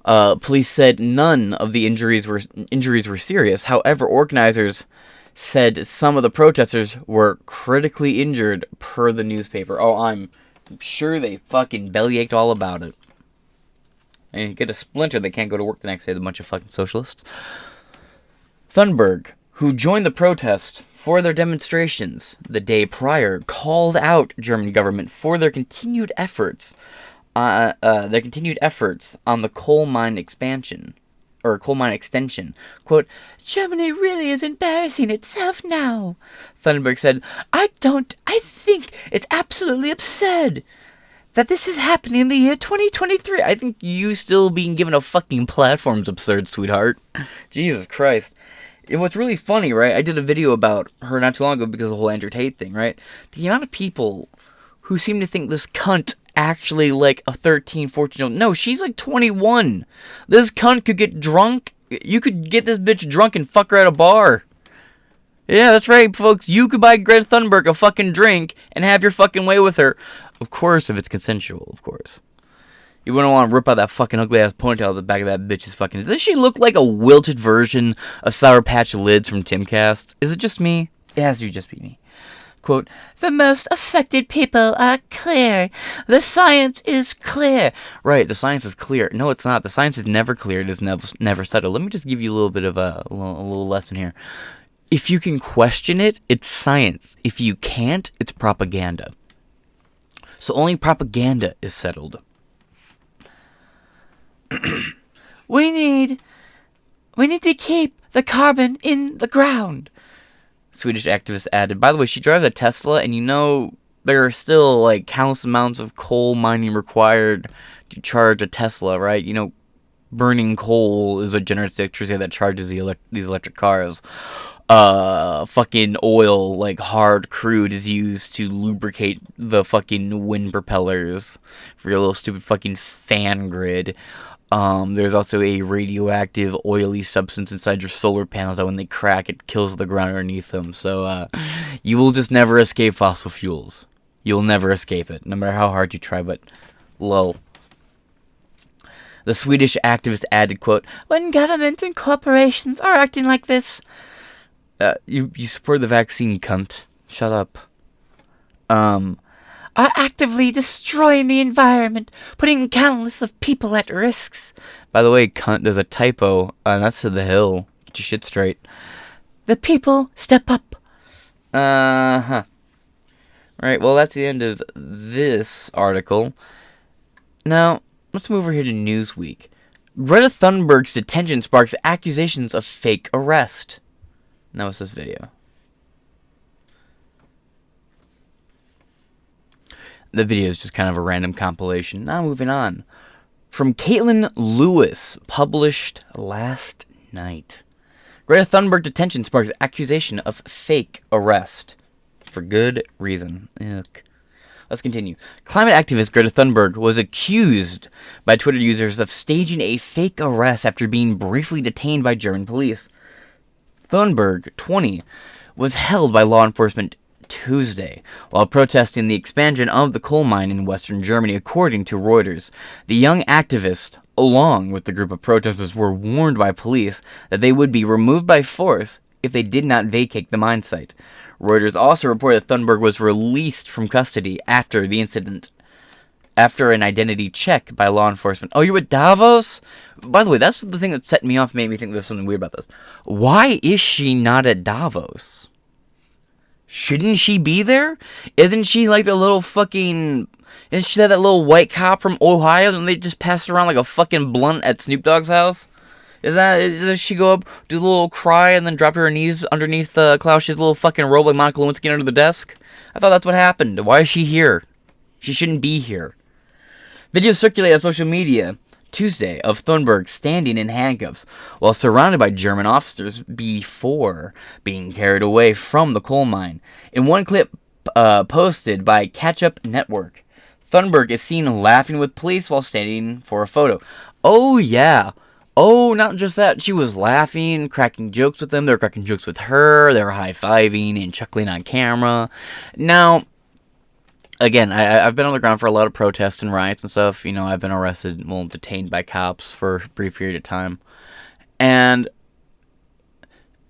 Police said none of the injuries were serious. However, organizers said some of the protesters were critically injured, per the newspaper. Oh, I'm sure they fucking bellyached all about it. And you get a splinter, they can't go to work the next day, a bunch of fucking socialists. Thunberg, who joined the protest for their demonstrations the day prior, called out German government for their continued efforts on the coal mine extension. Quote, "Germany really is embarrassing itself now," Thunberg said. I think it's absolutely absurd that this is happening in the year 2023. I think you still being given a fucking platform's absurd, sweetheart. Jesus Christ. And what's really funny, right? I did a video about her not too long ago because of the whole Andrew Tate thing, right? The amount of people who seem to think this cunt actually like a 13, 14-year-old. No, she's like 21. This cunt could get drunk. You could get this bitch drunk and fuck her at a bar. Yeah, that's right, folks. You could buy Greta Thunberg a fucking drink and have your fucking way with her. Of course, if it's consensual, of course. You wouldn't want to rip out that fucking ugly-ass ponytail at the back of that bitch's fucking... Does she look like a wilted version of Sour Patch Lids from Timcast? Is it just me? It has to just be me. Quote, the most affected people are clear. The science is clear. Right, the science is clear. No, it's not. The science is never clear. It is never settled. Let me just give you a little bit of a little lesson here. If you can question it, it's science. If you can't, it's propaganda. So only propaganda is settled. We need to keep the carbon in the ground. Swedish activist added. By the way, she drives a Tesla, and you know there are still like countless amounts of coal mining required to charge a Tesla, right? You know, burning coal is what generates the electricity that charges these electric cars. Fucking oil, like hard crude, is used to lubricate the fucking wind propellers for your little stupid fucking fan grid. There's also a radioactive, oily substance inside your solar panels that when they crack, it kills the ground underneath them. So, you will just never escape fossil fuels. You'll never escape it, no matter how hard you try, but lol. The Swedish activist added, quote, when government and corporations are acting like this... you support the vaccine, cunt. Shut up. Are actively destroying the environment, putting countless of people at risks. By the way, cunt, there's a typo, and that's to the hill. Get your shit straight. The people step up. Right, well, that's the end of this article. Now, let's move over here to Newsweek. Greta Thunberg's detention sparks accusations of fake arrest. Now what's this video? The video is just kind of a random compilation. Now moving on. From Caitlin Lewis, published last night. Greta Thunberg detention sparks accusation of fake arrest. For good reason. Yuck. Let's continue. Climate activist Greta Thunberg was accused by Twitter users of staging a fake arrest after being briefly detained by German police. Thunberg, 20, was held by law enforcement Tuesday while protesting the expansion of the coal mine in western Germany, according to Reuters. The young activist, along with the group of protesters, were warned by police that they would be removed by force if they did not vacate the mine site. Reuters also reported that Thunberg was released from custody after the incident, after an identity check by law enforcement. Oh, you're at Davos? By the way, that's the thing that set me off, made me think there's something weird about this. Why is she not at Davos? Shouldn't she be there? Isn't she like the little fucking... Isn't she that little white cop from Ohio and they just passed around like a fucking blunt at Snoop Dogg's house? Does she go up, do a little cry, and then drop to her knees underneath Klaus's little fucking robe like Monica Lewinsky under the desk? I thought that's what happened. Why is she here? She shouldn't be here. Videos circulated on social media Tuesday of Thunberg standing in handcuffs while surrounded by German officers before being carried away from the coal mine. In one clip posted by Catch Up Network, Thunberg is seen laughing with police while standing for a photo. Oh yeah. Oh, not just that. She was laughing, cracking jokes with them. They were cracking jokes with her. They were high-fiving and chuckling on camera. Now, again, I've been on the ground for a lot of protests and riots and stuff. You know, I've been arrested, well, detained by cops for a brief period of time. And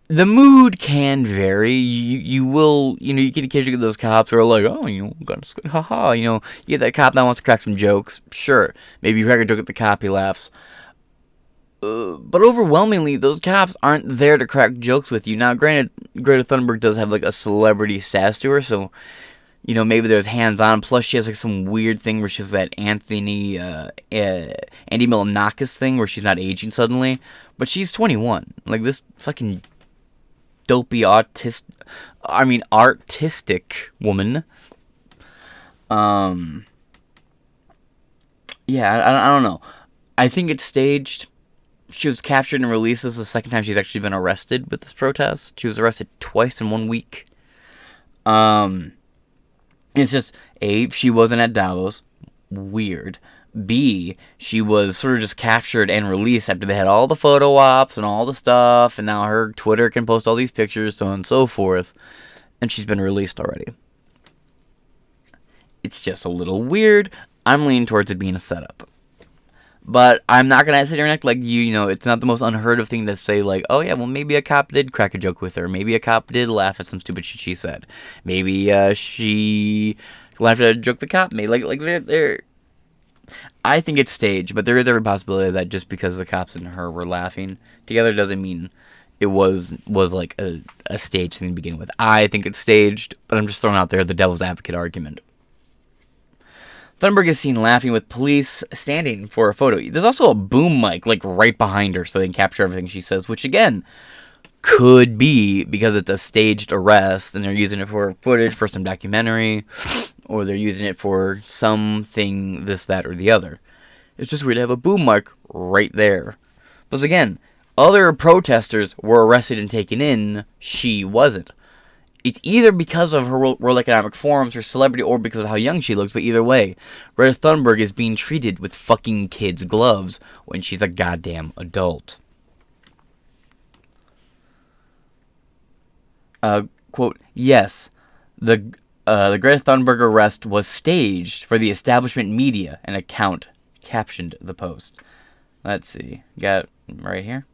the mood can vary. You will, you know, you can occasionally get those cops who are like, oh, you know, haha, you know, you get that cop that wants to crack some jokes. Sure. Maybe you crack a joke at the cop, he laughs. But overwhelmingly, those cops aren't there to crack jokes with you. Now, granted, Greta Thunberg does have, like, a celebrity status to her, so, you know, maybe there's hands-on. Plus, she has, like, some weird thing where she has that Andy Milonakis thing where she's not aging suddenly. But she's 21. Like, this fucking dopey, artistic woman. Yeah, I don't know. I think it's staged. She was captured and released. This is the second time she's actually been arrested with this protest. She was arrested twice in 1 week. And It's just, A, she wasn't at Davos. Weird. B, she was sort of just captured and released after they had all the photo ops and all the stuff, and now her Twitter can post all these pictures, so on and so forth, and she's been released already. It's just a little weird. I'm leaning towards it being a setup. But I'm not going to sit here and act like you know, it's not the most unheard of thing to say, like, oh yeah, well, maybe a cop did crack a joke with her. Maybe a cop did laugh at some stupid shit she said. Maybe she laughed at a joke the cop made. Like they're I think it's staged, but there is every possibility that just because the cops and her were laughing together doesn't mean it was like a staged thing to begin with. I think it's staged, but I'm just throwing out there the devil's advocate argument. Thunberg is seen laughing with police standing for a photo. There's also a boom mic like right behind her so they can capture everything she says, which again could be because it's a staged arrest and they're using it for footage for some documentary, or they're using it for something, this, that, or the other. It's just weird to have a boom mic right there. But again, other protesters were arrested and taken in. She wasn't. It's either because of her World Economic Forum's, her celebrity, or because of how young she looks, but either way, Greta Thunberg is being treated with fucking kids' gloves when she's a goddamn adult. Quote, yes, the Greta Thunberg arrest was staged for the establishment media, an account captioned the post. Let's see, got it right here.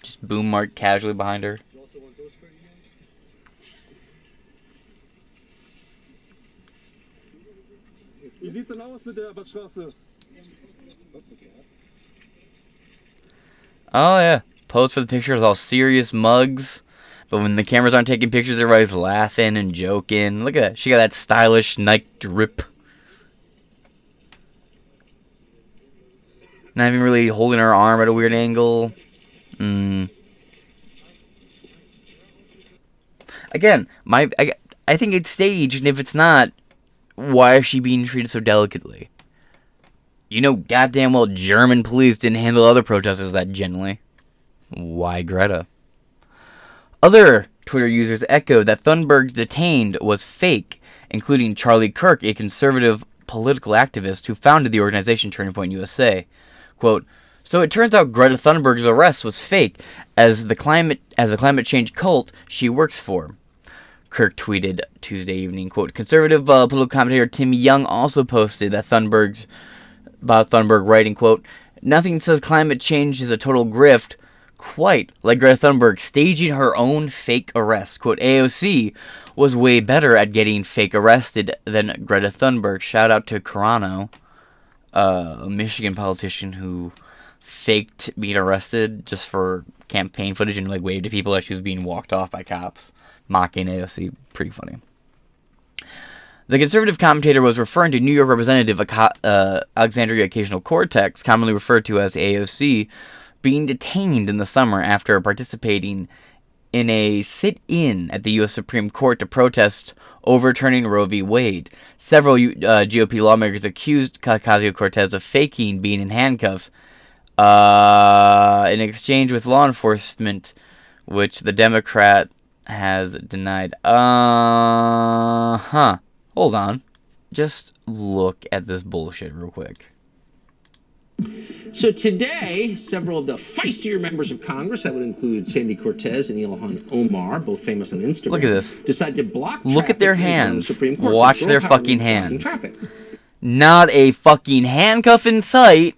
Just boom mark casually behind her. Oh yeah, pose for the pictures, all serious mugs. But when the cameras aren't taking pictures, everybody's laughing and joking. Look at that. She got that stylish Nike drip. Not even really holding her arm at a weird angle. Again, I think it's staged, and if it's not, why is she being treated so delicately? You know goddamn well German police didn't handle other protesters that gently. Why Greta? Other Twitter users echoed that Thunberg's detained was fake, including Charlie Kirk, a conservative political activist who founded the organization Turning Point USA. Quote, so it turns out Greta Thunberg's arrest was fake, as the climate change cult she works for. Kirk tweeted Tuesday evening, quote, conservative political commentator Tim Young also posted that Thunberg writing, quote, nothing says climate change is a total grift, quite like Greta Thunberg staging her own fake arrest. Quote, AOC was way better at getting fake arrested than Greta Thunberg. Shout out to Carano, a Michigan politician who faked being arrested just for campaign footage and like waved to people like she was being walked off by cops, mocking AOC. Pretty funny. The conservative commentator was referring to New York Representative Alexandria Ocasio-Cortez, commonly referred to as AOC, being detained in the summer after participating in a sit-in at the U.S. Supreme Court to protest overturning Roe v. Wade. Several GOP lawmakers accused Ocasio-Cortez of faking being in handcuffs in exchange with law enforcement, which the Democrat has denied. Hold on. Just look at this bullshit real quick. So today, several of the feistier members of Congress, that would include Sandy Cortez and Ilhan Omar, both famous on Instagram. Look at this. Decided to block. Look at their hands. The Court, watch their fucking hands. Not a fucking handcuff in sight,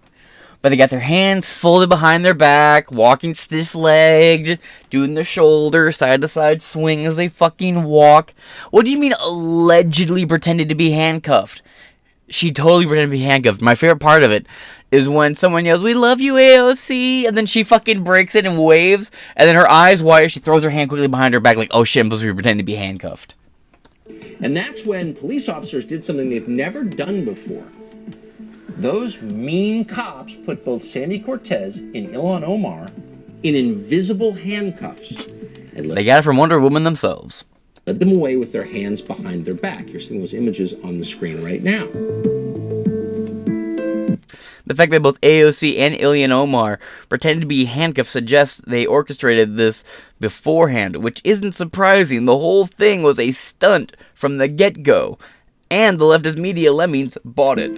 but they got their hands folded behind their back, walking stiff-legged, doing their shoulder side-to-side swing as they fucking walk. What do you mean allegedly pretended to be handcuffed? She totally pretended to be handcuffed. My favorite part of it is when someone yells, "We love you, AOC," and then she fucking breaks it and waves, and then her eyes wide, she throws her hand quickly behind her back like, oh shit, I'm supposed to be pretending to be handcuffed. And that's when police officers did something they've never done before. Those mean cops put both Sandy Cortez and Ilhan Omar in invisible handcuffs. They got it from Wonder Woman themselves. Led them away with their hands behind their back. You're seeing those images on the screen right now. The fact that both AOC and Ilhan Omar pretended to be handcuffed suggests they orchestrated this beforehand, which isn't surprising. The whole thing was a stunt from the get-go, and the leftist media lemmings bought it.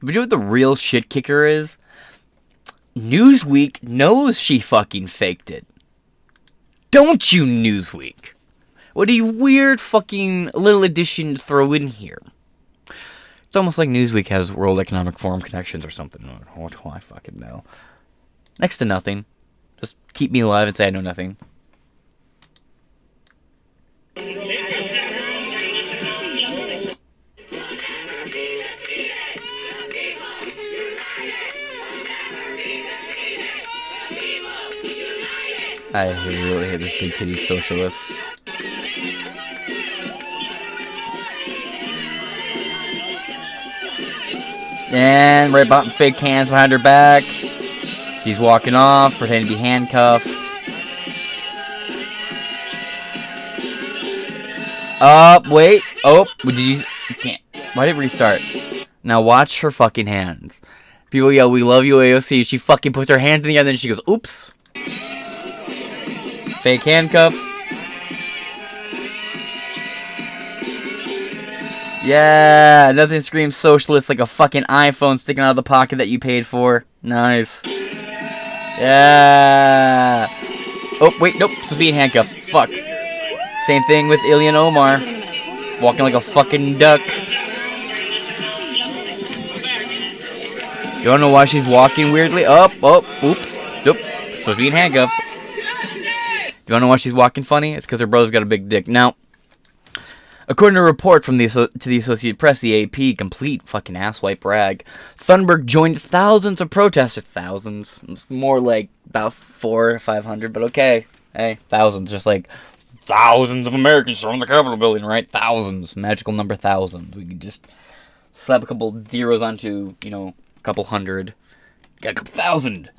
But you know what the real shit kicker is? Newsweek knows she fucking faked it. Don't you, Newsweek? What a weird fucking little addition to throw in here. It's almost like Newsweek has World Economic Forum connections or something. What do I fucking know? Next to nothing. Just keep me alive and say I know nothing. I really hate this big titty socialist. And right bottom, fake hands behind her back. She's walking off, pretending to be handcuffed. Wait. Oh, did you? Damn. Why did it restart? Now watch her fucking hands. People yell, "We love you, AOC." She fucking puts her hands in the air, and then she goes, "Oops." Fake handcuffs. Yeah, nothing screams socialist like a fucking iPhone sticking out of the pocket that you paid for. Nice. Yeah. Oh, wait, nope. Supposed to be in handcuffs. Fuck. Same thing with Ilhan Omar. Walking like a fucking duck. You don't know why she's walking weirdly? Oops. Nope. Supposed to be in handcuffs. You wanna know why she's walking funny? It's because her brother's got a big dick. Now, according to a report from the Associated Press, the AP, complete fucking asswipe rag, Thunberg joined thousands of protesters. Thousands. It's more like about 400 or 500, but okay. Hey, thousands. Just like thousands of Americans stormed the Capitol building, right? Thousands. Magical number thousands. We could just slap a couple zeros onto, a couple hundred. Got a couple thousand.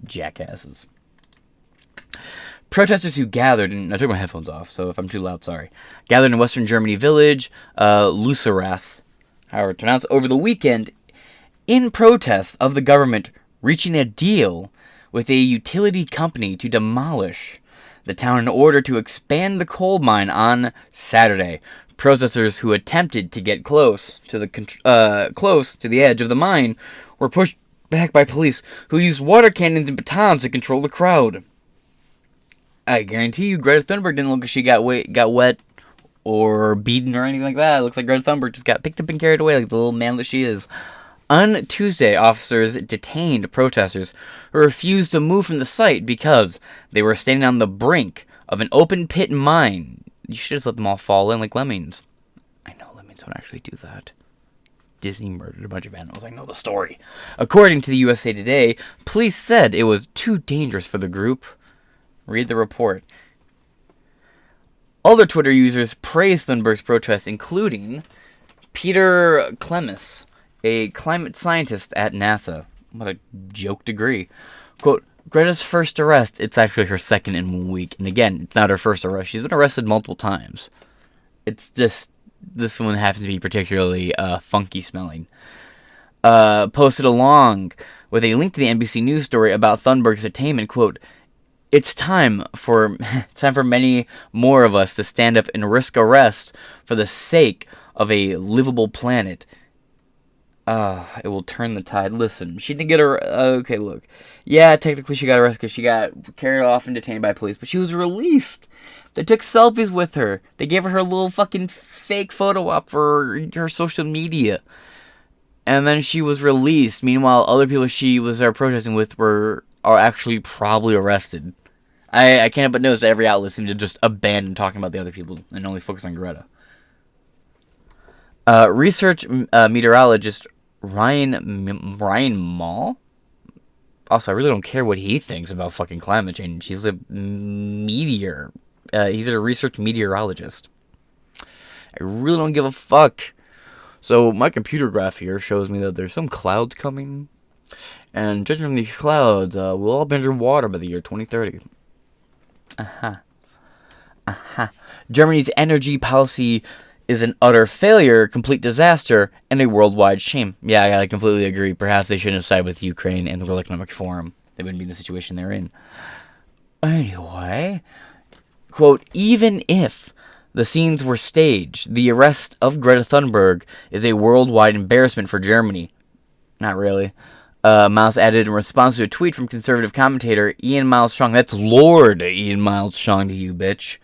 Jackasses. Protesters who gathered, and I took my headphones off, so if I'm too loud, sorry. Gathered in Western Germany village, Luserath, however it's pronounced, over the weekend, in protest of the government reaching a deal with a utility company to demolish the town in order to expand the coal mine on Saturday. Protesters who attempted to get close to the edge of the mine were pushed back by police, who used water cannons and batons to control the crowd. I guarantee you, Greta Thunberg didn't look like she got wet or beaten or anything like that. It looks like Greta Thunberg just got picked up and carried away like the little man that she is. On Tuesday, officers detained protesters who refused to move from the site because they were standing on the brink of an open pit mine. You should just let them all fall in like lemmings. I know lemmings don't actually do that. Disney murdered a bunch of animals. I know the story. According to the USA Today, police said it was too dangerous for the group. Read the report. Other Twitter users praised Thunberg's protest, including Peter Clemis, a climate scientist at NASA. What a joke degree. Quote, Greta's first arrest, it's actually her second in 1 week. And again, it's not her first arrest. She's been arrested multiple times. It's just, this one happens to be particularly funky smelling. Posted along with a link to the NBC News story about Thunberg's detainment, quote, It's time for many more of us to stand up and risk arrest for the sake of a livable planet. It will turn the tide. Listen, she didn't get her. Okay, look. Yeah, technically she got arrested because she got carried off and detained by police, but she was released. They took selfies with her. They gave her a little fucking fake photo op for her social media. And then she was released. Meanwhile, other people she was there protesting with are actually probably arrested. I can't but notice that every outlet seemed to just abandon talking about the other people and only focus on Greta. Research meteorologist Ryan Mall? Also, I really don't care what he thinks about fucking climate change. He's a he's a research meteorologist. I really don't give a fuck. So, my computer graph here shows me that there's some clouds coming. And judging from these clouds, we'll all be underwater by the year 2030. Germany's energy policy is an utter failure, complete disaster, and a worldwide shame. Yeah, I completely agree. Perhaps they shouldn't have sided with Ukraine and the World Economic Forum. They wouldn't be in the situation they're in. Anyway, quote, even if the scenes were staged, the arrest of Greta Thunberg is a worldwide embarrassment for Germany. Not really. Miles added in response to a tweet from conservative commentator Ian Miles Strong, that's Lord Ian Miles Strong to you, bitch,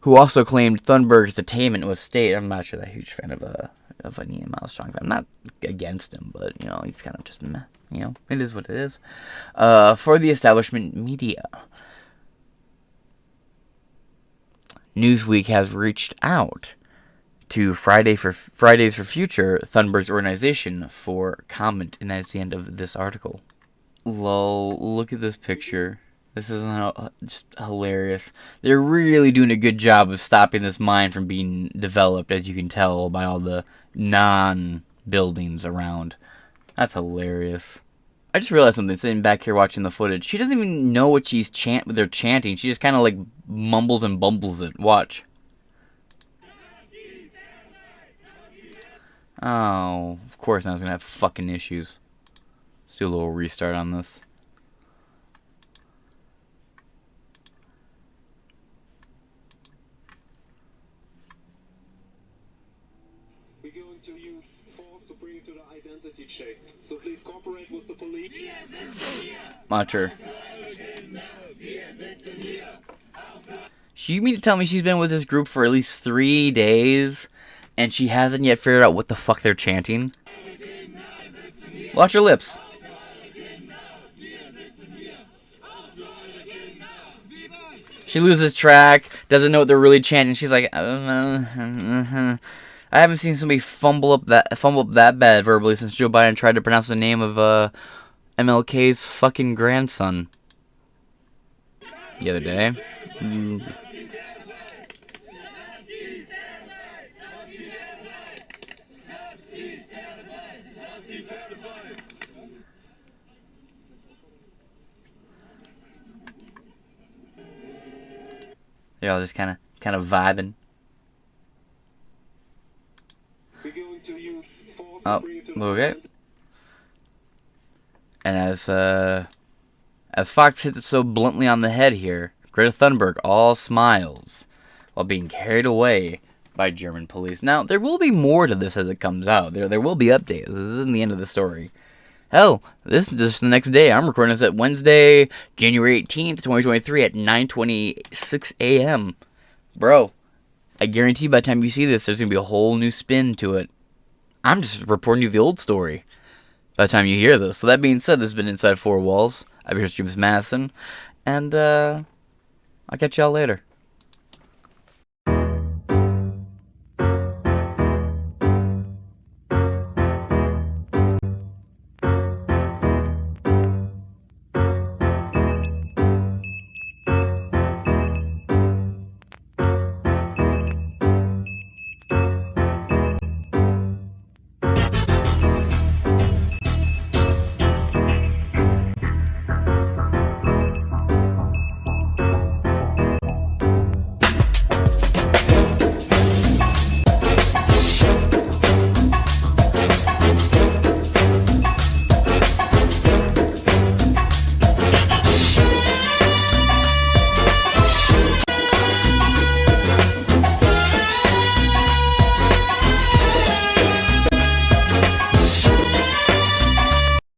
who also claimed Thunberg's detainment was staged. I'm not sure that huge fan of an Ian Miles Strong. I'm not against him, but, you know, he's kind of just meh. You know, it is what it is. For the establishment media, Newsweek has reached out to Fridays for Future, Thunberg's organization, for comment, and that's the end of this article. Lol, look at this picture. This is just hilarious. They're really doing a good job of stopping this mine from being developed, as you can tell by all the non-buildings around. That's hilarious. I just realized something sitting back here watching the footage. She doesn't even know what they're chanting. She just kind of like mumbles and bumbles it. Watch. Oh, of course now it's gonna have fucking issues. Let's do a little restart on this. We're going to use force to bring you to the identity check. So please cooperate with the police. Watch her. You mean to tell me she's been with this group for at least 3 days, and she hasn't yet figured out what the fuck they're chanting? Watch her lips. She loses track, doesn't know what they're really chanting. She's like, I haven't seen somebody fumble up that bad verbally since Joe Biden tried to pronounce the name of MLK's fucking grandson the other day. They're all just kind of vibing. Oh, okay. And as Fox hits it so bluntly on the head here, Greta Thunberg all smiles while being carried away by German police. Now, there will be more to this as it comes out. There will be updates. This isn't the end of the story. Hell, this is just the next day. I'm recording this at Wednesday, January 18th, 2023 at 9:26 a.m. Bro, I guarantee by the time you see this, there's going to be a whole new spin to it. I'm just reporting you the old story by the time you hear this. So that being said, this has been Inside Four Walls. I've been here, James Madison, and I'll catch y'all later.